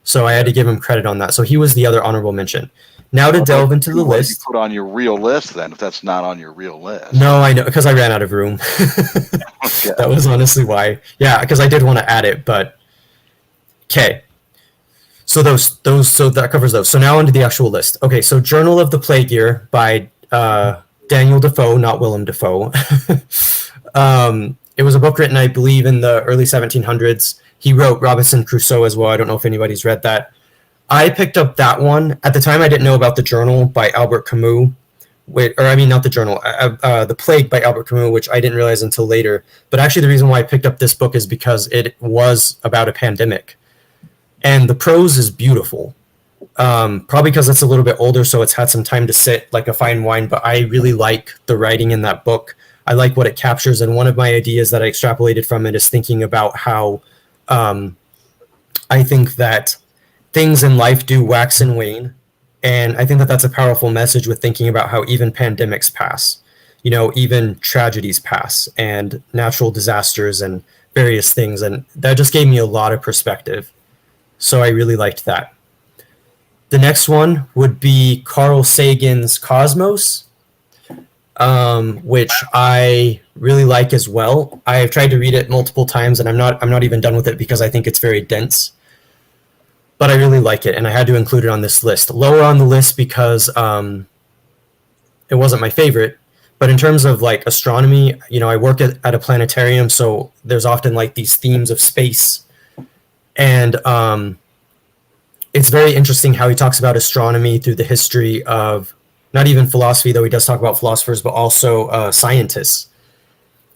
So I had to give him credit on that. So he was the other honorable mention. Now to delve into the list. You put on your real list then, if that's not on your real list. No, I know, because I ran out of room. Okay. That was honestly why. Yeah, because I did want to add it, but okay. So so that covers those. So now onto the actual list. Okay, so Journal of the Plague Year by Daniel Defoe, not Willem Dafoe. It was a book written, I believe, in the early 1700s. He wrote Robinson Crusoe as well. I don't know if anybody's read that. I picked up that one. At the time, I didn't know about The Journal by Albert Camus. Not The Journal. The Plague by Albert Camus, which I didn't realize until later. But actually, the reason why I picked up this book is because it was about a pandemic. And the prose is beautiful. Probably because it's a little bit older, so it's had some time to sit like a fine wine. But I really like the writing in that book. I like what it captures. And one of my ideas that I extrapolated from it is thinking about how I think that things in life do wax and wane. And I think that that's a powerful message with thinking about how even pandemics pass, you know, even tragedies pass and natural disasters and various things. And that just gave me a lot of perspective. So I really liked that. The next one would be Carl Sagan's Cosmos, which I really like as well. I've tried to read it multiple times and I'm not even done with it because I think it's very dense. But I really like it and I had to include it on this list. Lower on the list because it wasn't my favorite. But in terms of like astronomy, you know, I work at a planetarium, so there's often like these themes of space. And it's very interesting how he talks about astronomy through the history of not even philosophy, though he does talk about philosophers, but also scientists.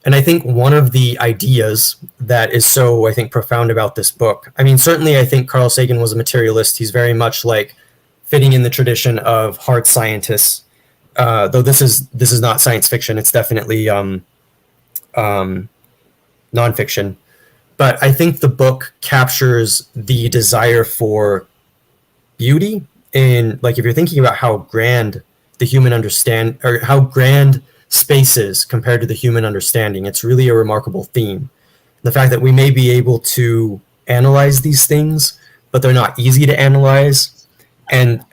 And I think one of the ideas that is so, I think, profound about this book, I mean, certainly I think Carl Sagan was a materialist. He's very much like fitting in the tradition of hard scientists, though this is not science fiction. It's definitely nonfiction. But I think the book captures the desire for beauty in, like, if you're thinking about how grand the human understand, or how grand space is compared to the human understanding, it's really a remarkable theme. The fact that we may be able to analyze these things, but they're not easy to analyze. And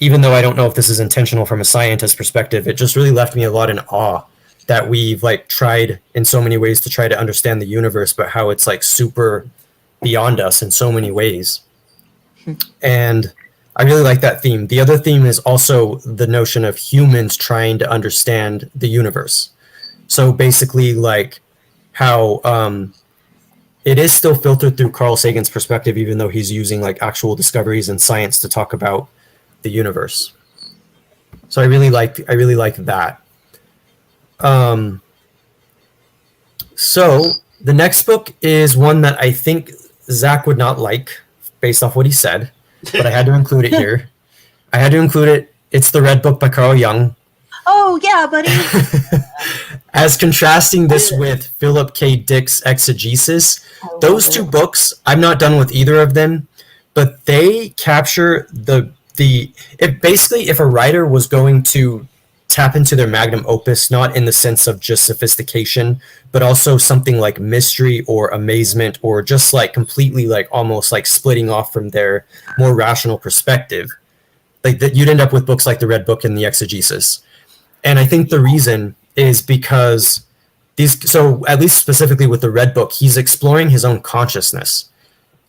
even though I don't know if this is intentional from a scientist perspective, it just really left me a lot in awe that we've like tried in so many ways to try to understand the universe, but how it's like super beyond us in so many ways. And I really like that theme. The other theme is also the notion of humans trying to understand the universe. So basically like how it is still filtered through Carl Sagan's perspective, even though he's using like actual discoveries in science to talk about the universe. So I really like that. So the next book is one that I think Zach would not like based off what he said, but I had to include it here. I had to include it. It's The Red Book by Carl Jung. Oh, yeah, buddy. as contrasting this with Philip K. Dick's Exegesis, those two books, I'm not done with either of them, but they capture if a writer was going to tap into their magnum opus, not in the sense of just sophistication, but also something like mystery or amazement, or just like completely like almost like splitting off from their more rational perspective, like that, you'd end up with books like The Red Book and The Exegesis. And I think the reason is because so at least specifically with The Red Book, he's exploring his own consciousness.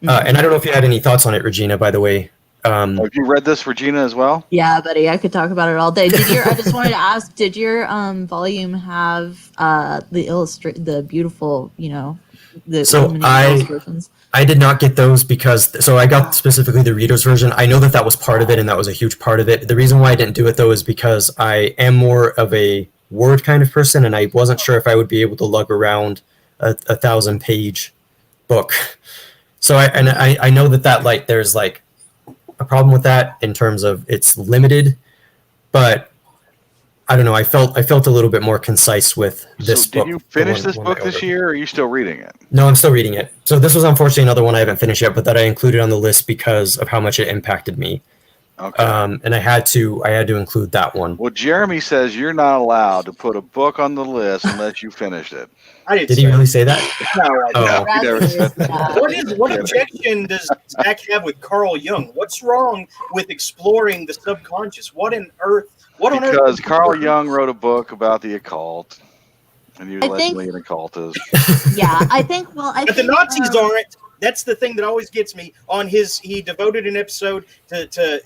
And I don't know if you had any thoughts on it, Regina, by the way. Have you read this, Regina, as well? Yeah, buddy, I could talk about it all day. I just wanted to ask, did your volume have the beautiful, the illustrations? I did not get those because I got specifically the reader's version. I know that was part of it, and that was a huge part of it. The reason why I didn't do it though is because I am more of a word kind of person, and I wasn't sure if I would be able to lug around a 1,000-page book. So I know that like there's like a problem with that in terms of it's limited, but I don't know. I felt a little bit more concise with this book. Did you finish this book this year, or are you still reading it? No, I'm still reading it. So this was unfortunately another one I haven't finished yet, but that I included on the list because of how much it impacted me. Okay. And I had to include that one. Well, Jeremy says you're not allowed to put a book on the list unless you finished it. Did he really say that? No, he never said that. What objection does Zach have with Carl Jung? What's wrong with exploring the subconscious? What on earth? Because Carl Jung wrote a book about the occult, and he was allegedly an occultist. Yeah, I think. But the Nazis aren't. That's the thing that always gets me. He devoted an episode to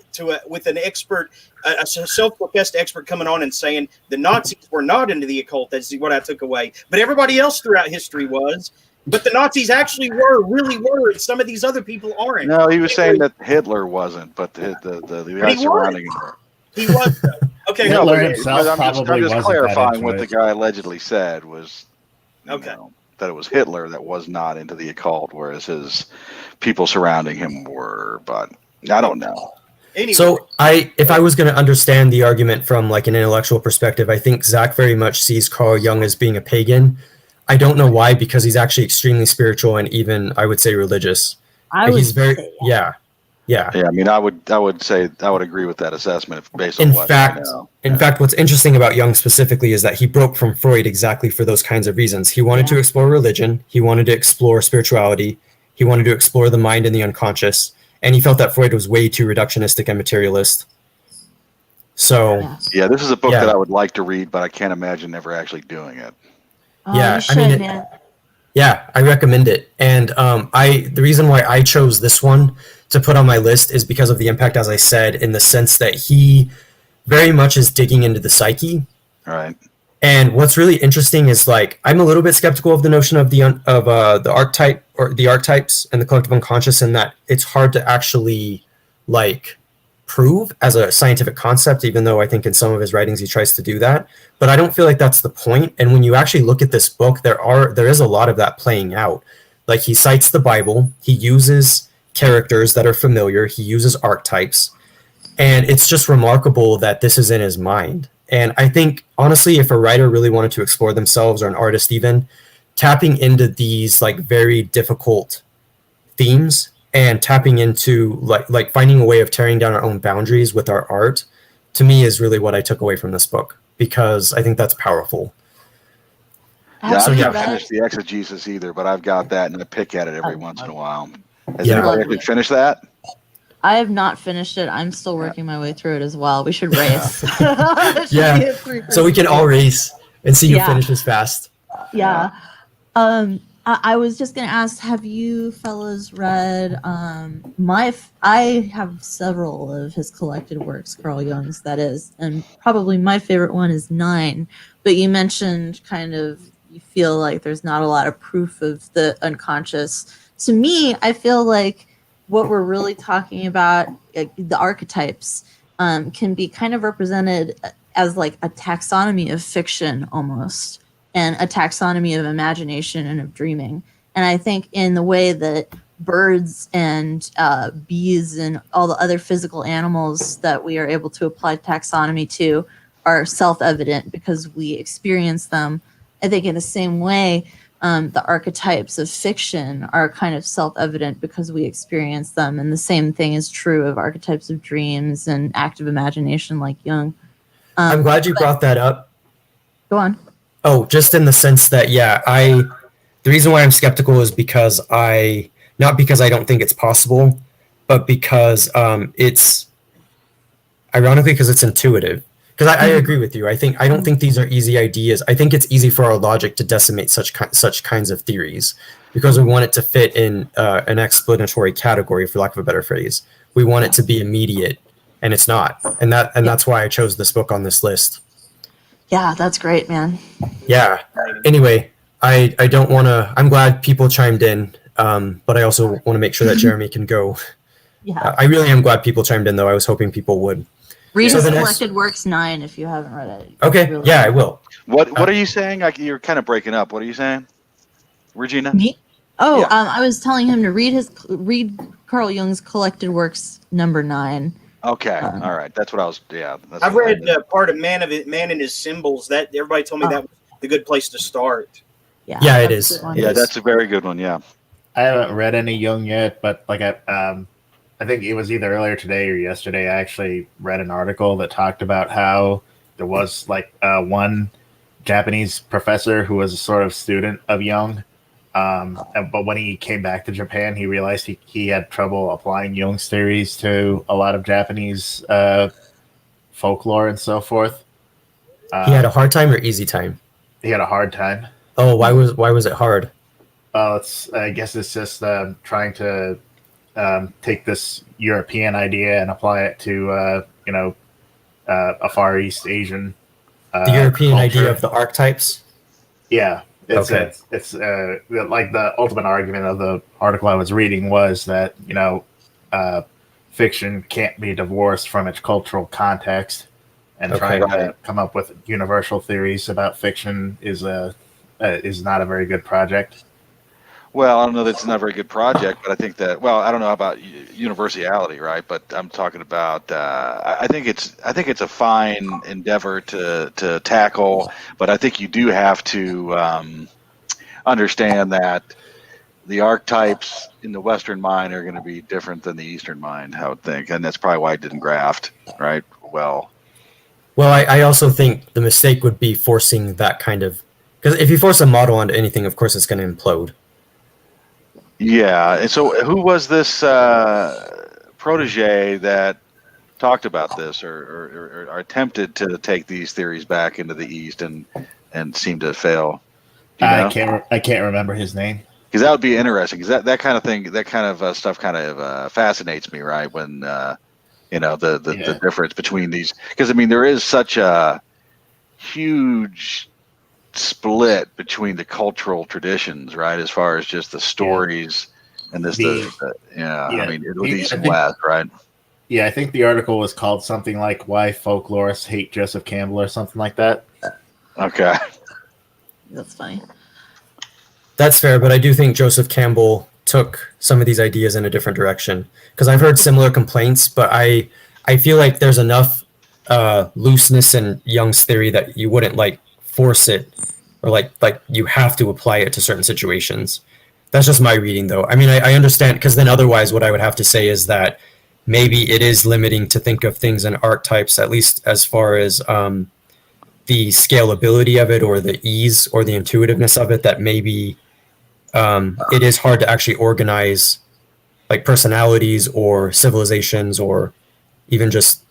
with an expert, a self-professed expert coming on and saying the Nazis were not into the occult. That's what I took away. But everybody else throughout history was. But the Nazis actually really were. And some of these other people aren't. No, he was saying that Hitler wasn't, but the guy surrounding him were. He was. Okay, Hitler himself I'm probably just wasn't clarifying that what into the guy allegedly said was. Okay. That it was Hitler that was not into the occult, whereas his people surrounding him were. But I don't know. Anyway. So if I was going to understand the argument from like an intellectual perspective, I think Zach very much sees Carl Jung as being a pagan. I don't know why, because he's actually extremely spiritual and even I would say religious. He's very yeah. Yeah, I mean, I would say I would agree with that assessment based on what I know. In fact, what's interesting about Jung specifically is that he broke from Freud exactly for those kinds of reasons. He wanted to explore religion, he wanted to explore spirituality, he wanted to explore the mind and the unconscious, and he felt that Freud was way too reductionistic and materialist. So yeah, this is a book that I would like to read, but I can't imagine ever actually doing it. Yeah, I recommend it. And the reason why I chose this one to put on my list is because of the impact, as I said, in the sense that he very much is digging into the psyche. Right. And what's really interesting is like I'm a little bit skeptical of the notion of the archetype or the archetypes and the collective unconscious, in that it's hard to actually like prove as a scientific concept, even though I think in some of his writings he tries to do that. But I don't feel like that's the point. And when you actually look at this book, there is a lot of that playing out. Like he cites the Bible, he uses characters that are familiar, he uses archetypes, and it's just remarkable that this is in his mind. And I think honestly, if a writer really wanted to explore themselves, or an artist even, tapping into these like very difficult themes and tapping into like finding a way of tearing down our own boundaries with our art, to me is really what I took away from this book, because I think that's powerful. Yeah, I haven't finished the Exegesis either, but I've got that and I pick at it every once in a while. Has anybody actually finished that? I have not finished it. I'm still working my way through it as well. We should race. So we can all race and see who finishes fast. Yeah. I was just gonna ask, have you fellas read I have several of his collected works, Carl Jung's that is, and probably my favorite one is 9. But you mentioned kind of you feel like there's not a lot of proof of the unconscious. To me, I feel like what we're really talking about, the archetypes, can be kind of represented as like a taxonomy of fiction almost, and a taxonomy of imagination and of dreaming. And I think in the way that birds and bees and all the other physical animals that we are able to apply taxonomy to are self-evident because we experience them, I think in the same way, the archetypes of fiction are kind of self-evident because we experience them, and the same thing is true of archetypes of dreams and active imagination like Jung. I'm glad you brought that up. Go on. Oh, just in the sense that, the reason why I'm skeptical is because not because I don't think it's possible, but because it's, ironically, because it's intuitive. Because I agree with you. I don't think these are easy ideas. I think it's easy for our logic to decimate such kinds of theories because we want it to fit in an explanatory category, for lack of a better phrase. We want it to be immediate, and it's not. And that's why I chose this book on this list. Yeah, that's great, man. Yeah. Anyway, I don't want to. I'm glad people chimed in, but I also want to make sure that Jeremy can go. Yeah. I really am glad people chimed in, though. I was hoping people would. Read So his the collected works 9 if you haven't read it. Okay. Really Yeah, I will. What are you saying? You're kind of breaking up. What are you saying, Regina? Me? Oh, Yeah. I was telling him to read Carl Jung's collected works number 9. Okay, all right. That's what I was. Yeah, that's I've what I read did. part of Man and His Symbols. That everybody told me that was a good place to start. Yeah, Yeah, it that's a is. good one. Yeah, that's a very good one. Yeah. I haven't read any Jung yet, but I think it was either earlier today or yesterday. I actually read an article that talked about how there was one Japanese professor who was a sort of student of Jung. But when he came back to Japan, he realized he had trouble applying Jung's theories to a lot of Japanese folklore and so forth. He had a hard time or easy time? He had a hard time. Oh, why was it hard? I guess it's just trying to take this European idea and apply it to a Far East Asian. The European culture. idea of the archetypes? Yeah. It's Okay. like the ultimate argument of the article I was reading was that, fiction can't be divorced from its cultural context, and Okay. trying to come up with universal theories about fiction is not a very good project. Well, I don't know that it's not a very good project, but I think that, well, I don't know about universality, right? But I'm talking about, I think it's a fine endeavor to tackle, but I think you do have to understand that the archetypes in the Western mind are going to be different than the Eastern mind, I would think. And that's probably why it didn't graft, right? Well, I also think the mistake would be forcing that kind of, because if you force a model onto anything, of course it's going to implode. yeah. And so who was this protege that talked about this or attempted to take these theories back into the East and seemed to fail? Do you know? I can't remember his name. Because that would be interesting. Because that kind of thing, that kind of stuff, kind of fascinates me, right? When the difference between these. Because I mean, there is such a huge split between the cultural traditions, right? As far as just the stories and this, I mean, East and West, right? Yeah, I think the article was called something like "Why Folklorists Hate Joseph Campbell" or something like that. Okay. That's funny. That's fair, but I do think Joseph Campbell took some of these ideas in a different direction. Because I've heard similar complaints, but I feel like there's enough looseness in Jung's theory that you wouldn't force it, or like you have to apply it to certain situations. That's just my reading, though. I mean, I understand, because then otherwise what I would have to say is that maybe it is limiting to think of things in archetypes, at least as far as the scalability of it or the ease or the intuitiveness of it, that maybe it is hard to actually organize like personalities or civilizations or even just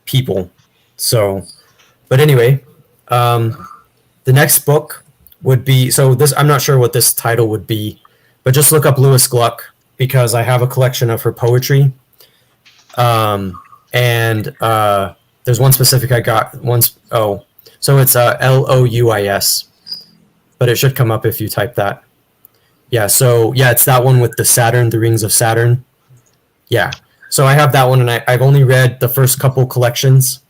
people. So, but anyway, the next book would be, so this, I'm not sure what this title would be, but just look up Lewis Gluck, because I have a collection of her poetry. And there's one specific I got once. Oh, so it's Louis, but it should come up if you type that. Yeah, so yeah, it's that one with the Saturn, the rings of Saturn. Yeah, so I have that one, and I've only read the first couple collections,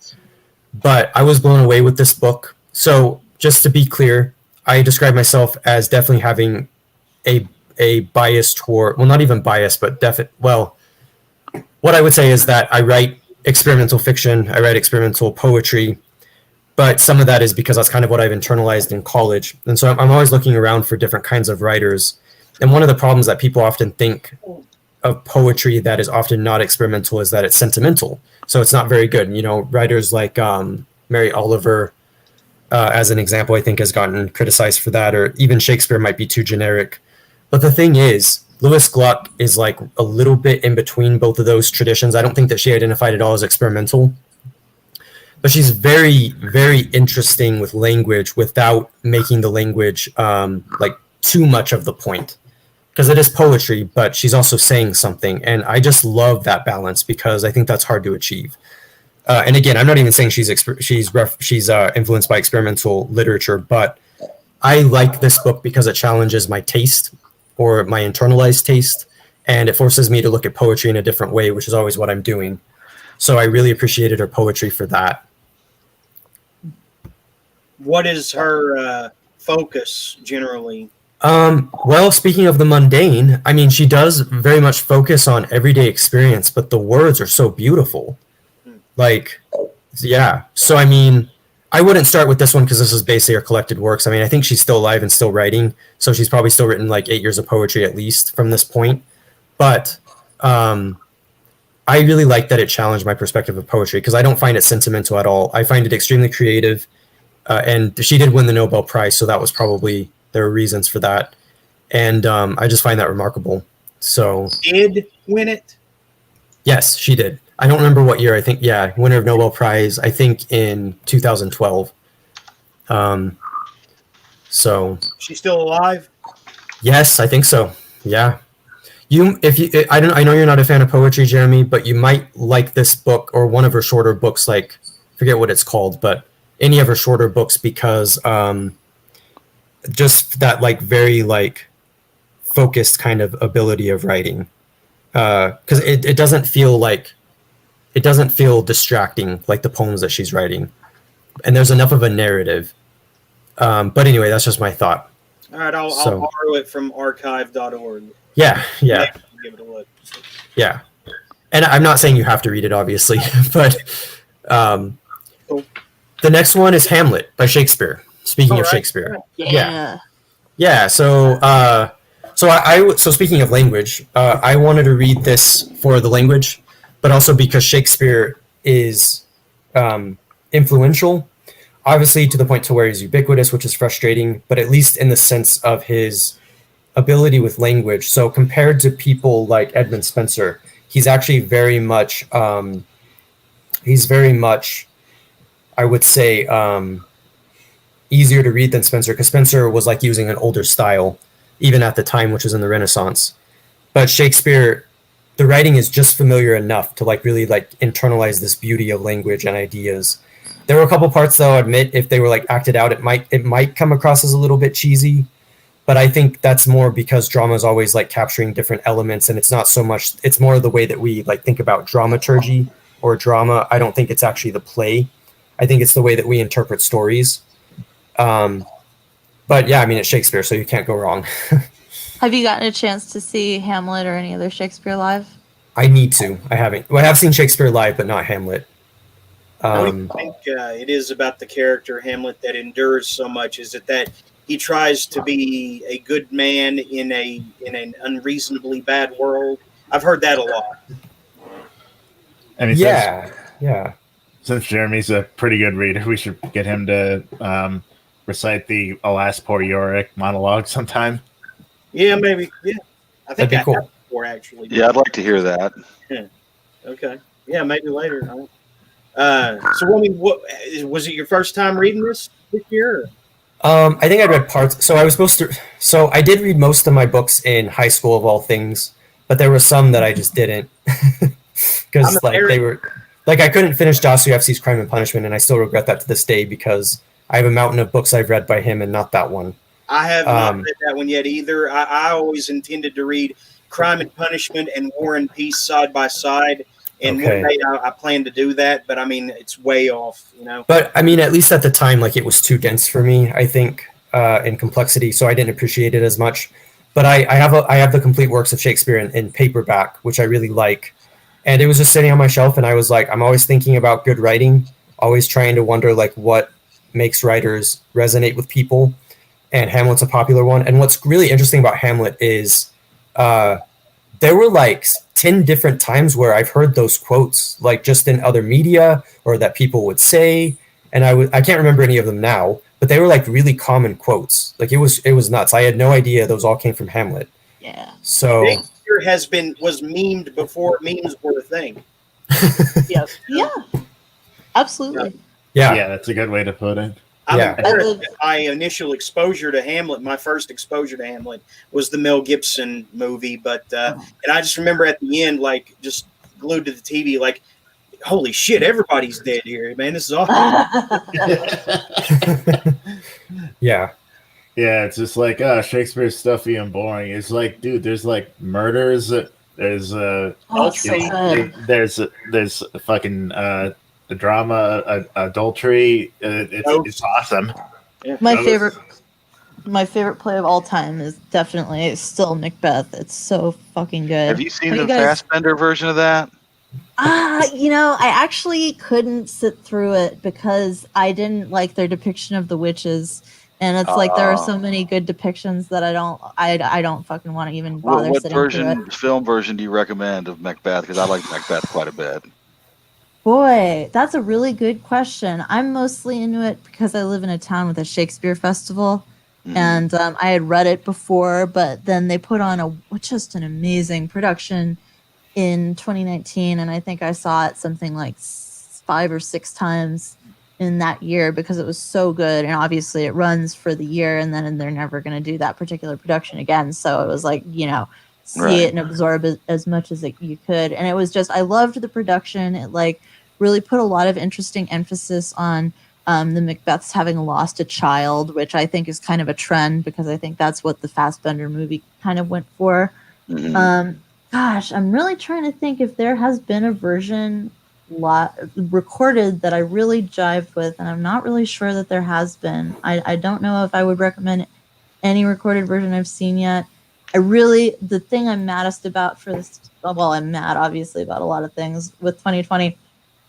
but I was blown away with this book. So just to be clear, I describe myself as definitely having a bias toward, well, not even bias, but well, what I would say is that I write experimental fiction, I write experimental poetry, but some of that is because that's kind of what I've internalized in college. And so I'm always looking around for different kinds of writers. And one of the problems that people often think of poetry that is often not experimental is that it's sentimental. So it's not very good. You know, writers like Mary Oliver, as an example, I think has gotten criticized for that, or even Shakespeare might be too generic. But the thing is, Lewis Gluck is like a little bit in between both of those traditions. I don't think that she identified at all as experimental, but she's very, very interesting with language without making the language like too much of the point. Because it is poetry, but she's also saying something. And I just love that balance because I think that's hard to achieve. And again, I'm not even saying she's influenced by experimental literature, but I like this book because it challenges my taste or my internalized taste, and it forces me to look at poetry in a different way, which is always what I'm doing. So I really appreciated her poetry for that. What is her focus generally? Well, speaking of the mundane, I mean, she does very much focus on everyday experience, but the words are so beautiful. Like, yeah. So, I mean, I wouldn't start with this one because this is basically her collected works. I mean, I think she's still alive and still writing, so she's probably still written like 8 years of poetry at least from this point. But I really like that it challenged my perspective of poetry because I don't find it sentimental at all. I find it extremely creative, and she did win the Nobel Prize, so that was probably there are reasons for that, and I just find that remarkable. So Did win it? Yes, she did. I don't remember what year. I think, yeah, winner of Nobel Prize, I think in 2012. So She's still alive? yes, I think so. Yeah. I know you're not a fan of poetry, Jeremy, but you might like this book or one of her shorter books, like, forget what it's called, but any of her shorter books because just that like very like focused kind of ability of writing. Because it doesn't feel distracting like the poems that she's writing, and there's enough of a narrative. But anyway, that's just my thought. All right, I'll borrow it from archive.org. Yeah. Give it a look. Yeah, and I'm not saying you have to read it, obviously, but Cool. the next one is Hamlet by Shakespeare. Speaking of Shakespeare, yeah. So speaking of language, I wanted to read this for the language, but also because Shakespeare is influential, obviously to the point to where he's ubiquitous, which is frustrating, but at least in the sense of his ability with language. So compared to people like Edmund Spenser, he's actually very much, I would say, easier to read than Spenser, because Spenser was like using an older style, even at the time, which was in the Renaissance. But Shakespeare, the writing is just familiar enough to like really like internalize this beauty of language and ideas. There were a couple parts, though, I'll admit, if they were like acted out, it might come across as a little bit cheesy. But I think that's more because drama is always like capturing different elements, and it's not so much. It's more the way that we like think about dramaturgy or drama. I don't think it's actually the play. I think it's the way that we interpret stories. But yeah, I mean, it's Shakespeare, so you can't go wrong. Have you gotten a chance to see Hamlet or any other Shakespeare live? I need to. I haven't. Well, I have seen Shakespeare live, but not Hamlet. What do you think it is about the character Hamlet that endures so much? Is it that he tries to be a good man in an unreasonably bad world? I've heard that a lot. And Yeah. Since Jeremy's a pretty good reader, we should get him to recite the "Alas, Poor Yorick" monologue sometime. Yeah, maybe. Yeah, I think That'd be I cool. have before actually. Yeah, I'd like to hear that. Okay. Yeah, maybe later. So, I mean, what was it your first time reading this year? I think I read parts. So I did read most of my books in high school, of all things, but there were some that I just didn't because they were like I couldn't finish Dostoevsky's Crime and Punishment, and I still regret that to this day because I have a mountain of books I've read by him and not that one. I have not read that one yet either. I always intended to read Crime and Punishment and War and Peace side by side. And one day I plan to do that, but I mean, it's way off, you know. But I mean, at least at the time, like it was too dense for me, I think, in complexity, so I didn't appreciate it as much. But I have the complete works of Shakespeare in paperback, which I really like. And it was just sitting on my shelf, and I was like, I'm always thinking about good writing, always trying to wonder like what makes writers resonate with people, and Hamlet's a popular one. And what's really interesting about Hamlet is there were like 10 different times where I've heard those quotes, like just in other media or that people would say, and I can't remember any of them now, but they were like really common quotes. Like it was nuts. I had no idea those all came from Hamlet. Yeah. So Shakespeare was memed before memes were a thing. Yeah. Yeah. Absolutely. Yeah, that's a good way to put it. My initial exposure to Hamlet, my first exposure to Hamlet was the Mel Gibson movie, but and I just remember at the end, like just glued to the TV, like, holy shit, everybody's dead here, man. This is awesome. Yeah. Yeah, it's just like, Shakespeare's stuffy and boring. It's like, dude, there's like murders. There's there's fucking the drama, adultery. It's awesome. Yeah. My favorite play of all time is definitely still Macbeth. It's so fucking good. Have you seen But the Fassbender version of that? I actually couldn't sit through it because I didn't like their depiction of the witches. And it's like there are so many good depictions that I don't fucking want to even bother What sitting through it. film version do you recommend of Macbeth? Because I like Macbeth quite a bit. Boy, that's a really good question. I'm mostly into it because I live in a town with a Shakespeare festival, and I had read it before, but then they put on just an amazing production in 2019, and I think I saw it something like 5 or 6 times in that year because it was so good. And obviously it runs for the year, and then they're never going to do that particular production again. So it was like, see it and absorb it as much as you could. And it was just, I loved the production. It like really put a lot of interesting emphasis on the Macbeths having lost a child, which I think is kind of a trend because I think that's what the Fassbender movie kind of went for. Gosh, I'm really trying to think if there has been a version recorded that I really jived with, and I'm not really sure that there has been. I don't know if I would recommend any recorded version I've seen yet. The thing I'm maddest about for this, well, I'm mad obviously about a lot of things with 2020,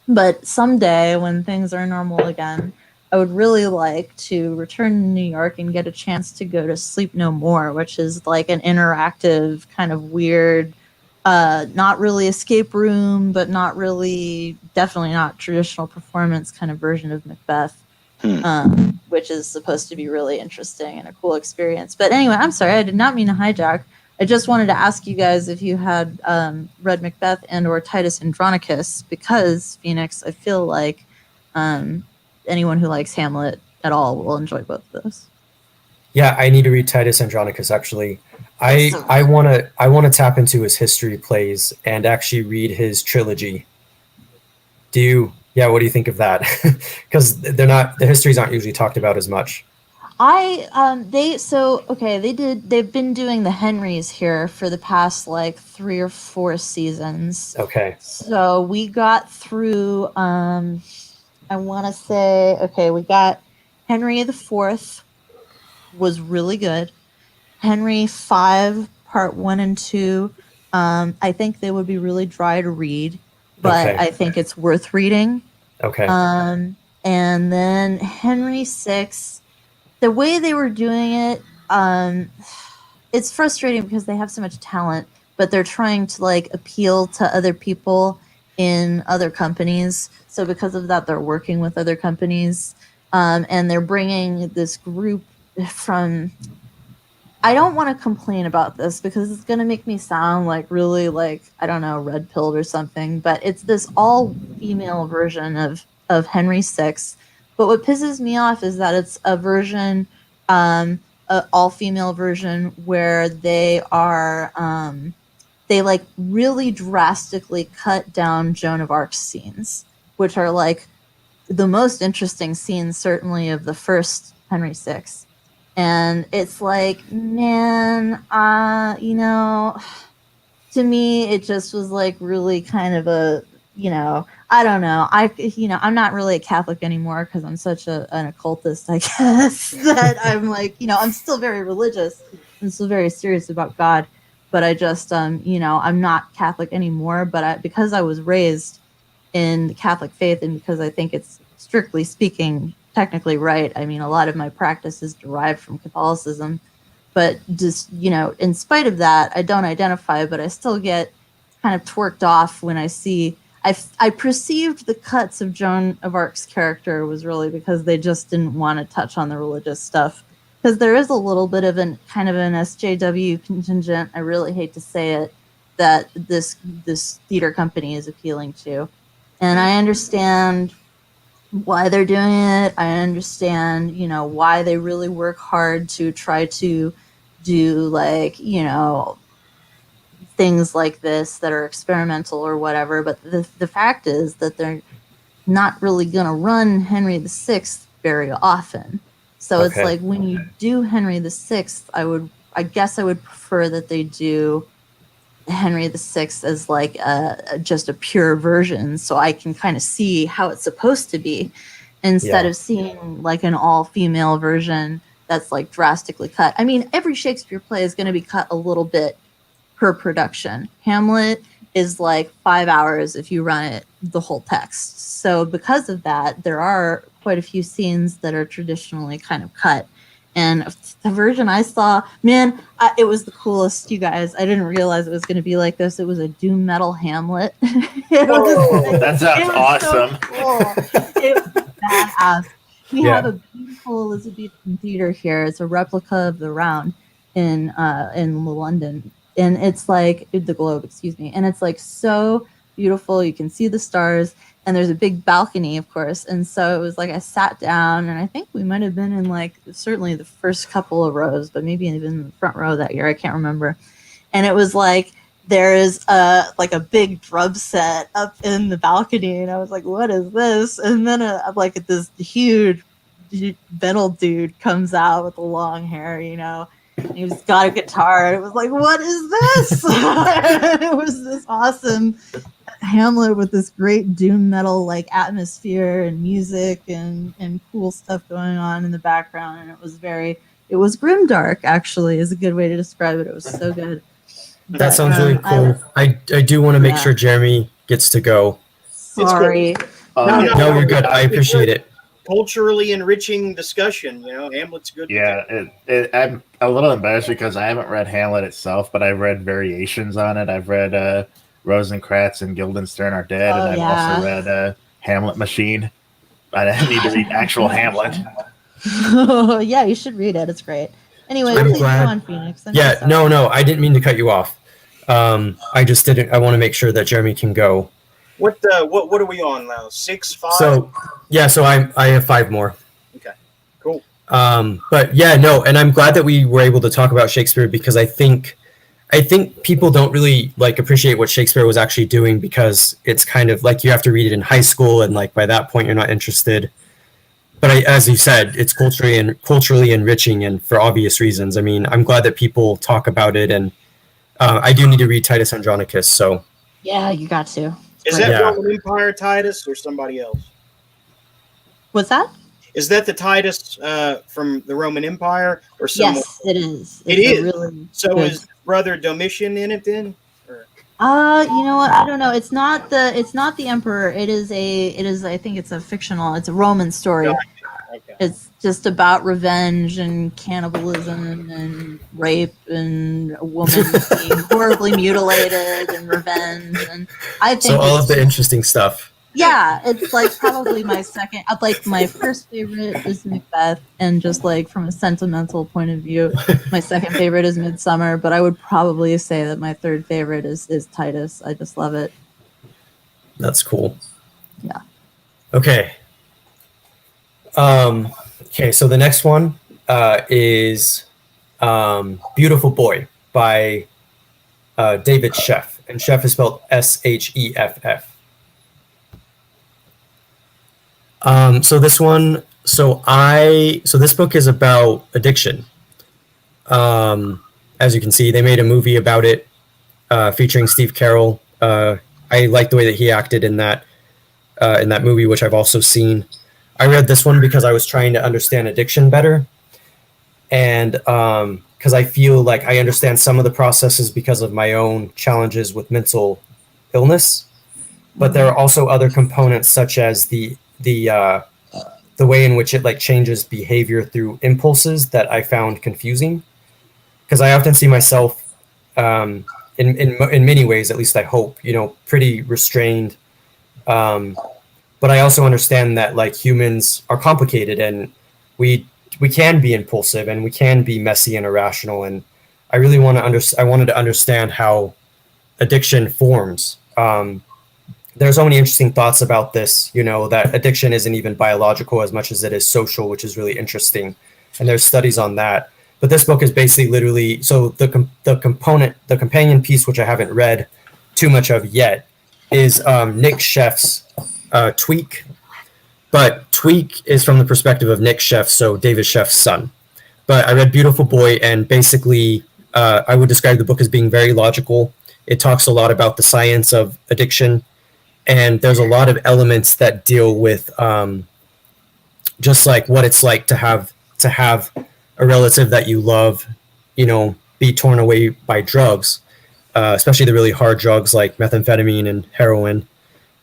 but someday when things are normal again, I would really like to return to New York and get a chance to go to Sleep No More, which is like an interactive kind of weird, not really escape room, but not really, definitely not traditional performance kind of version of Macbeth, which is supposed to be really interesting and a cool experience. But anyway, I'm sorry, I did not mean to hijack. I just wanted to ask you guys if you had read Macbeth and or Titus Andronicus, because Phoenix, I feel like anyone who likes Hamlet at all will enjoy both of those. Yeah, I need to read Titus Andronicus actually. I want to tap into his history plays and actually read his trilogy. What do you think of that? Because the histories aren't usually talked about as much. They've been doing the Henrys here for the past like 3 or 4 seasons. Okay. So we got through I want to say, we got Henry IV was really good. Henry V, part 1 and 2. I think they would be really dry to read, but I think it's worth reading. Okay. And then Henry VI, the way they were doing it, it's frustrating because they have so much talent, but they're trying to like appeal to other people in other companies. So because of that, they're working with other companies, and they're bringing this group from. I don't want to complain about this because it's going to make me sound like really like, I don't know, red pilled or something, but it's this all female version of Henry VI. But what pisses me off is that it's a version, an all female version where they are, they like really drastically cut down Joan of Arc's scenes, which are like the most interesting scenes, certainly of the first Henry VI. And it's like, man, to me, it just was like really kind of a, I don't know. I'm not really a Catholic anymore because I'm such an occultist, I guess, that I'm like, I'm still very religious and still very serious about God. But I just, I'm not Catholic anymore. But because I was raised in the Catholic faith and because I think it's strictly speaking technically right. I mean, a lot of my practice is derived from Catholicism, but just, in spite of that, I don't identify, but I still get kind of twerked off when I see. I perceived the cuts of Joan of Arc's character was really because they just didn't want to touch on the religious stuff, because there is a little bit of an kind of an SJW contingent. I really hate to say it, that this theater company is appealing to, and I understand why they're doing it. I understand, why they really work hard to try to do things like this that are experimental or whatever. But the fact is that they're not really going to run Henry VI very often. So it's like when you do Henry VI, I guess I would prefer that they do Henry VI as like just a pure version, so I can kind of see how it's supposed to be, instead of seeing like an all-female version that's like drastically cut. I mean, every Shakespeare play is going to be cut a little bit per production. Hamlet is like 5 hours if you run it the whole text. So because of that, there are quite a few scenes that are traditionally kind of cut. And the version I saw, man, it was the coolest, you guys. I didn't realize it was going to be like this. It was a doom metal Hamlet. That sounds awesome. So cool. It was badass. We have a beautiful Elizabethan theater here. It's a replica of the Round in London. And it's like the Globe, excuse me. And it's like so beautiful. You can see the stars, and there's a big balcony, of course. And so it was like I sat down, and I think we might have been in like certainly the first couple of rows, but maybe even the front row that year. I can't remember. And it was like there is like a big drum set up in the balcony, and I was like, "What is this?" And then like this huge metal dude comes out with the long hair, He's got a guitar, and it was like, what is this? It was this awesome Hamlet with this great doom metal like atmosphere and music and cool stuff going on in the background, and it was grimdark, actually, is a good way to describe it. It was so good. That sounds really cool. I do want to make sure Jeremy gets to go. Sorry. No, you're good. I appreciate it. Culturally enriching discussion, Hamlet's good. Yeah, I'm a little embarrassed because I haven't read Hamlet itself, but I've read variations on it. I've read Rosencrantz and Guildenstern Are Dead, and I've also read Hamlet Machine. I need to read actual Hamlet. Yeah, you should read it. It's great. Anyway, I'm please glad. go on, Phoenix. No, I didn't mean to cut you off. I just didn't. I want to make sure that Jeremy can go. What are we on now? 6, 5? So I have 5 more. Okay, cool. But and I'm glad that we were able to talk about Shakespeare, because I think people don't really like appreciate what Shakespeare was actually doing, because it's kind of like you have to read it in high school, and like by that point you're not interested. But as you said, it's culturally enriching, and for obvious reasons. I mean, I'm glad that people talk about it, and I do need to read Titus Andronicus. So yeah, you got to. Is that Roman Empire Titus or somebody else? What's that? Is that the Titus from the Roman Empire or someone? Yes, it is. It is. Really so good. Is Brother Domitian in it then? Or? You know what? I don't know. It's not the emperor. It is I think it's a Roman story. Okay. It's just about revenge and cannibalism and rape and a woman being horribly mutilated and revenge, and I think so all of the interesting stuff. Yeah, it's like probably my second. Like my first favorite is Macbeth, and just like from a sentimental point of view, my second favorite is Midsummer. But I would probably say that my third favorite is Titus. I just love it. That's cool. Yeah. Okay. Okay, so the next one is Beautiful Boy by David Sheff, and Sheff is spelled Sheff. So this book is about addiction. As you can see, they made a movie about it featuring Steve Carell. I like the way that he acted in that movie, which I've also seen. I read this one because I was trying to understand addiction better, and because I feel like I understand some of the processes because of my own challenges with mental illness, but there are also other components such as the the way in which it like changes behavior through impulses that I found confusing, because I often see myself in many ways, at least I hope, pretty restrained. But I also understand that like humans are complicated, and we can be impulsive, and we can be messy and irrational. And I really I wanted to understand how addiction forms. There's so many interesting thoughts about this, that addiction isn't even biological as much as it is social, which is really interesting. And there's studies on that. But this book is basically literally, so the companion piece, which I haven't read too much of yet, is Nick Sheff's Tweak. But Tweak is from the perspective of Nick Sheff, so David Sheff's son. But I read Beautiful Boy, and basically I would describe the book as being very logical. It talks a lot about the science of addiction, and there's a lot of elements that deal with just like what it's like to have a relative that you love, be torn away by drugs, especially the really hard drugs like methamphetamine and heroin,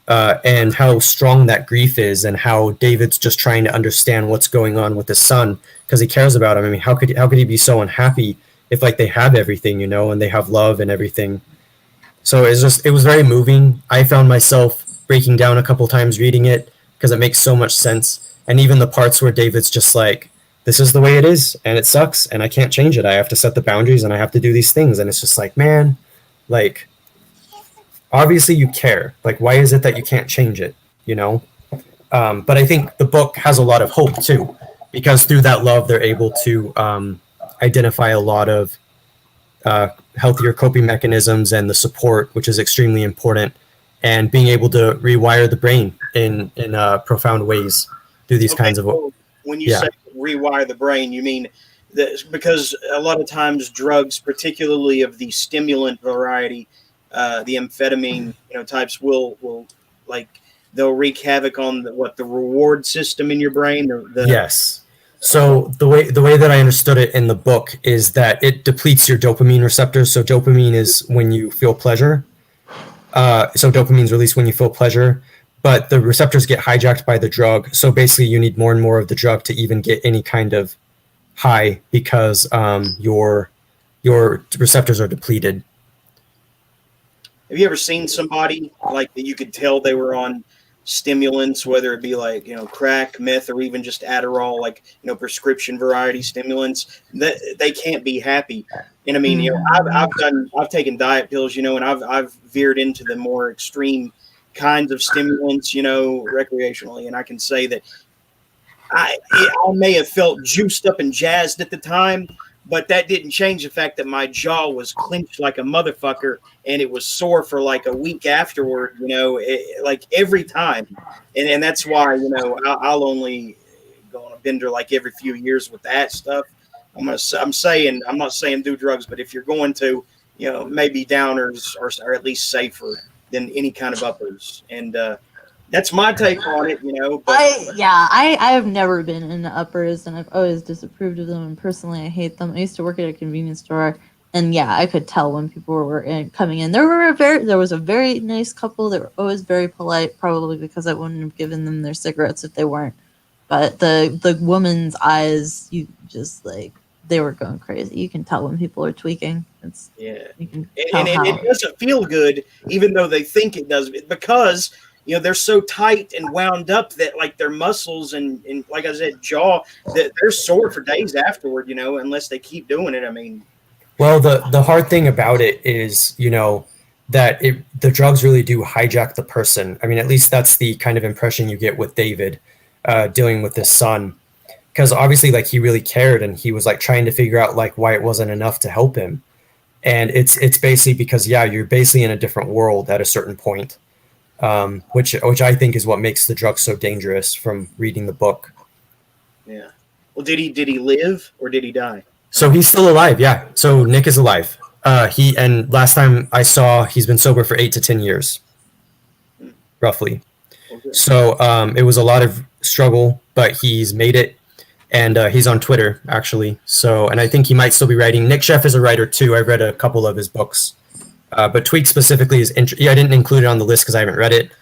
and how strong that grief is, and how David's just trying to understand what's going on with his son because he cares about him. I mean, how could he be so unhappy if like they have everything, and they have love and everything. So it was very moving. I found myself breaking down a couple times reading it because it makes so much sense. And even the parts where David's just like, this is the way it is, and it sucks, and I can't change it. I have to set the boundaries, and I have to do these things. And it's just like, man, like, obviously you care. Like, why is it that you can't change it, But I think the book has a lot of hope, too, because through that love, they're able to identify a lot of healthier coping mechanisms and the support, which is extremely important, and being able to rewire the brain in profound ways through these kinds of. So when you say rewire the brain, you mean that because a lot of times drugs, particularly of the stimulant variety, the amphetamine types, will like they'll wreak havoc on the reward system in your brain. Yes. So the way that I understood it in the book is that it depletes your dopamine receptors. So dopamine is when you feel pleasure. So dopamine is released when you feel pleasure, but the receptors get hijacked by the drug. So basically you need more and more of the drug to even get any kind of high because your receptors are depleted. Have you ever seen somebody like that you could tell they were on stimulants, whether it be like crack, meth, or even just Adderall, like prescription variety stimulants, that they can't be happy? And I mean, I've taken diet pills, and I've veered into the more extreme kinds of stimulants, recreationally, and I can say that I may have felt juiced up and jazzed at the time, but that didn't change the fact that my jaw was clenched like a motherfucker, and it was sore for like a week afterward, like every time. And that's why, I'll only go on a bender like every few years with that stuff. I'm not saying do drugs, but if you're going to, maybe downers are at least safer than any kind of uppers. And that's my take on it, But I have never been into uppers, and I've always disapproved of them. And personally, I hate them. I used to work at a convenience store, and I could tell when people were coming in. There was a very nice couple that were always very polite, probably because I wouldn't have given them their cigarettes if they weren't. But the woman's eyes, you just like, they were going crazy. You can tell when people are tweaking. It doesn't feel good, even though they think it does, because they're so tight and wound up that like their muscles and like I said, jaw, that they're sore for days afterward, unless they keep doing it. I mean, well, the hard thing about it is, that the drugs really do hijack the person. I mean, at least that's the kind of impression you get with David dealing with his son. Because obviously, like, he really cared, and he was like trying to figure out like why it wasn't enough to help him. And it's basically because you're basically in a different world at a certain point, which I think is what makes the drug so dangerous from reading the book. Yeah. Well, did he live or did he die? So he's still alive. Yeah. So Nick is alive. And last time I saw, he's been sober for 8 to 10 years, roughly. Okay. So it was a lot of struggle, but he's made it. And he's on Twitter, actually. So, and I think he might still be writing. Nick Sheff is a writer, too. I've read a couple of his books. But Tweak specifically is I didn't include it on the list because I haven't read it,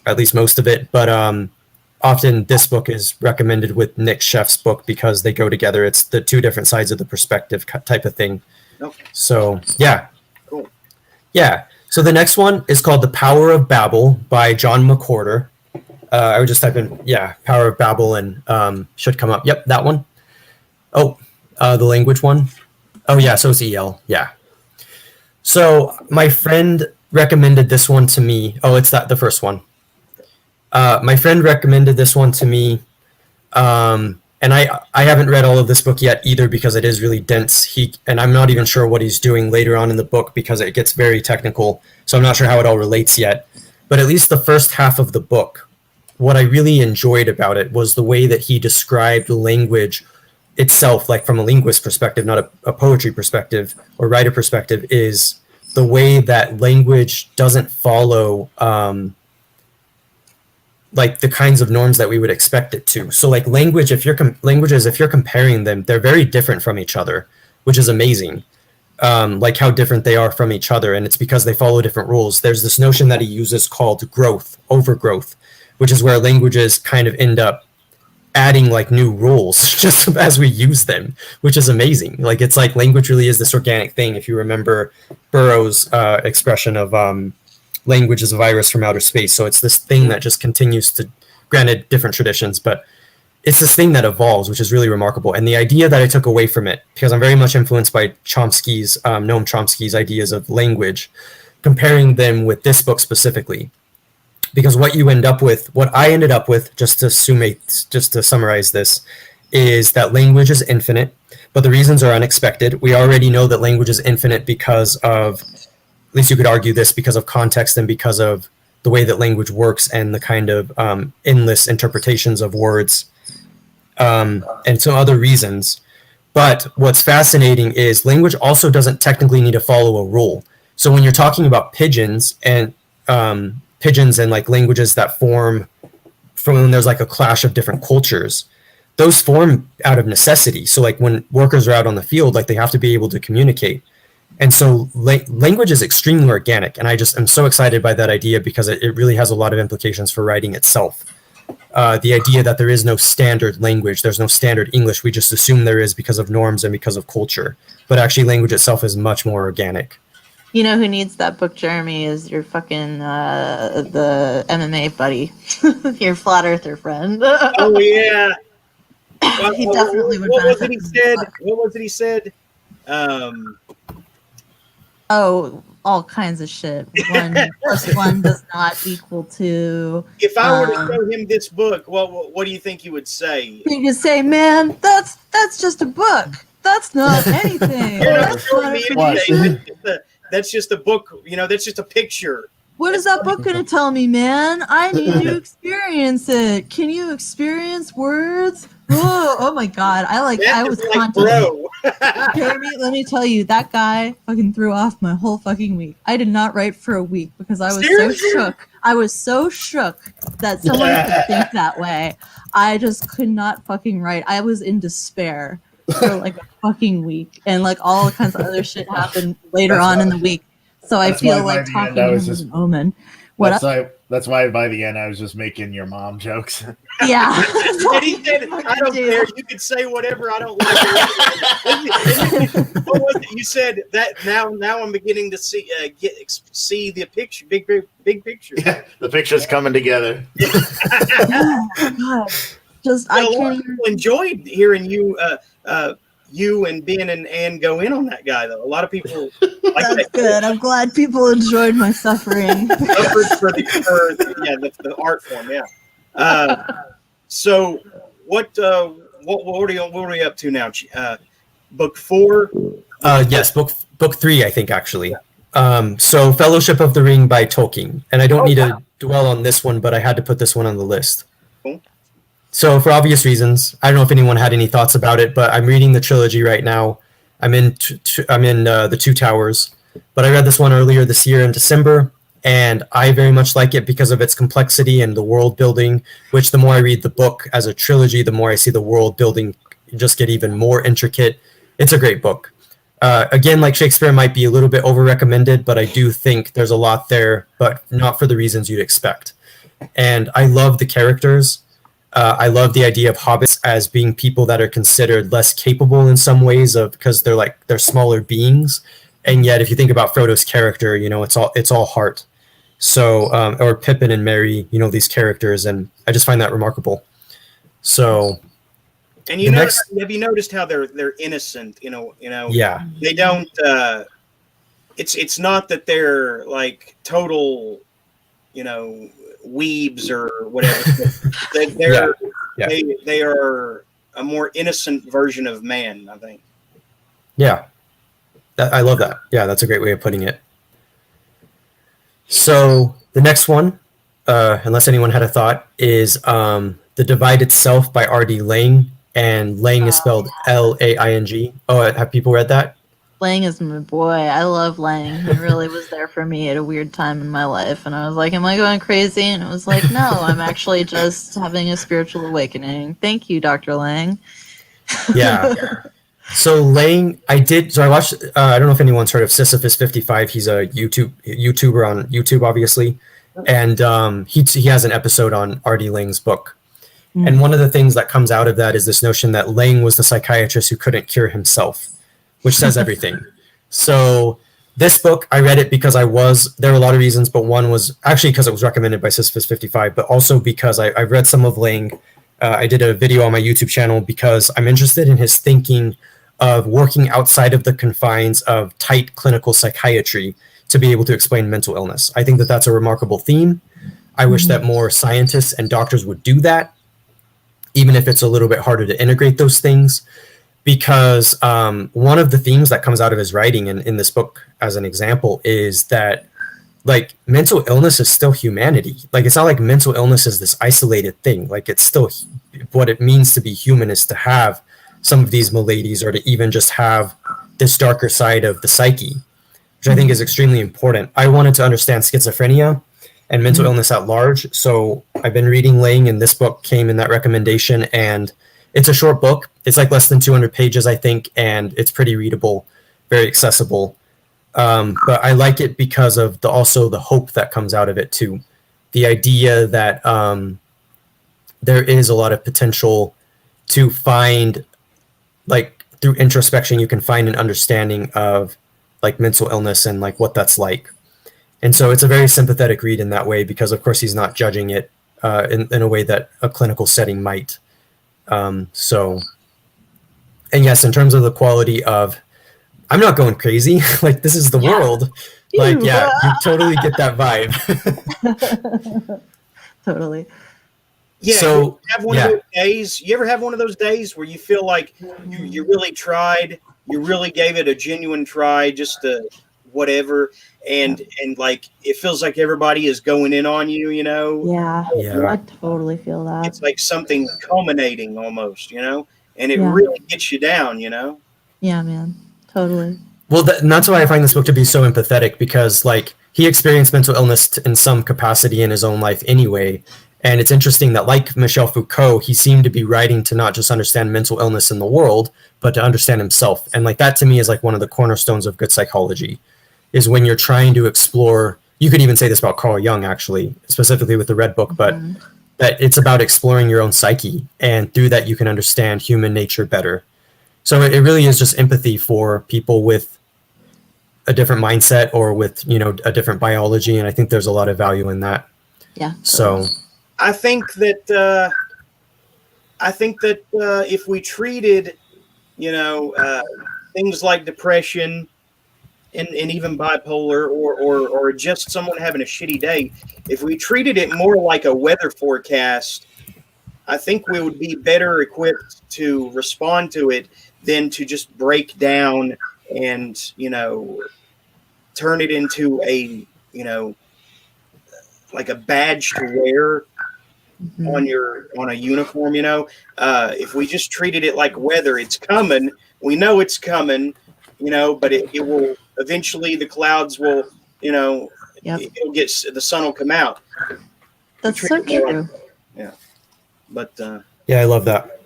at least most of it. But often this book is recommended with Nick Sheff's book because they go together. It's the two different sides of the perspective type of thing. Okay. So, yeah. Cool. Yeah. So the next one is called The Power of Babel by John McWhorter. I would just type in, Power of Babel and should come up. Yep, that one. Oh, the language one. Oh, yeah, so it's EL. Yeah. So my friend recommended this one to me. Oh, it's the first one. My friend recommended this one to me. And I haven't read all of this book yet either because it is really dense. And I'm not even sure what he's doing later on in the book because it gets very technical. So I'm not sure how it all relates yet. But at least the first half of the book, what I really enjoyed about it was the way that he described language itself, like from a linguist perspective, not a poetry perspective or writer perspective, is the way that language doesn't follow like the kinds of norms that we would expect it to. So like languages, if you're comparing them, they're very different from each other, which is amazing. Like how different they are from each other. And it's because they follow different rules. There's this notion that he uses called growth, overgrowth, which is where languages kind of end up adding like new rules just as we use them, which is amazing. Like it's like language really is this organic thing. If you remember Burroughs' expression of language is a virus from outer space. So it's this thing that just continues to, granted different traditions, but it's this thing that evolves, which is really remarkable. And the idea that I took away from it, because I'm very much influenced by Chomsky's, Noam Chomsky's ideas of language, comparing them with this book specifically. Because what I ended up with, just to summarize this, is that language is infinite, but the reasons are unexpected. We already know that language is infinite because of, at least you could argue this, because of context and because of the way that language works and the kind of endless interpretations of words and some other reasons. But what's fascinating is language also doesn't technically need to follow a rule. So when you're talking about pigeons and like languages that form from when there's like a clash of different cultures, those form out of necessity. So like when workers are out on the field, like they have to be able to communicate. And so language is extremely organic. And I'm so excited by that idea because it really has a lot of implications for writing itself. The idea that there is no standard language, there's no standard English. We just assume there is because of norms and because of culture. But actually language itself is much more organic. You know who needs that book, Jeremy, is your fucking the MMA buddy, your flat earther friend. Oh yeah, He definitely would what was benefit it he from said? this book. What was it he said? Oh, all kinds of shit. 1 + 1 does not equal 2. If I were to show him this book, what do you think he would say? You could say, man, that's just a book. That's not anything. You're not That's showing not me information. anything. That's just a book. That's just a picture. What is that book gonna tell me, man? I need to experience it. Can you experience words? Oh my god! I was contemplating. Jeremy, let me tell you, that guy fucking threw off my whole fucking week. I did not write for a week because I was Seriously? so shook. I was so shook that someone could think that way. I just could not fucking write. I was in despair for like a fucking week, and like all kinds of other shit happened later on in the week. So I feel like talking is an omen. That's why by the end I was just making your mom jokes. Yeah. And he said, I don't care. You can say whatever. I don't like it. What was it? You said that now I'm beginning to see the picture, big picture. Yeah, the picture's coming together. God. Just I can't even enjoyed hearing you and Ben and Ann go in on that guy though. A lot of people like That's that. good. I'm glad people enjoyed my suffering. Suffered for the art form, yeah. So what are we up to now? Book 4? Yes, book 3, I think actually. So Fellowship of the Ring by Tolkien. And I don't need to dwell on this one, but I had to put this one on the list. Cool. So for obvious reasons, I don't know if anyone had any thoughts about it, but I'm reading the trilogy right now. I'm in the Two Towers, but I read this one earlier this year in December, and I very much like it because of its complexity and the world building, which the more I read the book as a trilogy, the more I see the world building just get even more intricate. It's a great book. Again, like Shakespeare, it might be a little bit over-recommended, but I do think there's a lot there, but not for the reasons you'd expect. And I love the characters. I love the idea of hobbits as being people that are considered less capable in some ways because they're smaller beings, and yet if you think about Frodo's character, it's all heart. So or Pippin and Merry, these characters, and I just find that remarkable. So, and have you noticed how they're innocent? Yeah. They don't. It's not that they're like total, weebs or whatever. They are a more innocent version of man, I think. Yeah, I love that. Yeah, that's a great way of putting it. So the next one, unless anyone had a thought, is The Divide Itself by R.D. Laing, and Laing is spelled Laing. Oh, have people read that? Lang is my boy. I love Lang. He really was there for me at a weird time in my life. And I was like, am I going crazy? And it was like, no, I'm actually just having a spiritual awakening. Thank you, Dr. Lang. Yeah. So Lang, I watched, I don't know if anyone's heard of Sisyphus 55. He's a YouTuber on YouTube, obviously. And he has an episode on R.D. Lang's book. Mm-hmm. And one of the things that comes out of that is this notion that Lang was the psychiatrist who couldn't cure himself, which says everything. So this book, I read it because there were a lot of reasons, but one was actually because it was recommended by Sisyphus 55, but also because I read some of Lang. I did a video on my YouTube channel because I'm interested in his thinking of working outside of the confines of tight clinical psychiatry to be able to explain mental illness. I think that that's a remarkable theme. I wish that more scientists and doctors would do that, even if it's a little bit harder to integrate those things. Because one of the themes that comes out of his writing in this book, as an example, is that like mental illness is still humanity. Like it's not like mental illness is this isolated thing. Like it's still what it means to be human is to have some of these maladies or to even just have this darker side of the psyche, which I think is extremely important. I wanted to understand schizophrenia and mental illness at large. So I've been reading Lang, and this book came in that recommendation, and it's a short book. It's like less than 200 pages, I think, and it's pretty readable, very accessible. But I like it because of also the hope that comes out of it too. The idea that there is a lot of potential to find, like through introspection, you can find an understanding of like mental illness and like what that's like. And so it's a very sympathetic read in that way, because of course he's not judging it in a way that a clinical setting might. And yes, in terms of the quality of, I'm not going crazy. Like this is the world. Like, yeah, you totally get that vibe. Totally. Yeah. So, have one of those days. You ever have one of those days where you feel like you really tried, you really gave it a genuine try, just to whatever, and like it feels like everybody is going in on you, Yeah. I totally feel that. It's like something culminating almost, and it really gets you down, Yeah, man. Totally. Well, and that's why I find this book to be so empathetic, because like he experienced mental illness in some capacity in his own life anyway. And it's interesting that, like Michel Foucault, he seemed to be writing to not just understand mental illness in the world, but to understand himself. And like that to me is like one of the cornerstones of good psychology, is when you're trying to explore. You could even say this about Carl Jung, actually, specifically with the Red Book, but that it's about exploring your own psyche, and through that you can understand human nature better. So it really is just empathy for people with a different mindset or with, a different biology. And I think there's a lot of value in that. Yeah. So I think that if we treated, things like depression and even bipolar or just someone having a shitty day, if we treated it more like a weather forecast, I think we would be better equipped to respond to it than to just break down and, turn it into a, like a badge to wear on a uniform, if we just treated it like weather, it's coming. We know it's coming, but it will eventually, the clouds will, it'll get, the sun will come out. That's so true. But yeah, I love that.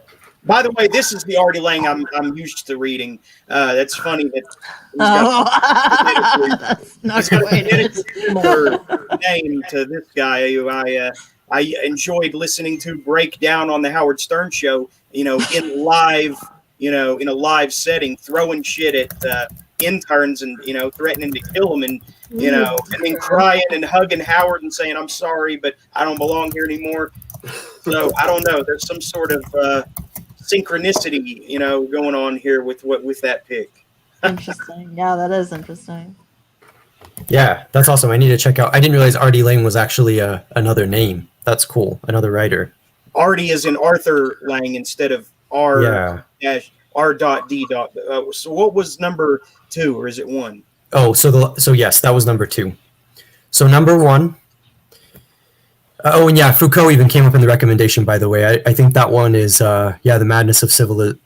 By the way, this is the R.D. Laing I'm used to reading. That's funny that he's got a similar name to this guy who I I enjoyed listening to break down on the Howard Stern show, in live, in a live setting, throwing shit at interns and, threatening to kill them and, and then crying and hugging Howard and saying, I'm sorry, but I don't belong here anymore. So I don't know. There's some sort of synchronicity, going on here with that pick. Interesting. Yeah, that is interesting. Yeah, that's awesome. I need to check out. I didn't realize Artie Lang was actually another name. That's cool. Another writer. Artie is in Arthur Lang instead of R dash R.D. So what was number 2, or is it 1? Oh, so yes, that was number 2. So number 1. And yeah, Foucault even came up in the recommendation. By the way, I think that one is the madness of the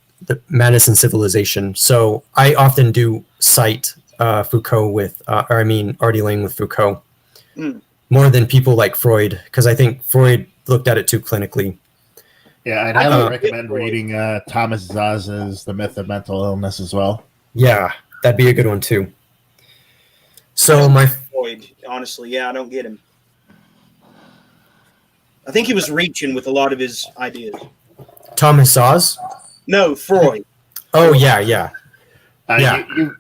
madness and civilization. So I often do cite Foucault with, Artie Lang with Foucault, more than people like Freud, because I think Freud looked at it too clinically. Yeah, I'd highly recommend reading Thomas Zaza's The Myth of Mental Illness as well. Yeah, that'd be a good one too. So Freud, honestly, I don't get him. I think he was reaching with a lot of his ideas. Thomas Zaz? No, Freud. Oh yeah.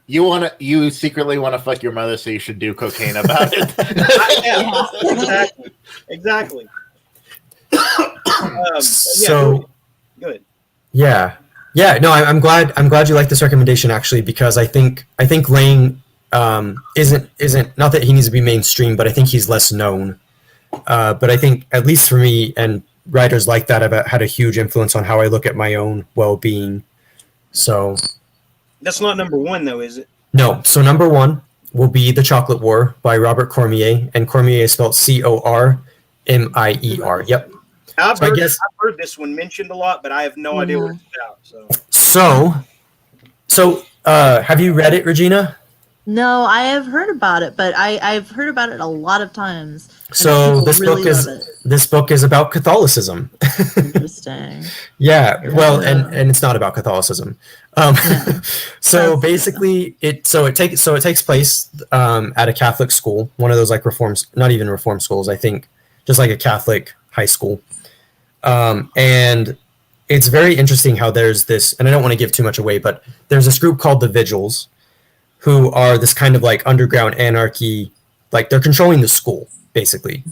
You secretly want to fuck your mother, so you should do cocaine about it. Exactly. Good. Yeah. No, I'm glad you like this recommendation actually, because I think Lang isn't not that he needs to be mainstream, but I think he's less known. But I think, at least for me and writers like that, have had a huge influence on how I look at my own well-being. So that's not number 1 though, is it? No. So number 1 will be The Chocolate War by Robert Cormier, and Cormier is spelled Cormier. Yep. I've heard this one mentioned a lot, but I have no idea what it's about. So have you read it, Regina? No, I have heard about it, but I've heard about it a lot of times. So this book is about Catholicism. Interesting. Yeah, well, and it's not about Catholicism. So basically, it takes place at a Catholic school, one of those like not even reform schools, I think, just like a Catholic high school. And it's very interesting how there's this, and I don't want to give too much away, but there's this group called the Vigils, who are this kind of like underground anarchy, like they're controlling the school, basically.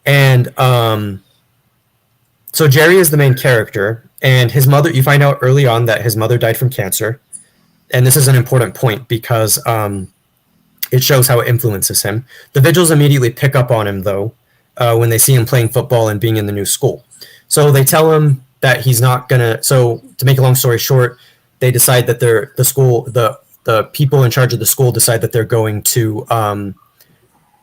And so Jerry is the main character, and his mother, you find out early on that his mother died from cancer. And this is an important point because it shows how it influences him. The Vigils immediately pick up on him, though, when they see him playing football and being in the new school. So they tell him that he's not gonna. So to make a long story short, they decide that the people in charge of the school decide that they're going to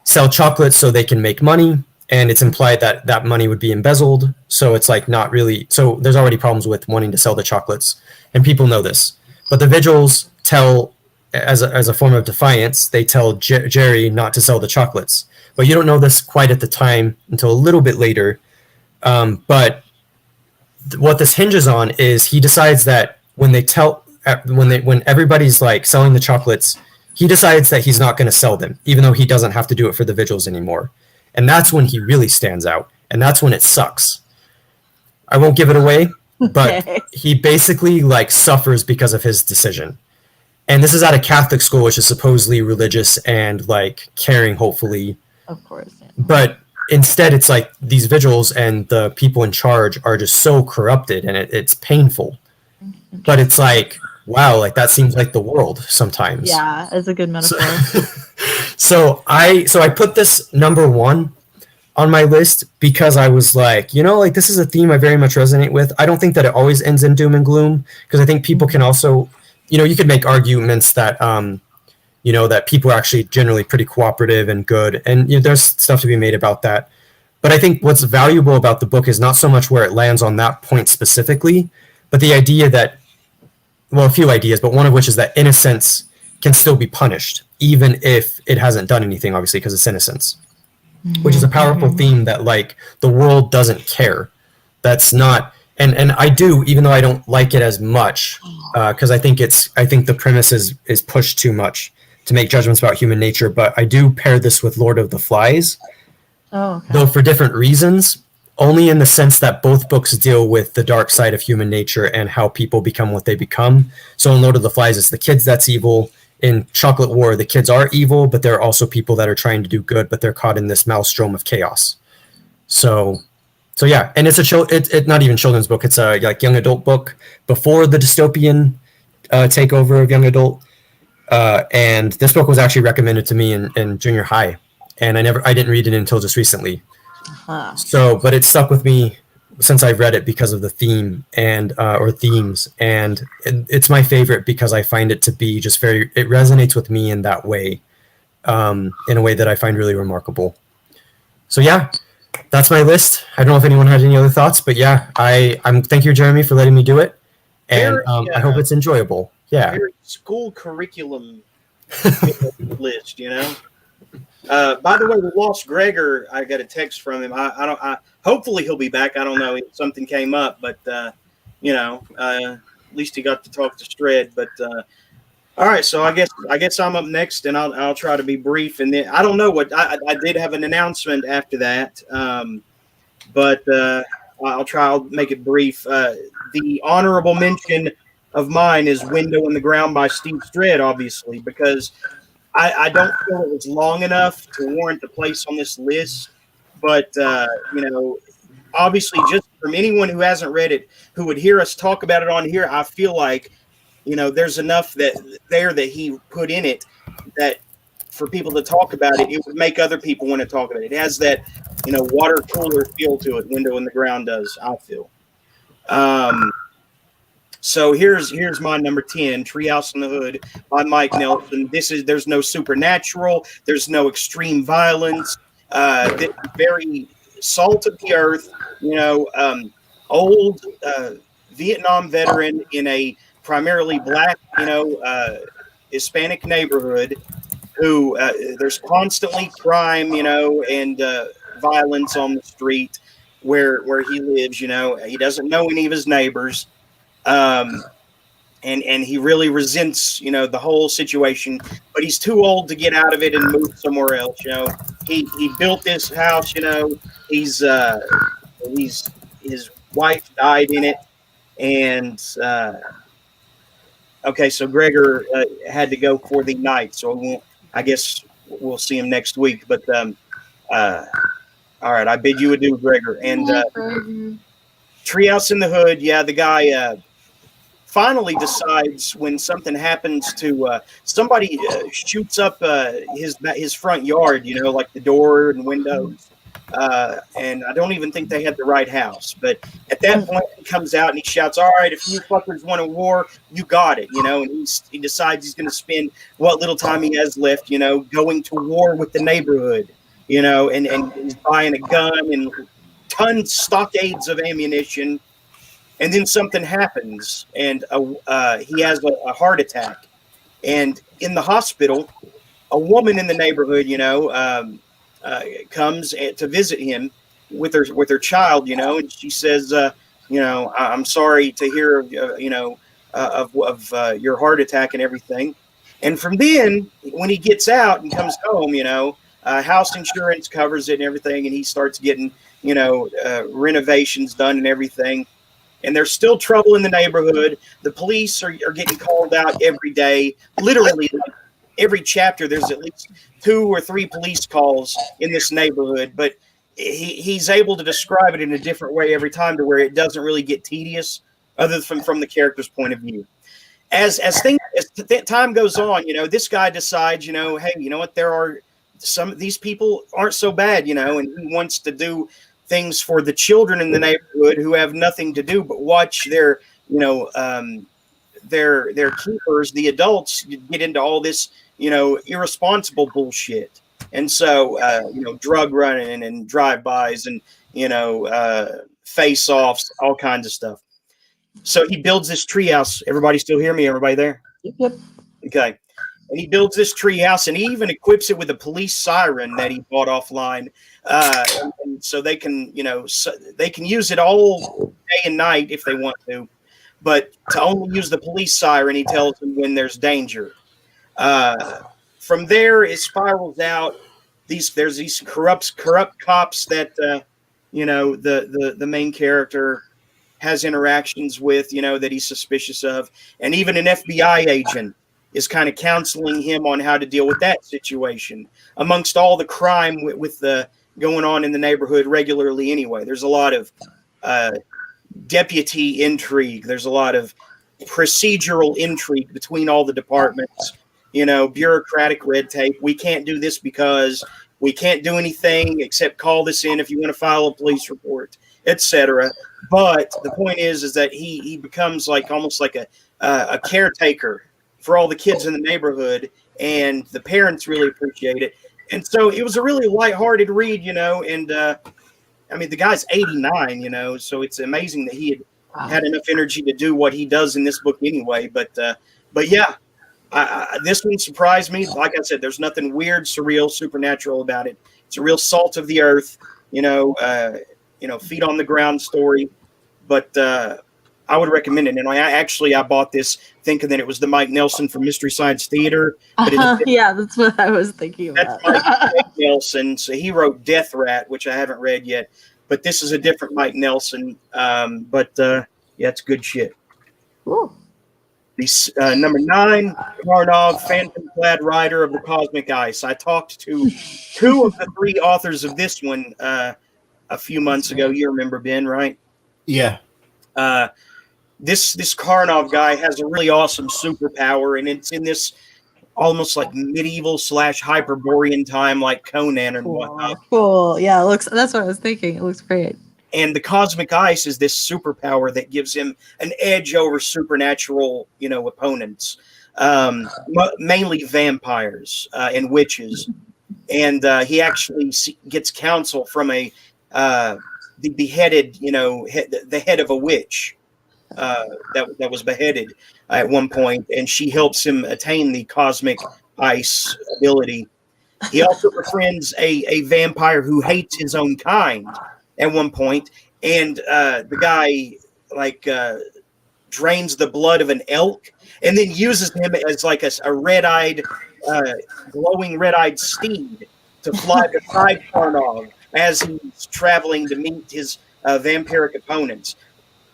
sell chocolates so they can make money, and it's implied that that money would be embezzled. So it's like not really. So there's already problems with wanting to sell the chocolates, and people know this. But the Vigils tell, as a form of defiance, they tell Jerry not to sell the chocolates. But you don't know this quite at the time until a little bit later. But what this hinges on is he decides that when everybody's like selling the chocolates, he decides that he's not going to sell them, even though he doesn't have to do it for the Vigils anymore. And that's when he really stands out, and that's when it sucks. I won't give it away, but he basically like suffers because of his decision. And this is at a Catholic school, which is supposedly religious and like caring, hopefully. Of course. Yeah. But instead, it's like these Vigils and the people in charge are just so corrupted, and it's painful. But it's like, wow, like that seems like the world sometimes. Yeah, it's a good metaphor. So I put this number 1 on my list because I was like, like this is a theme I very much resonate with. I don't think that it always ends in doom and gloom, because I think people can also, you could make arguments that, that people are actually generally pretty cooperative and good. And there's stuff to be made about that. But I think what's valuable about the book is not so much where it lands on that point specifically, but the idea that, well, a few ideas, but one of which is that innocence can still be punished, even if it hasn't done anything, obviously, because it's innocence, which is a powerful theme that, like, the world doesn't care. That's not, and I do, even though I don't like it as much, because I think the premise is pushed too much to make judgments about human nature, but I do pair this with Lord of the Flies, Oh, okay. though for different reasons, only in the sense that both books deal with the dark side of human nature and how people become what they become. So in Lord of the Flies, it's the kids that's evil. In Chocolate War, the kids are evil, but there are also people that are trying to do good, but they're caught in this maelstrom of chaos. So yeah, and it's it's not even children's book. It's a like young adult book before the dystopian takeover of young adult. And this book was actually recommended to me in junior high, and I didn't read it until just recently. Uh-huh. So, but it stuck with me since I've read it because of the theme and or themes, and it's my favorite because I find it to be just it resonates with me in that way, in a way that I find really remarkable. So yeah, that's my list. I don't know if anyone had any other thoughts, but yeah, I'm thank you, Jeremy, for letting me do it, and I hope it's enjoyable. Yeah, Very school curriculum list, you know. By the way, we lost Gregor. I got a text from him. Hopefully he'll be back. I don't know. Something came up, but you know, at least he got to talk to Stred. But all right, so I guess I'm up next, and I'll try to be brief. And then I don't know what I did have an announcement after that, but I'll make it brief. The honorable mention of mine is Window in the Ground by Steve Stred, obviously, because I don't feel it was long enough to warrant the place on this list. But, you know, obviously, just from anyone who hasn't read it, who would hear us talk about it on here, I feel like, you know, there's enough that he put in it that for people to talk about it, it would make other people want to talk about it. It has that, you know, water cooler feel to it. Window in the Ground does, I feel. So here's my number 10, Treehouse in the Hood by Mike Nelson. There's no supernatural, there's no extreme violence. This is very salt of the earth, you know, old Vietnam veteran in a primarily black, you know, Hispanic neighborhood who there's constantly crime, you know, and violence on the street where he lives. You know, he doesn't know any of his neighbors. And he really resents, you know, the whole situation, but he's too old to get out of it and move somewhere else. You know, he built this house, you know, his wife died in it. And, okay, so Gregor had to go for the night. So I guess we'll see him next week, but, all right, I bid you adieu, Gregor. And, Treehouse in the Hood. Yeah. The guy, finally decides when something happens to somebody shoots up his front yard, you know, like the door and windows. And I don't even think they had the right house. But at that point, he comes out and he shouts, "All right, if you fuckers want a war, you got it," you know. And he decides he's going to spend what little time he has left, you know, going to war with the neighborhood, you know, and he's buying a gun and stockades of ammunition. And then something happens, and he has a heart attack. And in the hospital, a woman in the neighborhood, you know, comes to visit him with her child, you know, and she says, you know, "I'm sorry to hear, you know, of your heart attack and everything." And from then, when he gets out and comes home, you know, house insurance covers it and everything, and he starts getting, you know, renovations done and everything. And there's still trouble in the neighborhood. The police are getting called out every day. Literally, like every chapter, there's at least 2 or 3 police calls in this neighborhood. But he's able to describe it in a different way every time, to where it doesn't really get tedious, other than from the character's point of view. As time goes on, you know, this guy decides, you know, hey, you know what? These people aren't so bad, you know, and he wants to do things for the children in the neighborhood who have nothing to do but watch their, you know, their keepers, the adults, get into all this, you know, irresponsible bullshit. And so, you know, drug running and drive-bys and, you know, face-offs, all kinds of stuff. So he builds this treehouse. Everybody still hear me? Everybody there? Yep. Okay. And he builds this treehouse, and he even equips it with a police siren that he bought offline. And so they can, you know, they can use it all day and night if they want to, but to only use the police siren, he tells them when there's danger. From there, it spirals out. there's these corrupt cops that the main character has interactions with, that he's suspicious of, and even an FBI agent is kind of counseling him on how to deal with that situation amongst all the crime with the going on in the neighborhood regularly. Anyway, there's a lot of deputy intrigue. There's a lot of procedural intrigue between all the departments, bureaucratic red tape. We can't do this because we can't do anything except call this in if you want to file a police report, etc. But the point is that he becomes like almost like a caretaker for all the kids in the neighborhood, and the parents really appreciate it. And so it was a really lighthearted read, and I mean, the guy's 89, so it's amazing that he had enough energy to do what he does in this book anyway. But yeah, this one surprised me. Like I said, there's nothing weird, surreal, supernatural about it. It's a real salt of the earth, feet on the ground story. But I would recommend it. And I bought this thinking that it was the Mike Nelson from Mystery Science Theater. But yeah, that's what I was thinking about. That's Mike Nelson. So he wrote Death Rat, which I haven't read yet. But this is a different Mike Nelson. Yeah, it's good shit. Ooh. Number 9, Karnov, Phantom-clad Rider of the Cosmic Ice. I talked to 2 of the 3 authors of this one a few months ago. You remember, Ben, right? Yeah. This Karnov guy has a really awesome superpower, and it's in this almost like medieval / Hyperborean time, like Conan and whatnot. Cool. Yeah, that's what I was thinking. It looks great. And the cosmic ice is this superpower that gives him an edge over supernatural, opponents, mainly vampires and witches. And he actually gets counsel from the beheaded, the head of a witch that was beheaded at one point, and she helps him attain the cosmic ice ability. He also befriends a vampire who hates his own kind at one point, and the guy drains the blood of an elk and then uses him as like a red-eyed, glowing red-eyed steed to fly beside Karnov as he's traveling to meet his vampiric opponents.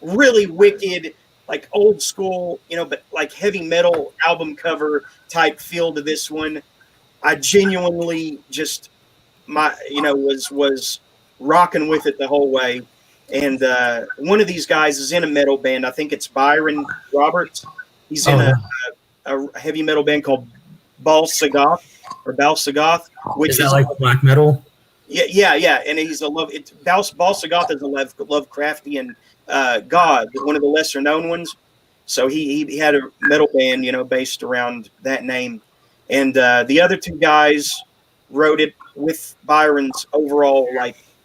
Really wicked, like old school, but like heavy metal album cover type feel to this one. I genuinely just was rocking with it the whole way. And one of these guys is in a metal band. I think it's Byron Roberts. He's in a heavy metal band called Balsagoth, which is that like black metal? Yeah. And he's Balsagoth is a Lovecraftian god, one of the lesser known ones. So he had a metal band, based around that name. And the other 2 guys wrote it with Byron's overall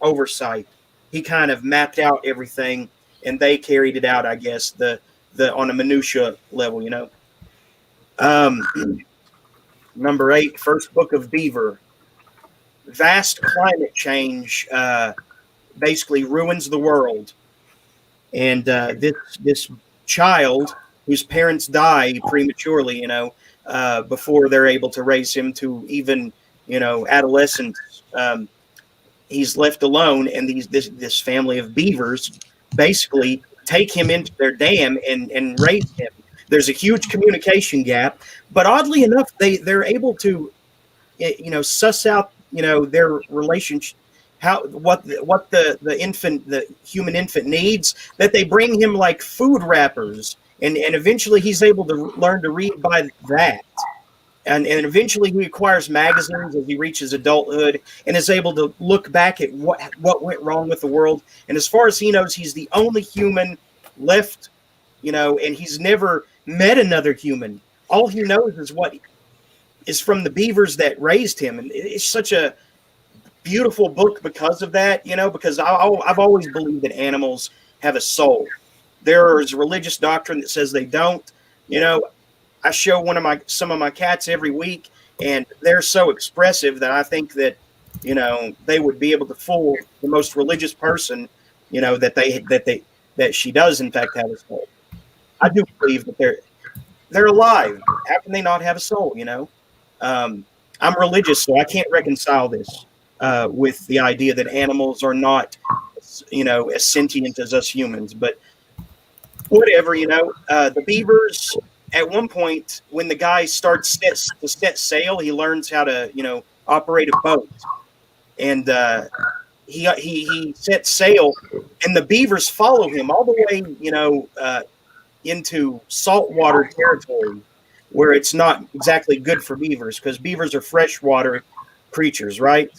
oversight. He kind of mapped out everything, and they carried it out, I guess, the on a minutia level, Number 8, First Book of Beaver. Vast climate change basically ruins the world. And this child whose parents die prematurely, before they're able to raise him to even, adolescence, he's left alone, and this family of beavers basically take him into their dam and raise him. There's a huge communication gap, but oddly enough, they're able to, suss out, their relationship, what the human infant needs, that they bring him like food wrappers, and eventually he's able to learn to read by that. And eventually he acquires magazines as he reaches adulthood and is able to look back at what went wrong with the world. And as far as he knows, he's the only human left, and he's never met another human. All he knows is what is from the beavers that raised him. And it's such a beautiful book because of that, because I've always believed that animals have a soul. There is religious doctrine that says they don't. I show some of my cats every week, and they're so expressive that I think that, they would be able to fool the most religious person, that she does in fact have a soul. I do believe that they're alive. How can they not have a soul? I'm religious, so I can't reconcile this with the idea that animals are not, as sentient as us humans. But whatever, the beavers. At one point, when the guy starts to set sail, he learns how to, operate a boat, and he sets sail, and the beavers follow him all the way, into saltwater territory, where it's not exactly good for beavers, because beavers are freshwater creatures, right?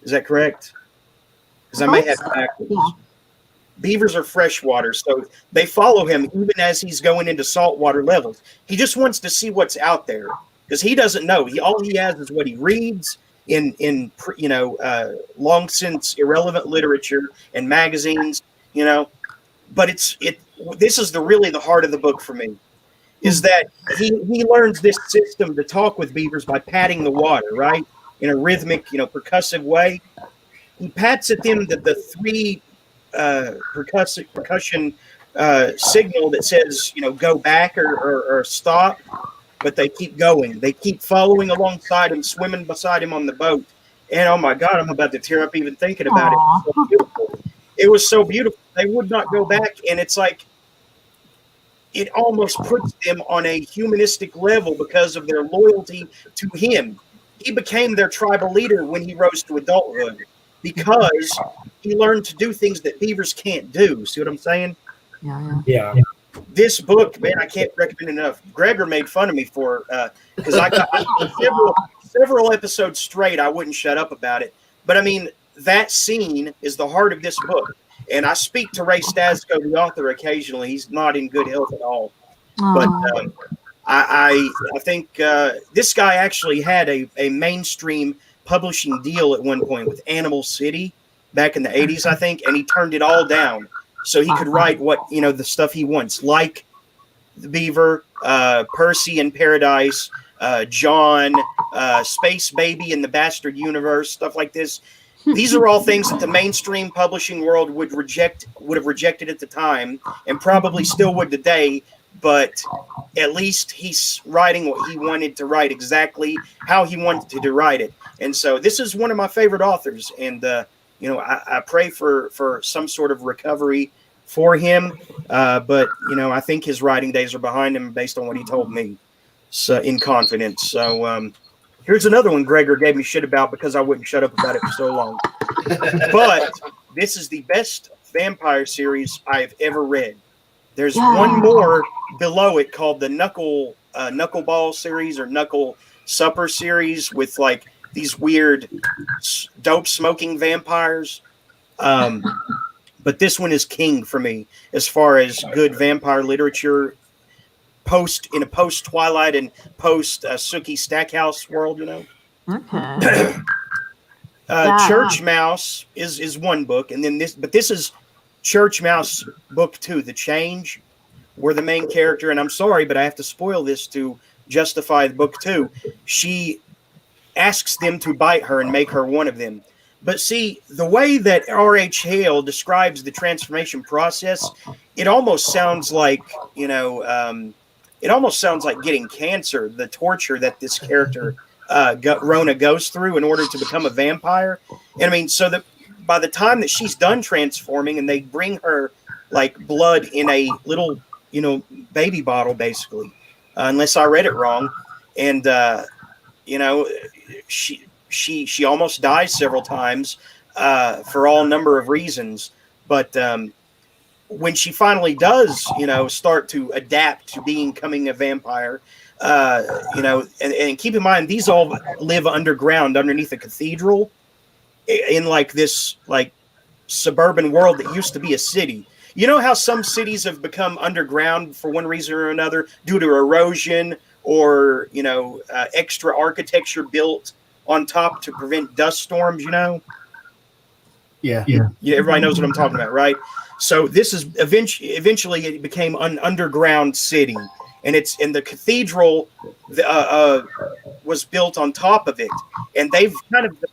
Is that correct? Because I may have it backwards. Yeah. Beavers are freshwater, so they follow him even as he's going into saltwater levels. He just wants to see what's out there, because he doesn't know. All he has is what he reads in long since irrelevant literature and magazines, But this is really the heart of the book for me, is that he learns this system to talk with beavers by patting the water, right, in a rhythmic, percussive way. He pats at them the three percussion signal that says, go back or stop, but they keep going. They keep following alongside him, swimming beside him on the boat. And oh my God, I'm about to tear up even thinking about it. It was so beautiful. They would not go back, and it's like it almost puts them on a humanistic level because of their loyalty to him. He became their tribal leader when he rose to adulthood, because he learned to do things that beavers can't do. See what I'm saying? Yeah. This book, man, I can't recommend it enough. Gregor made fun of me for because I got several episodes straight. I wouldn't shut up about it. But I mean, that scene is the heart of this book. And I speak to Ray Stasko, the author, occasionally. He's not in good health at all. But I think this guy actually had a mainstream publishing deal at one point with Animal City back in the 80s, I think, and he turned it all down so he could write the stuff he wants, like the Beaver, Percy in Paradise, John, Space Baby in the Bastard Universe, stuff like this. These are all things that the mainstream publishing world would have rejected at the time, and probably still would today. But at least he's writing what he wanted to write, exactly how he wanted to write it. And so this is one of my favorite authors. And, I pray for some sort of recovery for him. But, I think his writing days are behind him based on what he told me, so in confidence. So here's another one Gregor gave me shit about because I wouldn't shut up about it for so long. But this is the best vampire series I've ever read. There's one more below it called the Knuckleball series or Knuckle Supper series with like these weird dope smoking vampires. But this one is king for me as far as good vampire literature post Twilight and post Sookie Stackhouse world, Okay. Church Mouse is one book, and then this is Church Mouse book 2, The Change, where the main character, and I'm sorry, but I have to spoil this to justify book 2, she asks them to bite her and make her one of them. But see, the way that R.H. Hale describes the transformation process, it almost sounds like, it almost sounds like getting cancer, the torture that this character, Rona, goes through in order to become a vampire. And I mean, so that by the time that she's done transforming and they bring her like blood in a little, baby bottle, basically, unless I read it wrong. And, she almost dies several times for all number of reasons. But when she finally does, start to adapt to becoming a vampire, and keep in mind, these all live underground underneath a cathedral in like this like suburban world that used to be a city. You know how some cities have become underground for one reason or another due to erosion or, extra architecture built on top to prevent dust storms, Yeah. Everybody knows what I'm talking about, right? So this is eventually it became an underground city, and the cathedral was built on top of it. And the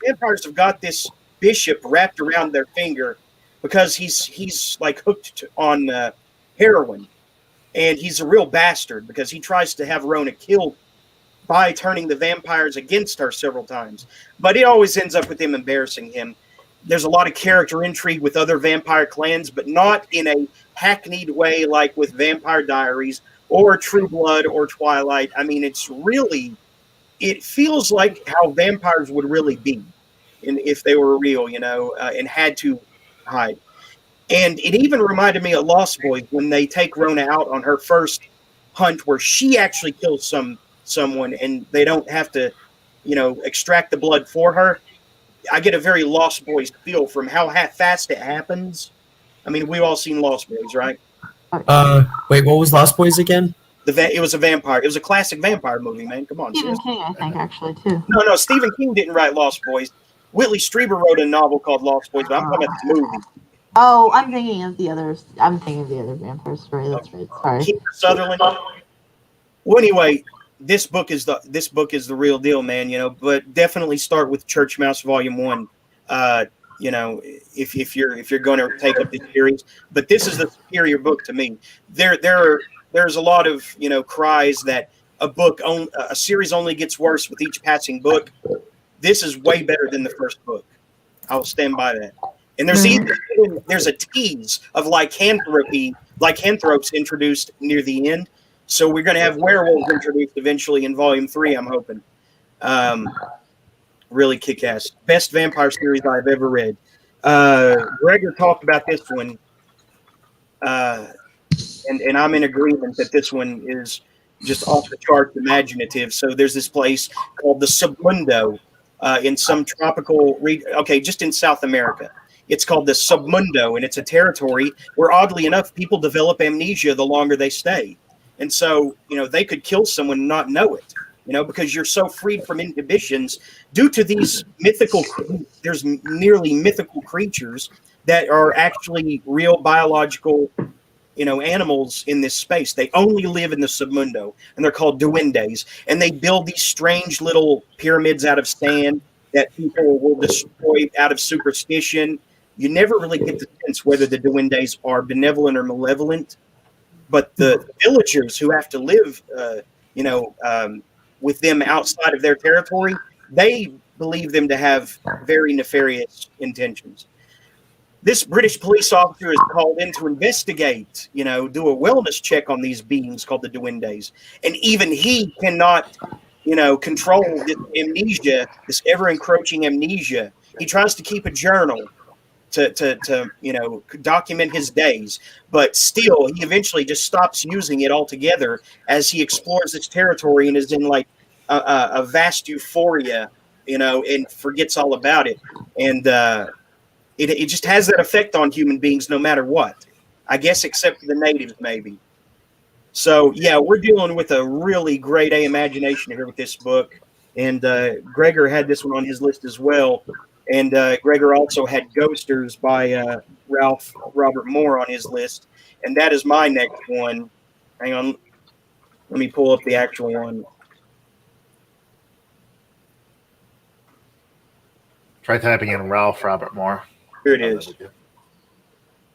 vampires have got this bishop wrapped around their finger because he's like hooked on heroin, and he's a real bastard because he tries to have Rona killed by turning the vampires against her several times. But it always ends up with him embarrassing him. There's a lot of character intrigue with other vampire clans, but not in a hackneyed way like with Vampire Diaries or True Blood or Twilight. I mean, it feels like how vampires would really be if they were real, and had to hide. And it even reminded me of Lost Boys when they take Rona out on her first hunt where she actually kills someone and they don't have to, extract the blood for her. I get a very Lost Boys feel from how fast it happens. I mean, we've all seen Lost Boys, right? Wait, what was Lost Boys again? It was a vampire. It was a classic vampire movie, man. Come on. Stephen King, I think, actually, too. No, Stephen King didn't write Lost Boys. Whitley Strieber wrote a novel called Lost Boys, but I'm talking about the movie. Oh, I'm thinking of the others. I'm thinking of the other vampire story. That's right. Sorry. Kiefer Sutherland. Well, anyway, this book is the real deal, man. But definitely start with Church Mouse Volume 1. If you're going to take up the series, but this is the superior book to me. There's a lot of cries that a series only gets worse with each passing book. This is way better than the first book. I'll stand by that. And there's a tease of lycanthropes introduced near the end. So we're going to have werewolves introduced eventually in Volume 3, I'm hoping. Really kick-ass. Best vampire series I've ever read. Gregor talked about this one. And I'm in agreement that this one is just off the charts imaginative. So there's this place called the Submundo in some tropical just in South America. It's called the Submundo, and it's a territory where, oddly enough, people develop amnesia the longer they stay. And so, they could kill someone and not know it, because you're so freed from inhibitions due to these there's nearly mythical creatures that are actually real biological, animals in this space. They only live in the Submundo, and they're called duendes. And they build these strange little pyramids out of sand that people will destroy out of superstition. You never really get the sense whether the duendes are benevolent or malevolent, but the villagers who have to live, with them outside of their territory, they believe them to have very nefarious intentions. This British police officer is called in to investigate, do a wellness check on these beings called the duendes. And even he cannot, control this amnesia, this ever-encroaching amnesia. He tries to keep a journal to document his days, but still he eventually just stops using it altogether as he explores its territory and is in like a vast euphoria, and forgets all about it. And it just has that effect on human beings no matter what, I guess, except for the natives maybe. So yeah, we're dealing with a really great imagination here with this book. And Gregor had this one on his list as well. And Gregor also had Ghosters by Ralph Robert Moore on his list. And that is my next one. Hang on. Let me pull up the actual one. Try typing in Ralph Robert Moore. Here it is.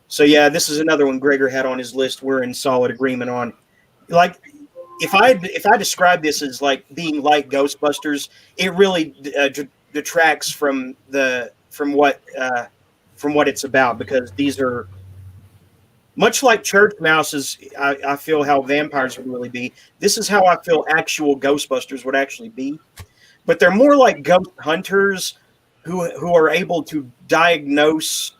So yeah, this is another one Gregor had on his list. We're in solid agreement on. Like, if I describe this as like being like Ghostbusters, it really detracts from what it's about, because these are much like church mouses. I feel how vampires would really be. This is how I feel actual Ghostbusters would actually be, but they're more like ghost hunters who are able to diagnose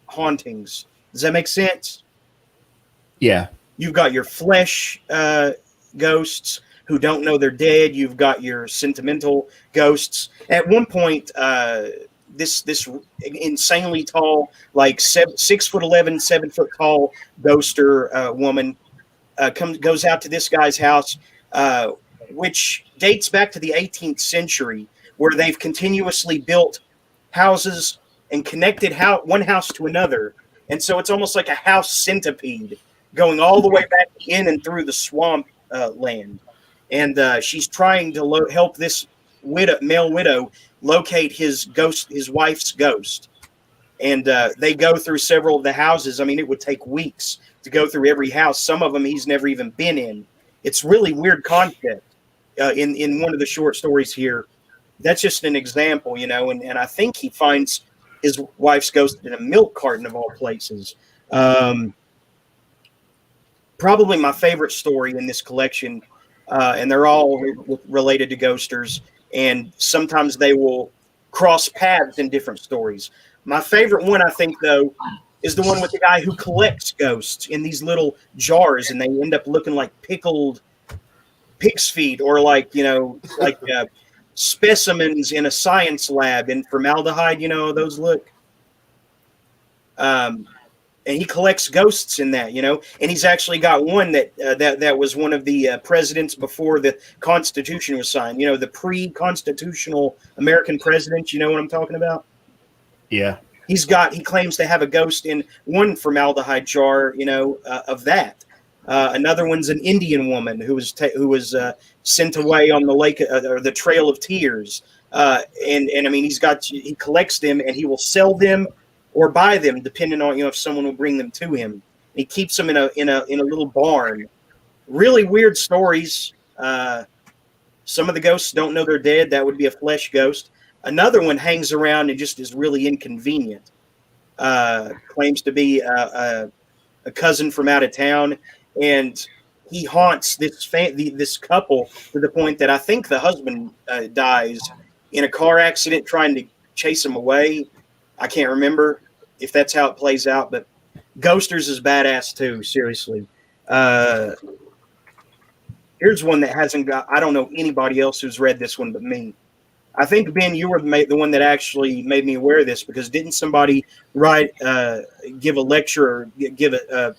hauntings. Does that make sense? Yeah. You've got your flesh ghosts who don't know they're dead. You've got your sentimental ghosts. At one point, this insanely tall, like 6'11", 7 foot tall ghoster woman goes out to this guy's house, which dates back to the 18th century, where they've continuously built houses and connected one house to another. And so it's almost like a house centipede going all the way back in and through the swamp land. And she's trying to help this male widow locate his wife's ghost. And they go through several of the houses. I mean, it would take weeks to go through every house. Some of them he's never even been in. It's really weird concept. in one of the short stories here. That's just an example, and I think he finds his wife's ghost in a milk carton of all places. Probably my favorite story in this collection, and they're all related to ghosters, and sometimes they will cross paths in different stories. My favorite one, I think, though, is the one with the guy who collects ghosts in these little jars, and they end up looking like pickled pig's feet, or like specimens in a science lab in formaldehyde. Those look. And he collects ghosts in that, and he's actually got one that was one of the presidents before the Constitution was signed. The pre-constitutional American president. You know what I'm talking about? Yeah. He claims to have a ghost in one formaldehyde jar, of that. Another one's an Indian woman who was sent away on the lake or the Trail of Tears. And I mean, he collects them, and he will sell them or buy them, depending on if someone will bring them to him. He keeps them in a little barn. Really weird stories. Some of the ghosts don't know they're dead. That would be a flesh ghost. Another one hangs around and just is really inconvenient. Claims to be a cousin from out of town, and he haunts this couple to the point that I think the husband dies in a car accident trying to chase him away. I can't remember if that's how it plays out, but Ghosters is badass too. Seriously. Here's one that I don't know anybody else who's read this one but me. I think, Ben, you were the one that actually made me aware of this, because didn't somebody give a lecture or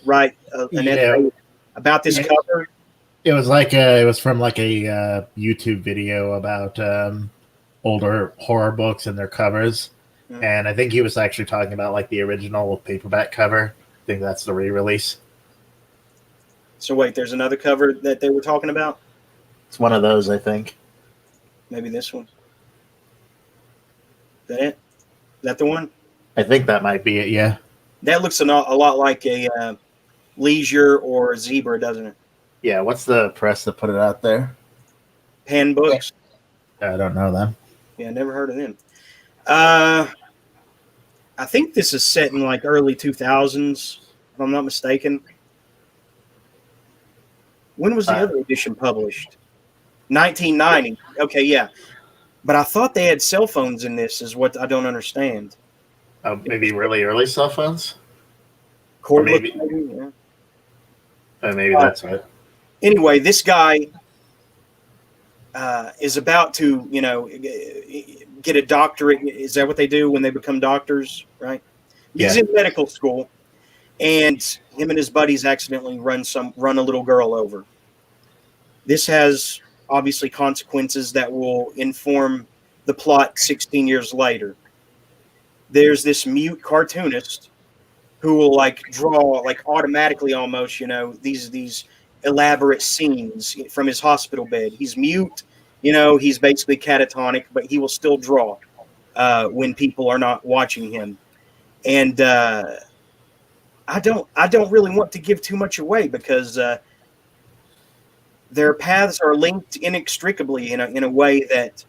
write an essay about this cover? It was it was from a YouTube video about older horror books and their covers. Mm-hmm. And I think he was actually talking about the original paperback cover. I think that's the re-release. So wait, there's another cover that they were talking about? It's one of those, I think. Maybe this one. Is that it? Is that the one? I think that might be it, yeah. That looks a lot like a Leisure or a Zebra, doesn't it? Yeah, what's the press that put it out there? Pan Books. I don't know them. Yeah, never heard of them. I think this is set in early 2000s, if I'm not mistaken. When was the other edition published? 1990. Okay, yeah. But I thought they had cell phones in this, is what I don't understand. Maybe really early cell phones? Maybe that's right. Anyway, this guy is about to, get a doctorate. Is that what they do when they become doctors, right? He's in medical school, and him and his buddies accidentally run a little girl over. This has obviously consequences that will inform the plot 16 years later. There's this mute cartoonist who will draw automatically almost, these elaborate scenes from his hospital bed. He's mute, he's basically catatonic, but he will still draw when people are not watching him. And I don't really want to give too much away, because their paths are linked inextricably in a way that,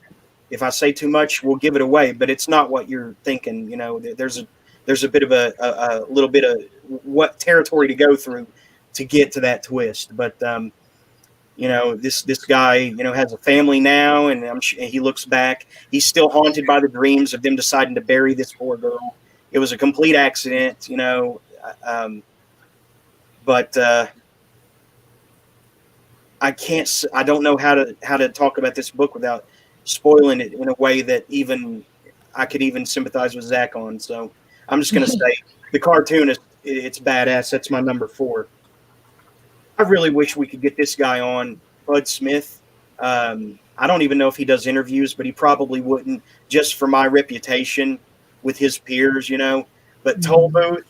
if I say too much, we'll give it away. But it's not what you're thinking. There's a bit of a little bit of what territory to go through to get to that twist. But this guy has a family now, and I'm sure he looks back. He's still haunted by the dreams of them deciding to bury this poor girl. It was a complete accident, but I don't know how to talk about this book without spoiling it in a way that even I could even sympathize with Zach on. So I'm just going to say the cartoonist, it's badass. That's my number 4. I really wish we could get this guy on, Bud Smith. I don't even know if he does interviews, but he probably wouldn't, just for my reputation with his peers, But Toll Booth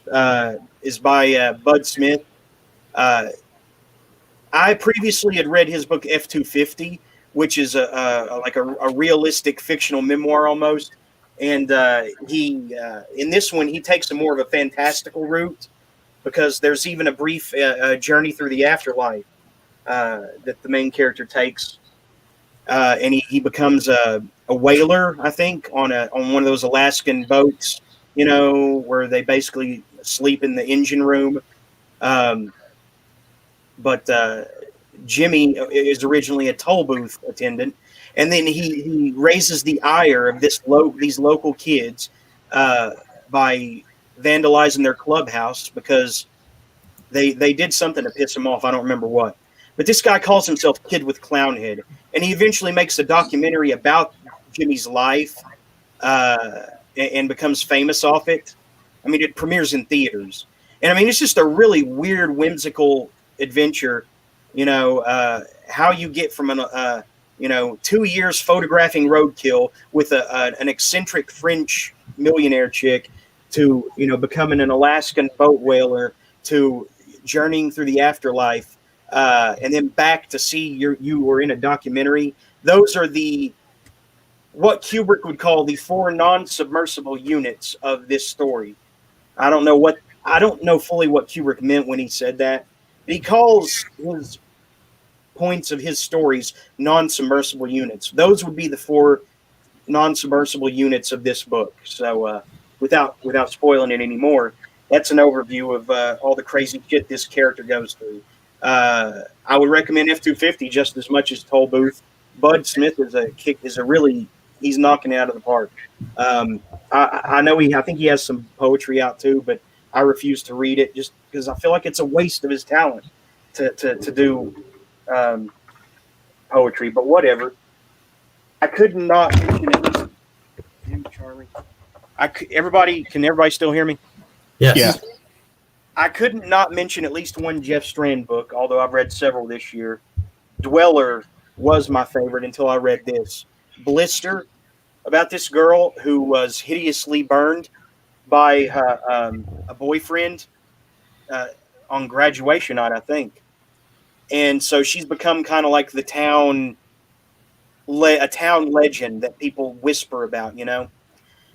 is by Bud Smith. I previously had read his book F-250, which is a realistic fictional memoir almost. And he in this one, he takes a more of a fantastical route, because there's even a brief journey through the afterlife that the main character takes. and he becomes a whaler, I think, on one of those Alaskan boats, where they basically sleep in the engine room. But Jimmy is originally a toll booth attendant, and then he raises the ire of these local kids by vandalizing their clubhouse because they did something to piss him off. I don't remember what. But this guy calls himself Kid with Clown Head, and he eventually makes a documentary about Jimmy's life and becomes famous off it. I mean, it premieres in theaters. And, I mean, it's just a really weird, whimsical adventure, how you get from 2 years photographing roadkill with an eccentric French millionaire chick to, becoming an Alaskan boat whaler to journeying through the afterlife. And then back to see you were in a documentary. Those are what Kubrick would call the 4 non-submersible units of this story. I don't know fully what Kubrick meant when he said that. But he calls his points of his stories non-submersible units. Those would be the 4 non-submersible units of this book. So without spoiling it anymore, that's an overview of all the crazy shit this character goes through. I would recommend F-250 just as much as Toll Booth. Bud Smith he's knocking it out of the park. I know I think he has some poetry out too, but I refuse to read it just because I feel like it's a waste of his talent to do poetry. But whatever. I could not mention it. Damn, Charlie. Can everybody still hear me? Yes. Yeah. I couldn't not mention at least one Jeff Strand book, although I've read several this year. Dweller was my favorite until I read this. Blister, about this girl who was hideously burned by a boyfriend on graduation night, I think. And so she's become kind of like a town legend that people whisper about, Well,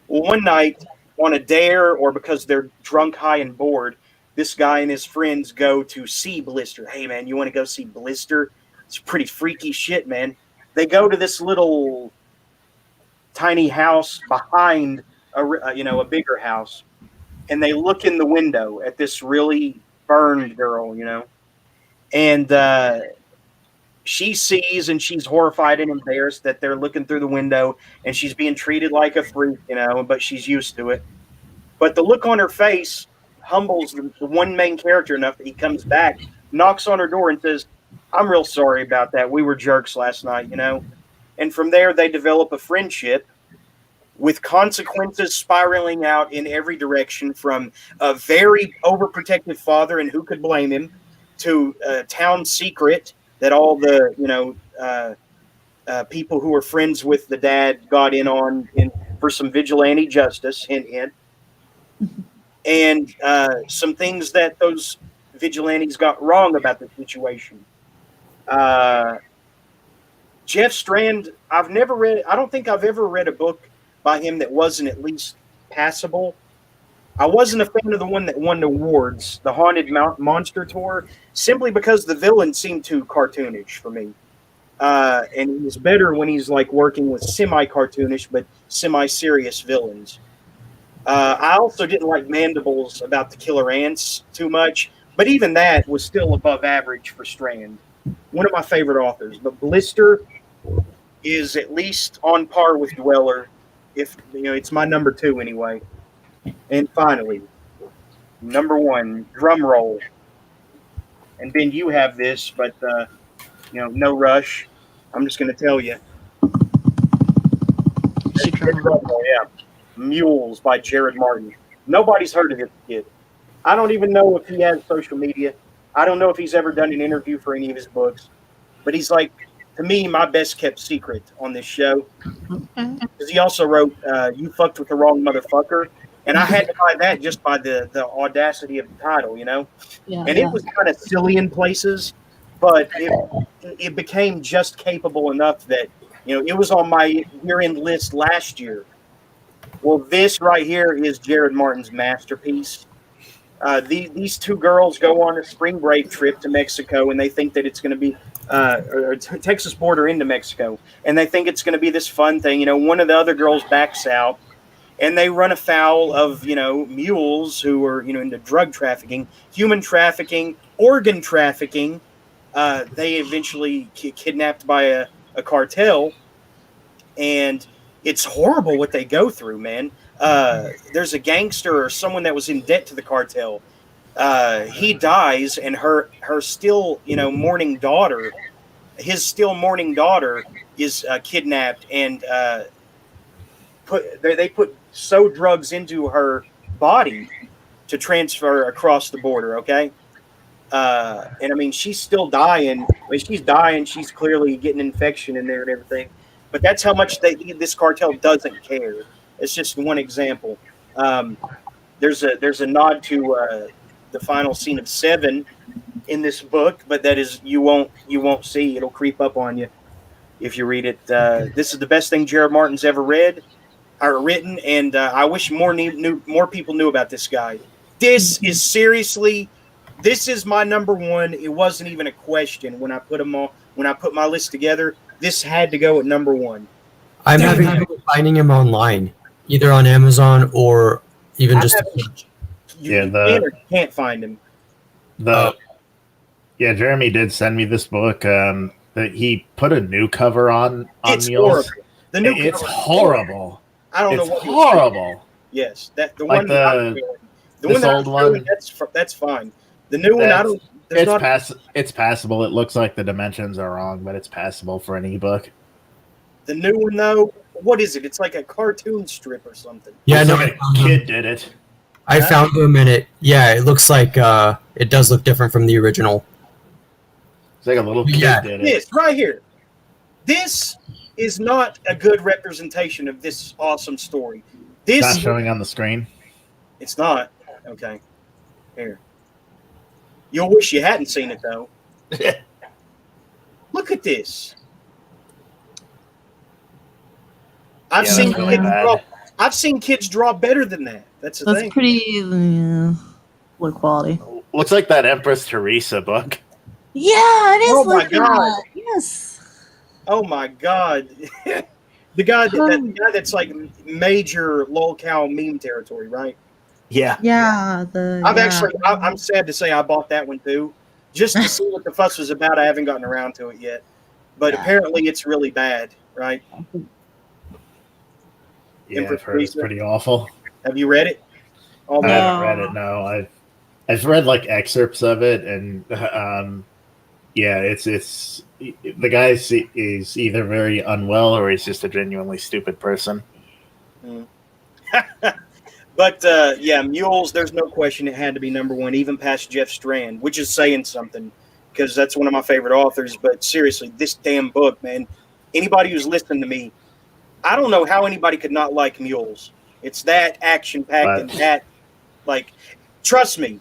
one night on a dare or because they're drunk, high, and bored, this guy and his friends go to see Blister. Hey, man, you want to go see Blister? It's pretty freaky shit, man. They go to this little tiny house behind a bigger house, and they look in the window at this really burned girl, and she sees and she's horrified and embarrassed that they're looking through the window and she's being treated like a freak, but she's used to it. But the look on her face humbles the one main character enough that he comes back, knocks on her door and says, I'm real sorry about that. We were jerks last night, And from there, they develop a friendship with consequences spiraling out in every direction, from a very overprotective father, and who could blame him, to a town secret that all the, people who were friends with the dad got in on for some vigilante justice, hint, hint. And some things that those vigilantes got wrong about the situation. Jeff Strand, I don't think I've ever read a book by him that wasn't at least passable. I wasn't a fan of the one that won awards, the Haunted Monster Tour, simply because the villain seemed too cartoonish for me. And he's better when he's like working with semi-cartoonish but semi-serious villains. I also didn't like Mandibles about the killer ants too much, but even that was still above average for Strand. One of my favorite authors, but Blister is at least on par with Dweller. If it's my number 2 anyway. And finally, number 1, drum roll. And Ben, you have this, but no rush. I'm just going to tell you. Yeah. Mules by Jared Martin. Nobody's heard of this kid. I don't even know if he has social media. I don't know if he's ever done an interview for any of his books. But he's like, to me, my best kept secret on this show. Because he also wrote You Fucked with the Wrong Motherfucker. And I had to buy that just by the audacity of the title, Yeah, and it was kind of silly in places, but it became just capable enough that, it was on my year-end list last year. Well, this right here is Jared Martin's masterpiece. These 2 girls go on a spring break trip to Mexico, and they think that it's going to be Texas border into Mexico, and they think it's going to be this fun thing. You know, one of the other girls backs out, and they run afoul of, you know, mules who are, you know, into drug trafficking, human trafficking, organ trafficking. They eventually kidnapped by a cartel, and it's horrible what they go through, man. There's a gangster or someone that was in debt to the cartel. He dies, and her still, you know, mourning daughter, his still mourning daughter is kidnapped, and they sew drugs into her body to transfer across the border. Okay. And I mean, she's still dying. When she's dying, she's clearly getting infection in there and everything. But that's how much this cartel doesn't care. It's just one example. There's a nod to the final scene of 7 in this book, but that is you won't see. It'll creep up on you if you read it. This is the best thing Jared Martin's ever read or written, and I wish more people knew about this guy. This is seriously. This is my number one. It wasn't even a question when I put them all. When I put my list together, this had to go at number 1. I'm having trouble finding him online, either on Amazon or even just. You can't find him. Jeremy did send me this book. That he put a new cover on It's Mules. horrible. The new It's cover is horrible. I don't know It's what horrible. Yes, that the Like one that I'm doing. The this one that old I'm one. doing, that's fine. The new one, I don't. There's It's passable. It looks like the dimensions are wrong, but it's passable for an ebook. The new one though, what is it? It's like a cartoon strip or something. Yeah, Looks no, like a kid did it. I found him in it. Yeah, it looks like it does look different from the original. It's like a little kid did it. This right here. This is not a good representation of this awesome story. It's not showing on the screen. It's not. Okay. Here. You'll wish you hadn't seen it though. Look at this. I've seen kids draw better than that. That's the thing. That's pretty low quality. Looks like that Empress Teresa book. Yeah, it is. Oh my like God. that. Yes. Oh my God. the guy that's like major lolcow meme territory, right? Yeah. Yeah. I'm sad to say I bought that one too, just to see what the fuss was about. I haven't gotten around to it yet, but apparently it's really bad, right? Yeah, I've heard it's pretty awful. Have you read it? I haven't read it. No, I've read like excerpts of it, and it's the guy is either very unwell or he's just a genuinely stupid person. But Mules. There's no question it had to be number 1, even past Jeff Strand, which is saying something because that's one of my favorite authors. But seriously, this damn book, man. Anybody who's listening to me, I don't know how anybody could not like Mules. It's that action-packed and that, like, trust me,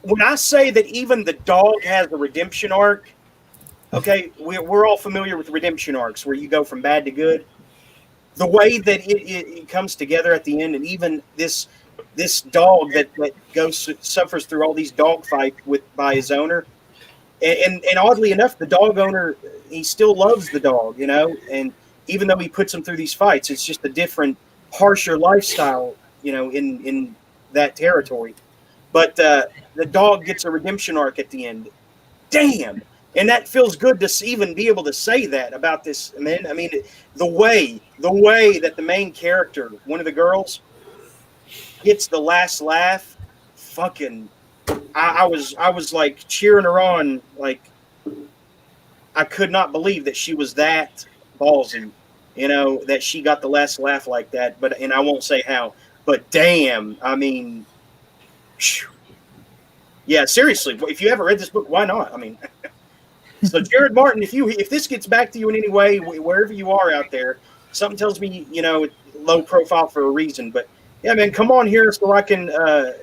when I say that even the dog has a redemption arc, okay, we're all familiar with redemption arcs where you go from bad to good. The way that it comes together at the end, and even this dog that suffers through all these dog fights by his owner, and oddly enough, the dog owner, he still loves the dog, you know, and even though he puts him through these fights, it's just a different, harsher lifestyle, you know, in that territory. But the dog gets a redemption arc at the end. Damn. And that feels good to even be able to say that about this, man. I mean, the way that the main character, one of the girls, gets the last laugh, fucking, I was like cheering her on, like I could not believe that she was that ballsy, you know, that she got the last laugh like that. And I won't say how, but damn, I mean, yeah, seriously, if you haven't read this book, why not? I mean, so Jared Martin, if this gets back to you in any way, wherever you are out there, something tells me, you know, low profile for a reason. But yeah, man, come on here so I can,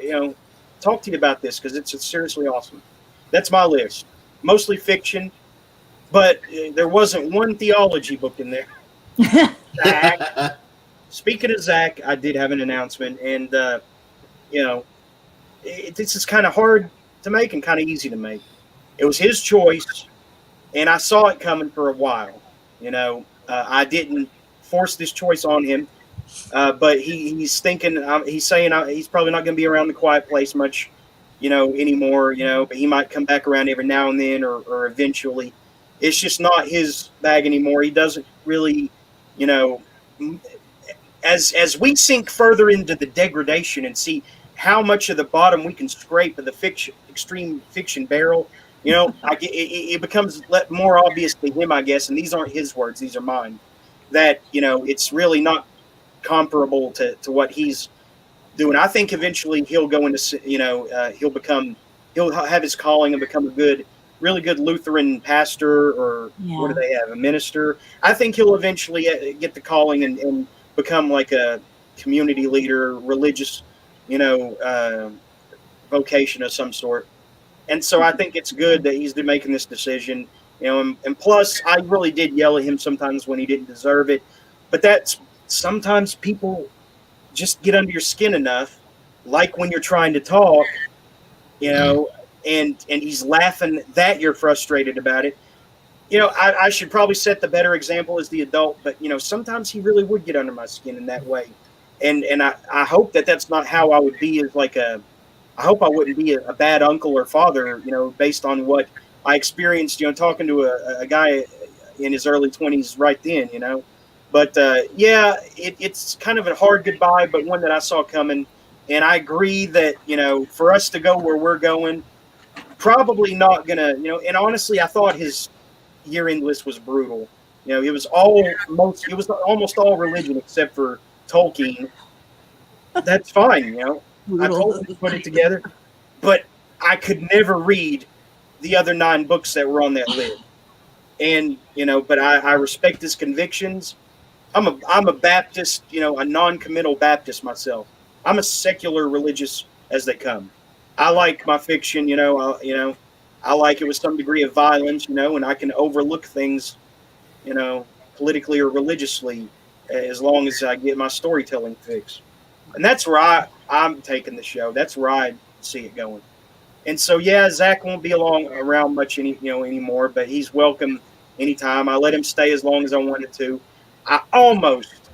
you know, talk to you about this because it's seriously awesome. That's my list, mostly fiction, but there wasn't one theology book in there. Zach, speaking of Zach, I did have an announcement, and you know, this is kind of hard to make and kind of easy to make. It was his choice. and I saw it coming for a while. You know, I didn't force this choice on him, but he's thinking, he's saying he's probably not going to be around the Quiet Place much, you know, anymore. You know, but he might come back around every now and then, or eventually. It's just not his bag anymore. He doesn't really, you know, as we sink further into the degradation and see how much of the bottom we can scrape of the extreme fiction barrel, you know, it becomes more obvious to him, I guess, and these aren't his words, these are mine, that, you know, it's really not comparable to what he's doing. I think eventually he'll go into, you know, he'll have his calling and become a really good Lutheran pastor, or what do they have, a minister. I think he'll eventually get the calling and become like a community leader, religious, you know, vocation of some sort. And so I think it's good that he's making this decision, you know, and plus I really did yell at him sometimes when he didn't deserve it. But that's sometimes people just get under your skin enough, like when you're trying to talk, you know, and he's laughing that you're frustrated about it. You know, I should probably set the better example as the adult, but, you know, sometimes he really would get under my skin in that way. And I hope that that's not how I would be as like I hope I wouldn't be a bad uncle or father, you know, based on what I experienced, you know, talking to a guy in his early 20s right then, you know. But, yeah, it's kind of a hard goodbye, but one that I saw coming. And I agree that, you know, for us to go where we're going, probably not going to, you know, and honestly, I thought his year-end list was brutal. You know, it was almost all religion except for Tolkien. That's fine, you know. I told him to put it together, but I could never read the other 9 books that were on that list. And, you know, but I respect his convictions. I'm a Baptist, you know, a non-committal Baptist myself. I'm a secular religious as they come. I like my fiction, you know, I like it with some degree of violence, you know, and I can overlook things, you know, politically or religiously, as long as I get my storytelling fixed. And that's where I'm taking the show. That's where I see it going. And so, yeah, Zach won't be around much anymore, but he's welcome anytime. I let him stay as long as I wanted to. I almost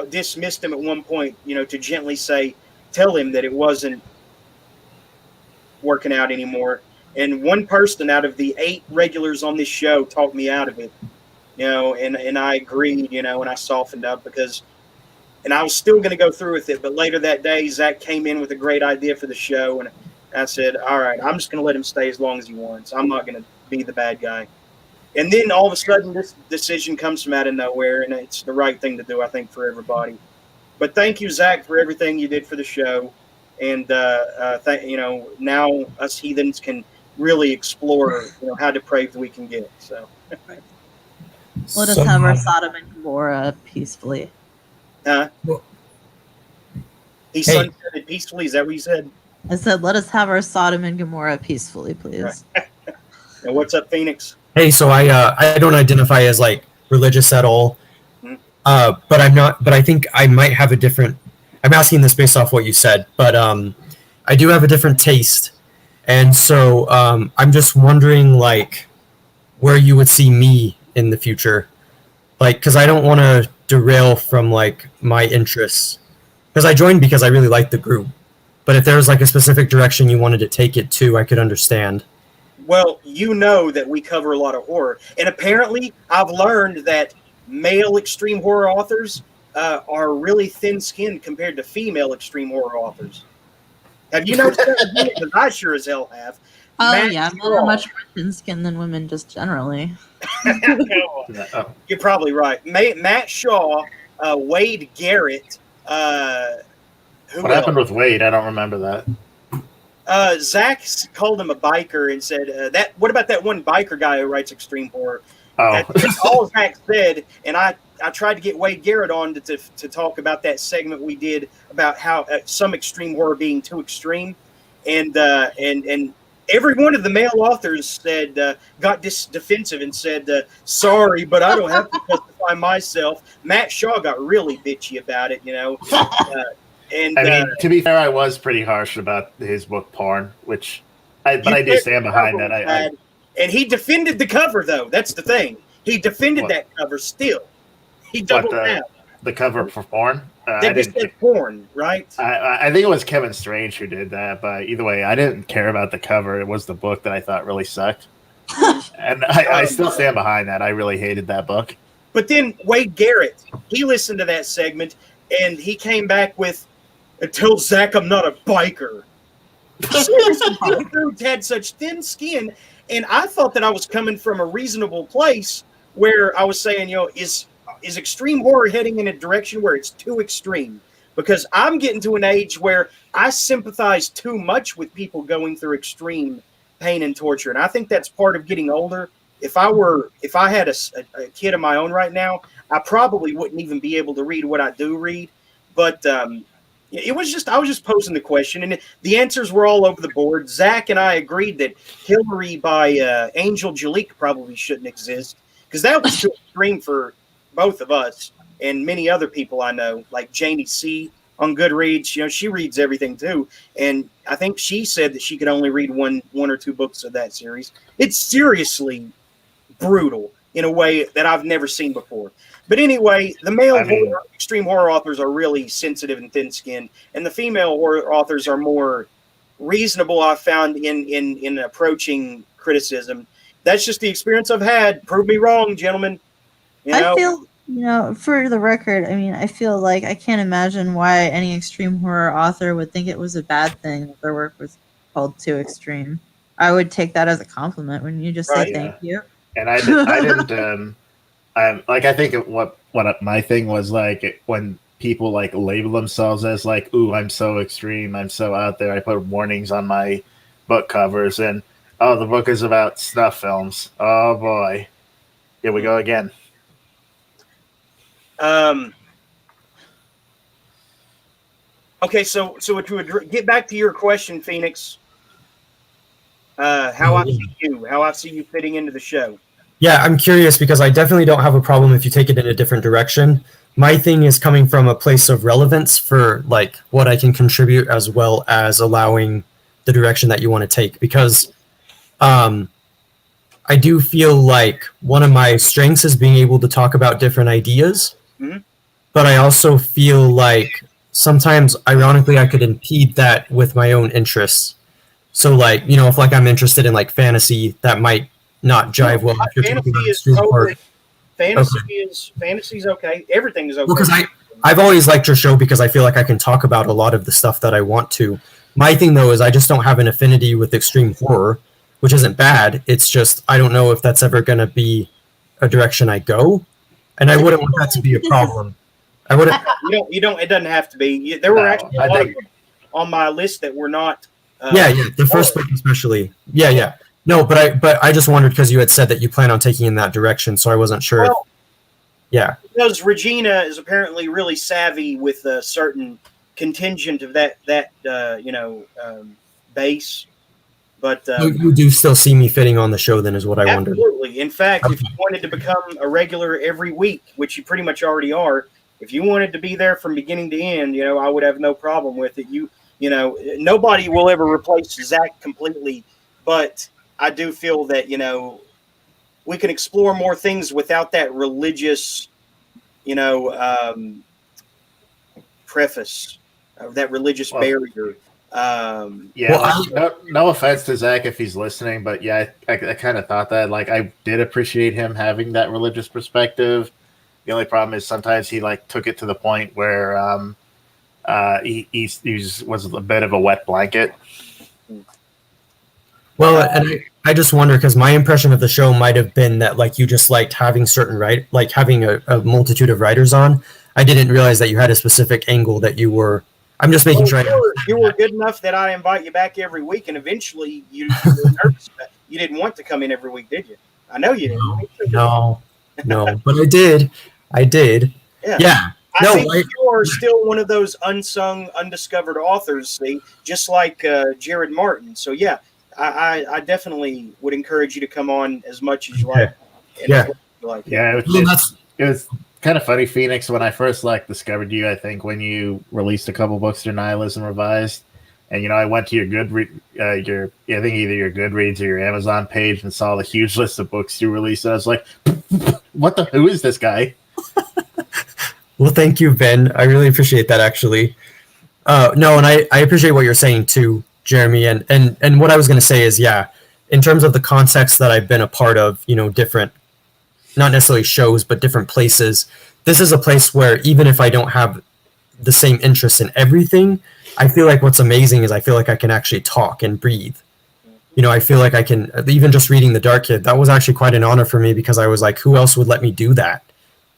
dismissed him at one point, you know, to gently tell him that it wasn't working out anymore. And one person out of the 8 regulars on this show talked me out of it, you know, and I agreed, you know, and I softened up and I was still going to go through with it. But later that day, Zach came in with a great idea for the show. And I said, all right, I'm just going to let him stay as long as he wants. I'm not going to be the bad guy. And then all of a sudden, this decision comes from out of nowhere, and it's the right thing to do, I think, for everybody. But thank you, Zach, for everything you did for the show. And, you know, now us heathens can really explore, you know, how depraved we can get. So Let us have our Sodom and Gomorrah peacefully. He sunsetted peacefully. Is that what you said? I said, let us have our Sodom and Gomorrah peacefully, please. Right. Now, what's up, Phoenix? Hey, so I don't identify as like religious at all, but I'm not. But I think I might have a different. I'm asking this based off what you said, but I do have a different taste, and so I'm just wondering like where you would see me in the future, like because I don't want to derail from like my interests, because I joined because I really liked the group, but if there was like a specific direction you wanted to take it to, I could understand. Well, you know that we cover a lot of horror. And apparently, I've learned that male extreme horror authors are really thin-skinned compared to female extreme horror authors. Have you noticed that? Because I sure as hell have. Men are much more thin-skinned than women just generally. You're probably right. Matt Shaw, Wade Garrett. What happened with Wade? I don't remember that. Zach called him a biker and said, what about that one biker guy who writes extreme horror? Oh. That's all Zach said. And I tried to get Wade Garrett on to talk about that segment we did about how some extreme horror being too extreme. And every one of the male authors said, got defensive and said, sorry, but I don't have to justify myself. Matt Shaw got really bitchy about it, you know. And I mean, to be fair, I was pretty harsh about his book Porn, I do stand behind that. And he defended the cover, though. That's the thing. He defended that cover still. He doubled down. The cover for porn? That just said porn, right? I think it was Kevin Strange who did that, but either way, I didn't care about the cover. It was the book that I thought really sucked. And I still stand behind that. I really hated that book. But then Wade Garrett, he listened to that segment, and he came back with, "Tell Zach I'm not a biker." Seriously, this dude had such thin skin, and I thought that I was coming from a reasonable place where I was saying, is extreme horror heading in a direction where it's too extreme? Because I'm getting to an age where I sympathize too much with people going through extreme pain and torture, and I think that's part of getting older. If I had a kid of my own right now, I probably wouldn't even be able to read what I do read. But I was just posing the question, and the answers were all over the board. Zach and I agreed that Hillary by Angel Jalique probably shouldn't exist, because that was too extreme for both of us and many other people I know, like Janie C. on Goodreads. She reads everything too, and I think she said that she could only read one or two books of that series. It's seriously brutal in a way that I've never seen before. But anyway, the male extreme horror authors are really sensitive and thin-skinned, and the female horror authors are more reasonable, I've found, in approaching criticism. That's just the experience I've had. Prove me wrong, gentlemen. I feel, for the record, I feel like I can't imagine why any extreme horror author would think it was a bad thing that their work was called too extreme. I would take that as a compliment when you just say thank you. And I didn't. I think what my thing was like when people like label themselves as like, "Ooh, I'm so extreme, I'm so out there." I put warnings on my book covers, and the book is about snuff films. Oh boy, here we go again. Okay, so to get back to your question, Phoenix, how I see you fitting into the show. Yeah, I'm curious because I definitely don't have a problem if you take it in a different direction. My thing is coming from a place of relevance for like what I can contribute, as well as allowing the direction that you want to take, because I do feel like one of my strengths is being able to talk about different ideas. Mm-hmm. But I also feel like sometimes, ironically, I could impede that with my own interests. So like, if like I'm interested in like fantasy, that might not jive well. Fantasy's okay. Everything is okay. Because I've always liked your show because I feel like I can talk about a lot of the stuff that I want to. My thing though is I just don't have an affinity with extreme horror, which isn't bad. It's just I don't know if that's ever going to be a direction I go, and I wouldn't want that to be a problem. I wouldn't. You don't. It doesn't have to be. There were actually a lot of them on my list that were not. The first book especially. Yeah. No, but I just wondered because you had said that you plan on taking in that direction, so I wasn't sure. Well, because Regina is apparently really savvy with a certain contingent of that base. But you do still see me fitting on the show, then, is what I wondered. Absolutely. In fact, if you wanted to become a regular every week, which you pretty much already are, if you wanted to be there from beginning to end, I would have no problem with it. Nobody will ever replace Zach completely, but I do feel that, we can explore more things without that religious, preface, that religious barrier. No offense to Zach if he's listening, but I kind of thought that. Like, I did appreciate him having that religious perspective. The only problem is sometimes he took it to the point where he was a bit of a wet blanket. Well, and I just wonder because my impression of the show might have been that you just liked having having a multitude of writers on. I didn't realize that you had a specific angle that you were. I'm just making sure. You were good enough that I invite you back every week, and eventually you were nervous. You didn't want to come in every week, did you? I know you didn't. No, but I did. Yeah. I think you are still one of those unsung, undiscovered authors. See, just like Jared Martin. So yeah. I definitely would encourage you to come on as much as you like. It was kind of funny, Phoenix, when I first discovered you. I think when you released a couple books through Nihilism Revised, And I went to your I think either your Goodreads or your Amazon page and saw the huge list of books you released. And I was like, who is this guy? Well, thank you, Ben. I really appreciate that, actually. No, and I appreciate what you're saying too, Jeremy. And what I was going to say is, yeah, in terms of the context that I've been a part of, different, not necessarily shows, but different places, this is a place where even if I don't have the same interest in everything, I feel like what's amazing is I feel like I can actually talk and breathe. I feel like I can, even just reading The Dark Kid, that was actually quite an honor for me because I was like, who else would let me do that?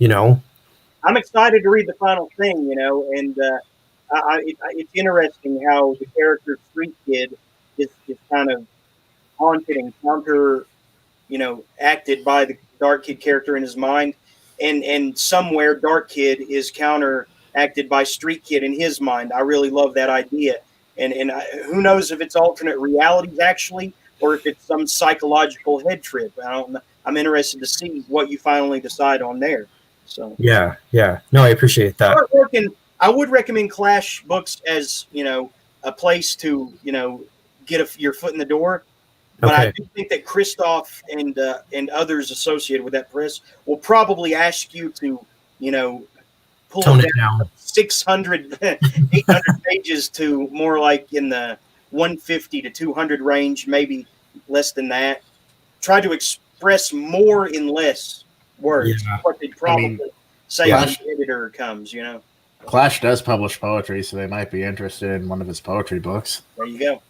I'm excited to read the final thing, and it's interesting how the character Street Kid is kind of haunted and acted by the Dark Kid character in his mind, and somewhere Dark Kid is acted by Street Kid in his mind. I really love that idea, and who knows if it's alternate realities actually, or if it's some psychological head trip. I don't know. I'm interested to see what you finally decide on there. So yeah, no, I appreciate that. I would recommend Clash books as a place to get your foot in the door. But Okay. I do think that Christoph and others associated with that press will probably ask you to pull Tone it it down down. 600, 800 pages to more like in the 150 to 200 range, maybe less than that. Try to express more in less words. Yeah. What they'd probably say yeah. when the editor comes, Clash does publish poetry, so they might be interested in one of his poetry books. There you go.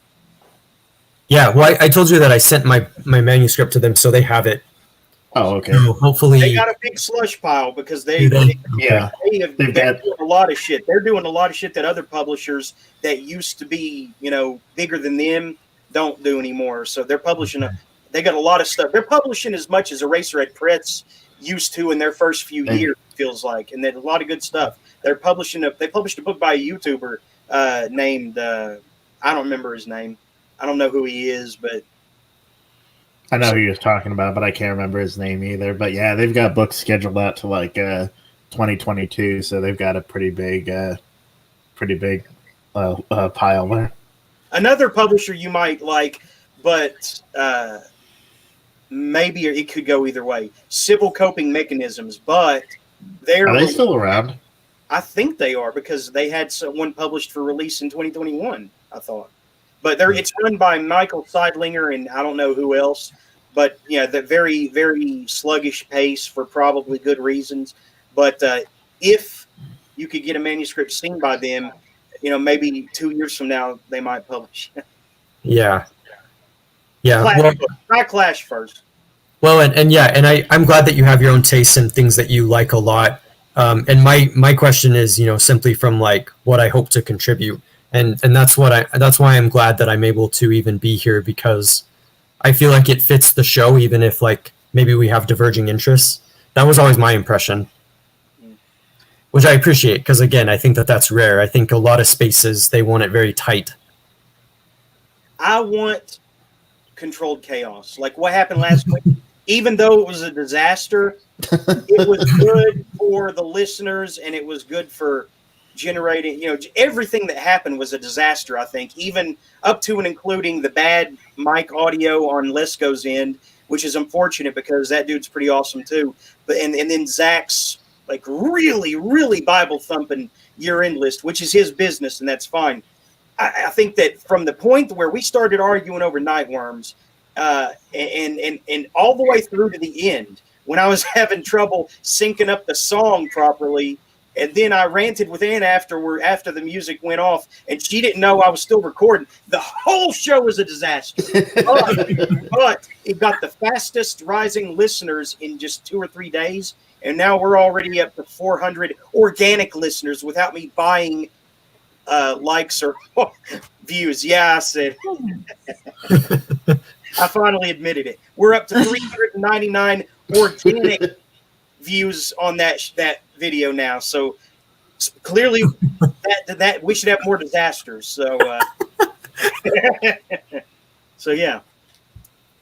Yeah, well, I told you that I sent my manuscript to them, so they have it. Oh, okay. So hopefully, They got a big slush pile because Do they're Yeah. doing a lot of shit. They're doing a lot of shit that other publishers that used to be, bigger than them don't do anymore. So they're publishing they got a lot of stuff. They're publishing as much as Eraserhead Press used to in their first few years, feels like, and there's a lot of good stuff. They published a book by a YouTuber named I don't remember his name. I don't know who he is, but I know who you're talking about, but I can't remember his name either. But yeah, they've got books scheduled out to 2022, so they've got a pretty big pile there. another publisher you might like, but maybe it could go either way. Civil Coping Mechanisms, but Are they still around? I think they are because they had one published for release in 2021, I thought. But it's run by Michael Seidlinger and I don't know who else. But the very, very sluggish pace for probably good reasons. But if you could get a manuscript seen by them, maybe 2 years from now they might publish. yeah. Try Clash first. Well, and I'm glad that you have your own tastes and things that you like a lot. And my question is, simply from like what I hope to contribute, and that's why I'm glad that I'm able to even be here, because I feel like it fits the show, even if like maybe we have diverging interests. That was always my impression, which I appreciate, because again, I think that's rare. I think a lot of spaces, they want it very tight. I want controlled chaos, like what happened last week. Even though it was a disaster, it was good for the listeners and it was good for generating, everything that happened was a disaster, I think, even up to and including the bad mic audio on Lesko's end, which is unfortunate because that dude's pretty awesome too. But and then Zach's like really, really Bible thumping year-end list, which is his business, and that's fine. I think that from the point where we started arguing over Nightworms, and all the way through to the end, when I was having trouble syncing up the song properly, and then I ranted with Ann after the music went off, and she didn't know I was still recording. The whole show was a disaster. But it got the fastest rising listeners in just 2 or 3 days, and now we're already up to 400 organic listeners without me buying likes or views. Yeah, I said. I finally admitted it. We're up to 399 organic views on that video now. So clearly, that we should have more disasters. So, so yeah.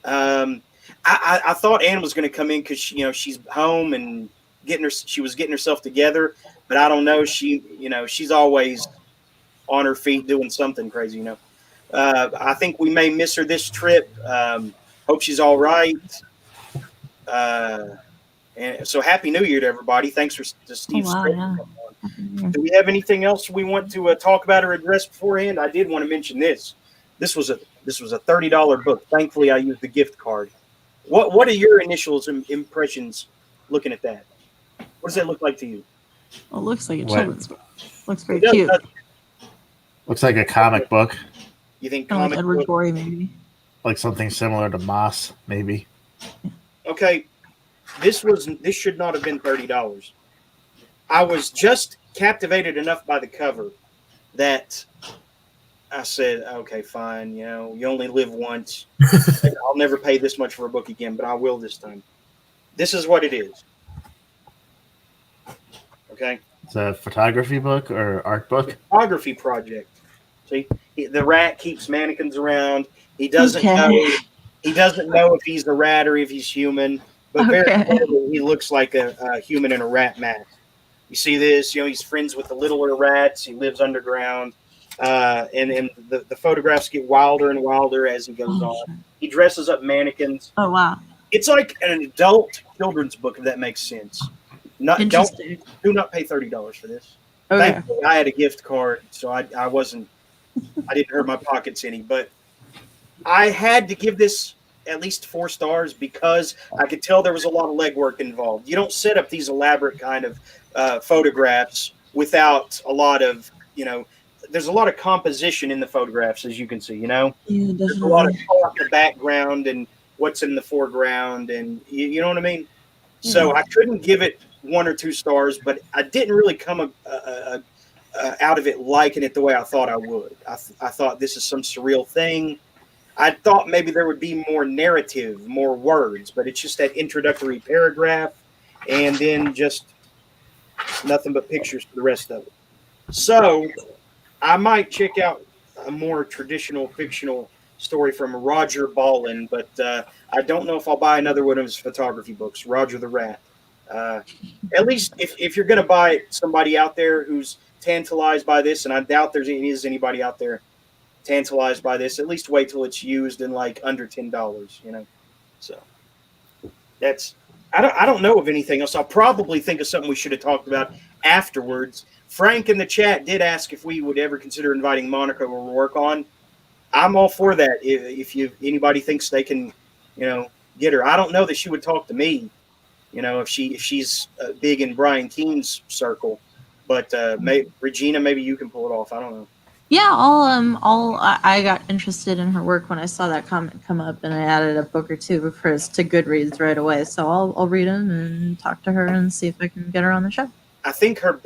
I thought Ann was going to come in because she's home and she was getting herself together, but I don't know. She's always on her feet doing something crazy. I think we may miss her this trip. Hope she's all right. And so happy New Year to everybody. Thanks to Steve. wow, Stred. yeah. Do we have anything else we want to talk about or address beforehand? I did want to mention this. This was a $30 book. Thankfully, I used the gift card. What are your initials and impressions looking at that? What does that look like to you? Well, it looks like a What? children's book. Looks very It does, cute. doesn't it? Looks like a comic book, You think Kind of comic like Edward book? Gorey, maybe. like something similar to Moss, maybe. Okay, this should not have been $30. I was just captivated enough by the cover that I said, okay, fine. You know, you only live once. I'll never pay this much for a book again, but I will this time. This is what it is. Okay. It's a photography book or art book. Photography project. See, the rat keeps mannequins around. He doesn't Okay. know. He doesn't know if he's a rat or if he's human. But very Okay. clearly, he looks like a human in a rat mask. You see this? You know, he's friends with the littler rats. He lives underground, and the photographs get wilder and wilder as he goes Oh, on. He dresses up mannequins. Oh, wow. It's like an adult children's book, if that makes sense. Interesting. Do not pay $30 for this. Okay. Thankfully, I had a gift card, so I didn't hurt my pockets any. But I had to give this at least 4 stars because I could tell there was a lot of legwork involved. You don't set up these elaborate kind of photographs without a lot of, there's a lot of composition in the photographs, as you can see, Yeah, There's a lot of definitely. thought, the background and what's in the foreground, and you know what I mean? So I couldn't give it 1 or 2 stars, but I didn't really come out of it liking it the way I thought I would. I thought this is some surreal thing. I thought maybe there would be more narrative, more words, but it's just that introductory paragraph and then just nothing but pictures for the rest of it. So I might check out a more traditional fictional story from Roger Ballin, but I don't know if I'll buy another one of his photography books, Roger the Rat. At least if you're going to buy somebody out there who's tantalized by this, and I doubt there is anybody out there tantalized by this, at least wait till it's used in like under $10, So that's I don't know of anything else. I'll probably think of something we should have talked about afterwards. Frank in the chat did ask if we would ever consider inviting monikao'rourke on. I'm all for that. If anybody thinks they can, get her. I don't know that she would talk to me, if she's big in Brian Keene's circle. But Regina, maybe you can pull it off. I don't know. Yeah, I got interested in her work when I saw that comment come up, and I added a book or two of hers to Goodreads right away. So I'll read them and talk to her and see if I can get her on the show. I think her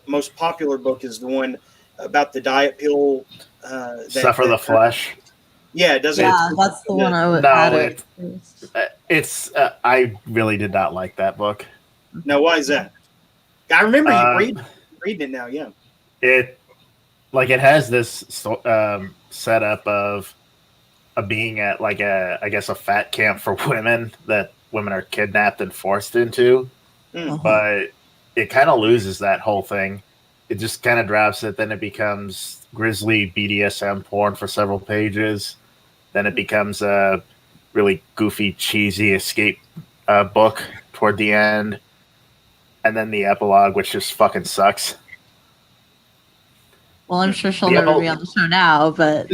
most popular book is the one about the diet pill. Suffer the Flesh. Yeah, it doesn't. Yeah, that's the one I would No, add. It's I really did not like that book. No, why is that? I remember you reading it now. Yeah. It has this setup of being at like a fat camp for women that women are kidnapped and forced into, but it kind of loses that whole thing. It just kind of drops it. Then it becomes grisly BDSM porn for several pages. Then it becomes a really goofy, cheesy escape book toward the end. And then the epilogue, which just fucking sucks. Well, I'm sure she'll Yeah, never be on the show now, but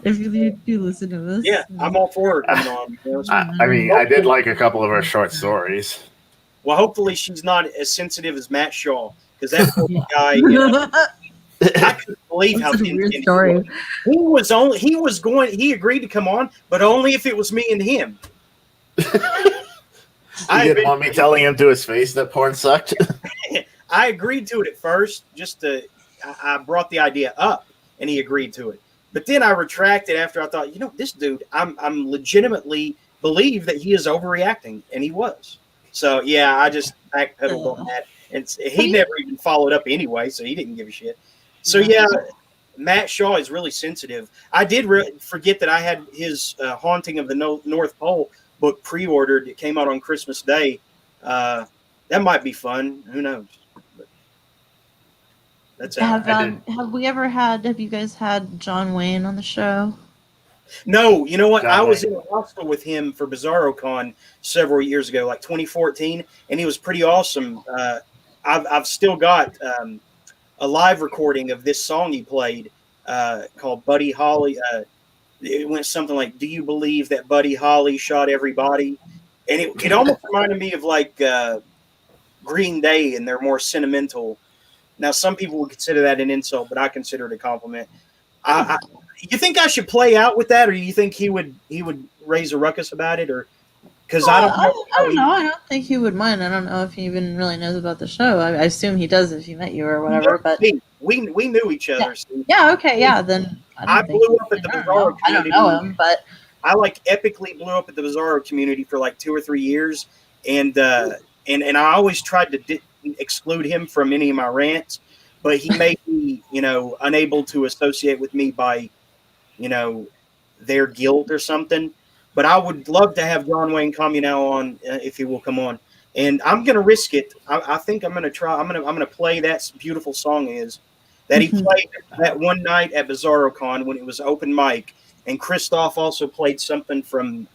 if you do listen to this, Yeah, I'm all for her coming on. I mean, I did like a couple of her short stories. Well, hopefully she's not as sensitive as Matt Shaw, because that poor guy. I couldn't believe how That's a weird intense story. he agreed to come on, but only if it was me and him. You didn't want me telling him to his face that porn sucked? I agreed to it at first, I brought the idea up, and he agreed to it. But then I retracted after I thought, this dude, I'm legitimately believe that he is overreacting, and he was. So yeah, I just backpedaled on that, and he never even followed up anyway, so he didn't give a shit. So yeah, Matt Shaw is really sensitive. I did forget that I had his Haunting of the North Pole book pre-ordered. It came out on Christmas Day. That might be fun. Who knows? But That's Have I did. have you guys had John Wayne on the show? No, you know what? John I was Wayne. in a hostel with him for BizarroCon several years ago, like 2014, and he was pretty awesome. I've still got a live recording of this song he played called Buddy Holly. It went something like, "Do you believe that Buddy Holly shot everybody?" And it almost reminded me of like Green Day, and they're more sentimental. Now, some people would consider that an insult, but I consider it a compliment. You think I should play out with that, or you think he would raise a ruckus about it, or because I don't know. I don't know. I don't think he would mind. I don't know if he even really knows about the show. I assume he does if he met you or whatever. But we knew each other. So yeah, okay, yeah. Then I blew up at the Bizarro community. I don't know him, but I like epically blew up at the Bizarro community for like 2 or 3 years, and I always tried to exclude him from any of my rants, but he made me, unable to associate with me by, their guilt or something. But I would love to have John Wayne Communal on if he will come on, and I'm gonna risk it. I think I'm gonna try. I'm gonna play that beautiful song that he played that one night at BizarroCon when it was open mic, and Christoph also played something from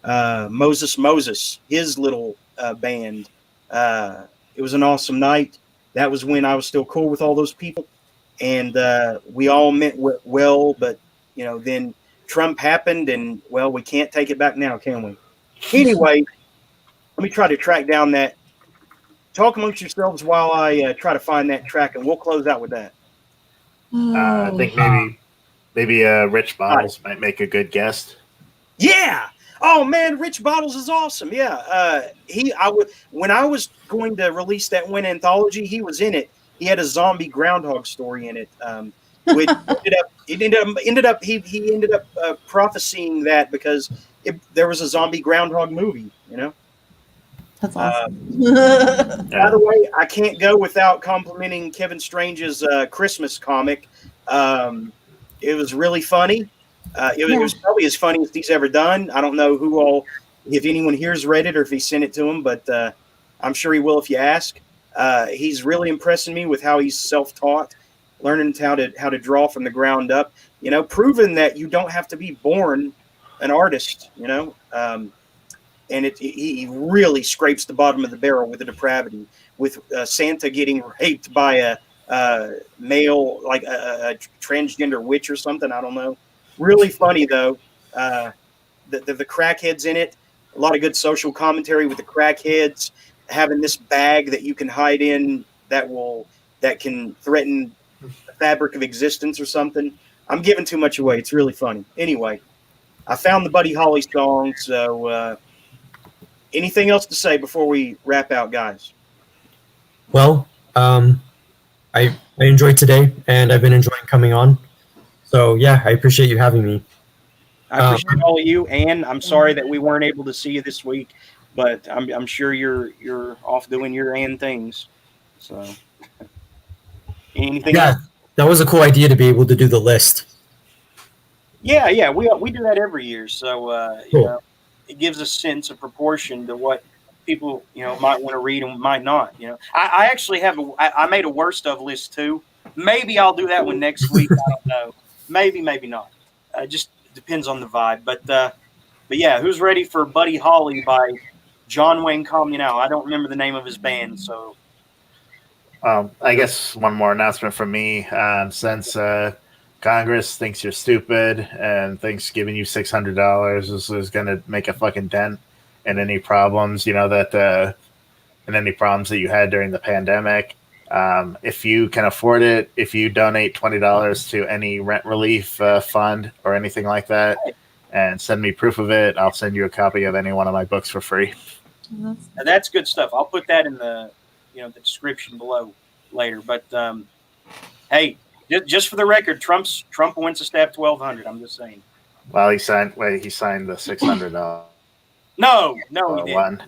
Moses, his little band. It was an awesome night. That was when I was still cool with all those people, and we all meant well. But then Trump happened, and well, we can't take it back now, can we? Anyway, let me try to track down that. Talk amongst yourselves while I try to find that track, and we'll close out with that. I think maybe Rich Bottles might make a good guest. Yeah. Oh man, Rich Bottles is awesome. Yeah. When I was going to release that one anthology, he was in it. He had a zombie groundhog story in it. Which ended up he ended up prophesying that because there was a zombie groundhog movie. that's awesome. By the way, I can't go without complimenting Kevin Strange's Christmas comic. It was really funny. It was probably as funny as he's ever done. I don't know if anyone here's read it or if he sent it to him, but I'm sure he will if you ask. He's really impressing me with how he's self-taught, learning how to draw from the ground up. Proving that you don't have to be born an artist. And he really scrapes the bottom of the barrel with the depravity, with Santa getting raped by a male, like a transgender witch or something. I don't know. Really funny though. The crackheads in it. A lot of good social commentary with the crackheads having this bag that you can hide in that can threaten the fabric of existence or something. I'm giving too much away. It's really funny. Anyway, I found the Buddy Holly song. So anything else to say before we wrap out, guys? Well, I enjoyed today, and I've been enjoying coming on. So yeah, I appreciate you having me. I appreciate all of you, and I'm sorry that we weren't able to see you this week, but I'm sure you're off doing your things. So anything else? That was a cool idea to be able to do the list. Yeah, we do that every year, so Cool. It gives a sense of proportion to what people might want to read and might not. I actually I made a worst of list too. Maybe I'll do that one next week. I don't know. Maybe not. Just depends on the vibe. But yeah, who's ready for Buddy Holly by John Wayne Communal? I don't remember the name of his band, so. I guess one more announcement from me. Since Congress thinks you're stupid and thinks giving you $600 is going to make a fucking dent in any problems, in any problems that you had during the pandemic. If you can afford it, if you donate $20 to any rent relief fund or anything like that, and send me proof of it, I'll send you a copy of any one of my books for free. That's good stuff. I'll put that in the the description below later. But hey, just for the record, Trump wants to stab 1,200. I'm just saying. Well, he signed the $600. No, he didn't. One.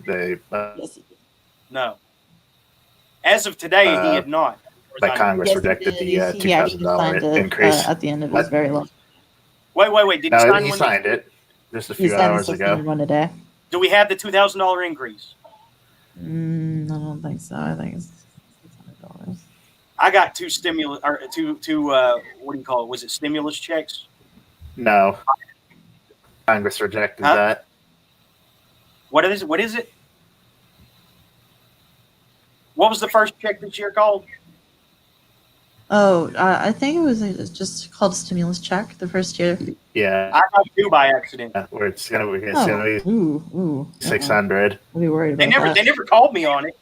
No. As of today, he had not. But Congress rejected the $2,000 increase at the end of his very long. Wait. Did he sign one? He signed it just a few hours ago. One a day. Do we have the $2,000 increase? I don't think so. I think it's $600. I got two stimulus or two what do you call it? Was it stimulus checks? No. Congress rejected Huh? that. What is it? What is it? What was the first check this year called? Oh, I think it was just called a stimulus check the first year. Yeah. I got two by accident. Where it's gonna be Ooh. 600. I'll be worried about that. They never called me on it.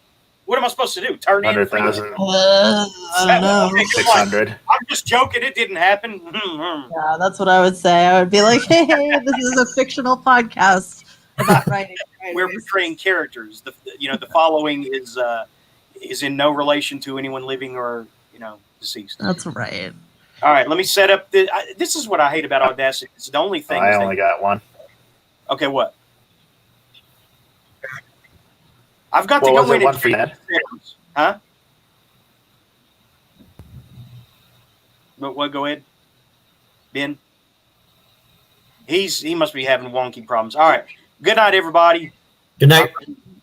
What am I supposed to do? Turn in 100,000. I don't know. 600. I'm just joking. It didn't happen. Yeah, that's what I would say. I would be like, hey, this is a fictional podcast about writing. We're portraying characters. The following is in no relation to anyone living or deceased. That's right. All right, let me set up. This is what I hate about Audacity. It's the only thing. I only got one. Okay, what? I've got to What was go it, in one and for change that? the settings. Huh? But what? Go ahead, Ben. He must be having wonky problems. All right. Good night, everybody. Good night.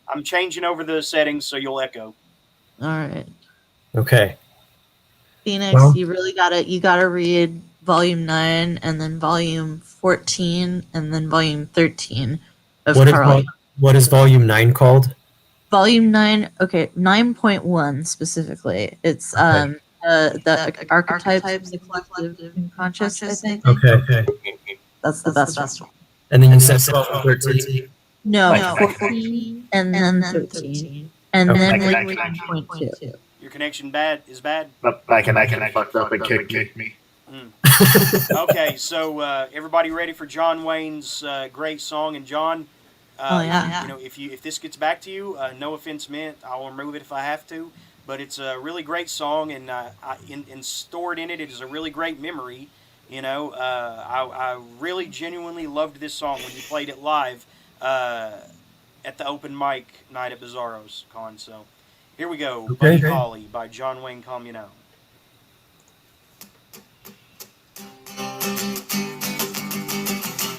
I'm changing over the settings so you'll echo. All right. Okay. Phoenix, Well- you really gotta read volume 9 and then volume 14 and then volume 13 of Carl. What is volume 9 called? Volume 9, okay, 9.1 specifically. It's the archetypes of the collective unconscious, I think. Okay. That's the best one. And then you said 12 and 13. No, Like- 14 and then 13. And then Like- 9.2. Your connection is bad. But I can fucked up and kicked me. Okay, so everybody ready for John Wayne's great song? And John, Oh, yeah. if this gets back to you, no offense meant. I'll remove it if I have to. But it's a really great song, and stored in it is a really great memory. I really genuinely loved this song when you played it live at the open mic night at Bizarro's Con. So here we go. Okay. Buddy Holly by John Wayne Communale.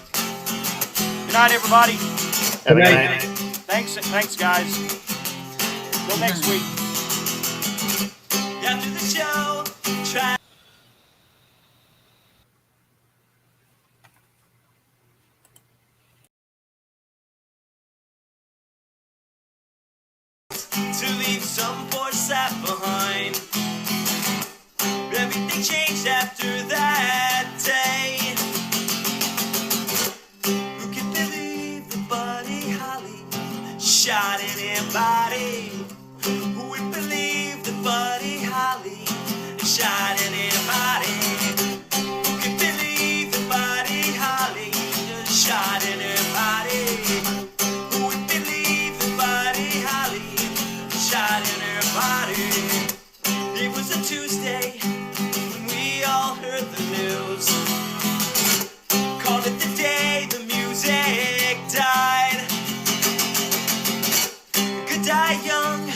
Good night, everybody. Have a good night. night. Thanks, guys. Till next week. After the show, try. To leave some poor sap behind. Everything changed after that day. Who can believe the Buddy Holly shot in her body? Who would believe the Buddy Holly shot in her body? Who can believe the Buddy Holly shot in her body? Who would believe the Buddy Holly shot in her body? It was a Tuesday when we all heard the news. Called it the day the music died. Could die young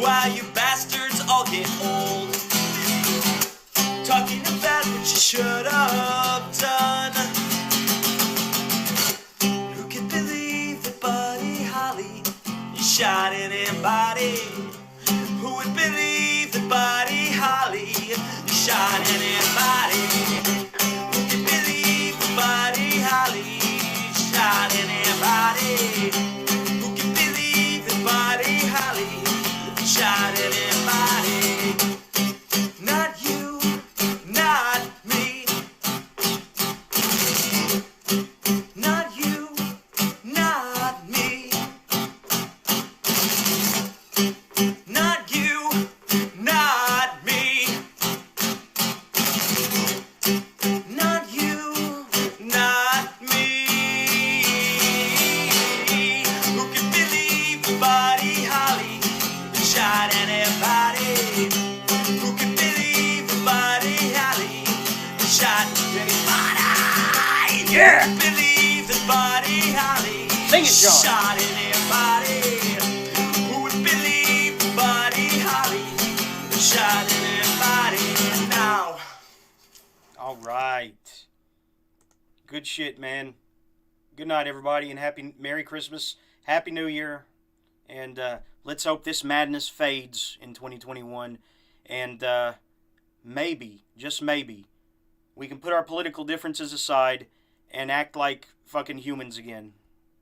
while you bastards all get old. Talking about what you should have done. Who can believe that Buddy Holly shot in her body? Who would believe that Buddy Holly shot in her body? Who can believe that Buddy Holly shot in her body? Who can believe that Buddy Holly shot in her body? Not you, not me. Not you, not me. Not you, not me. Not you, not me. Who can believe the Buddy Holly shot in her body? Who can believe the Buddy Holly shot in her body? Yeah. Who can believe the Buddy Holly Sing it, John. shot in her body? Who would believe the Buddy Holly shot in her body? Now. All right. Good shit, man. Good night, everybody, and Merry Christmas, Happy New Year, and let's hope this madness fades in 2021, and maybe, just maybe, we can put our political differences aside and act like fucking humans again.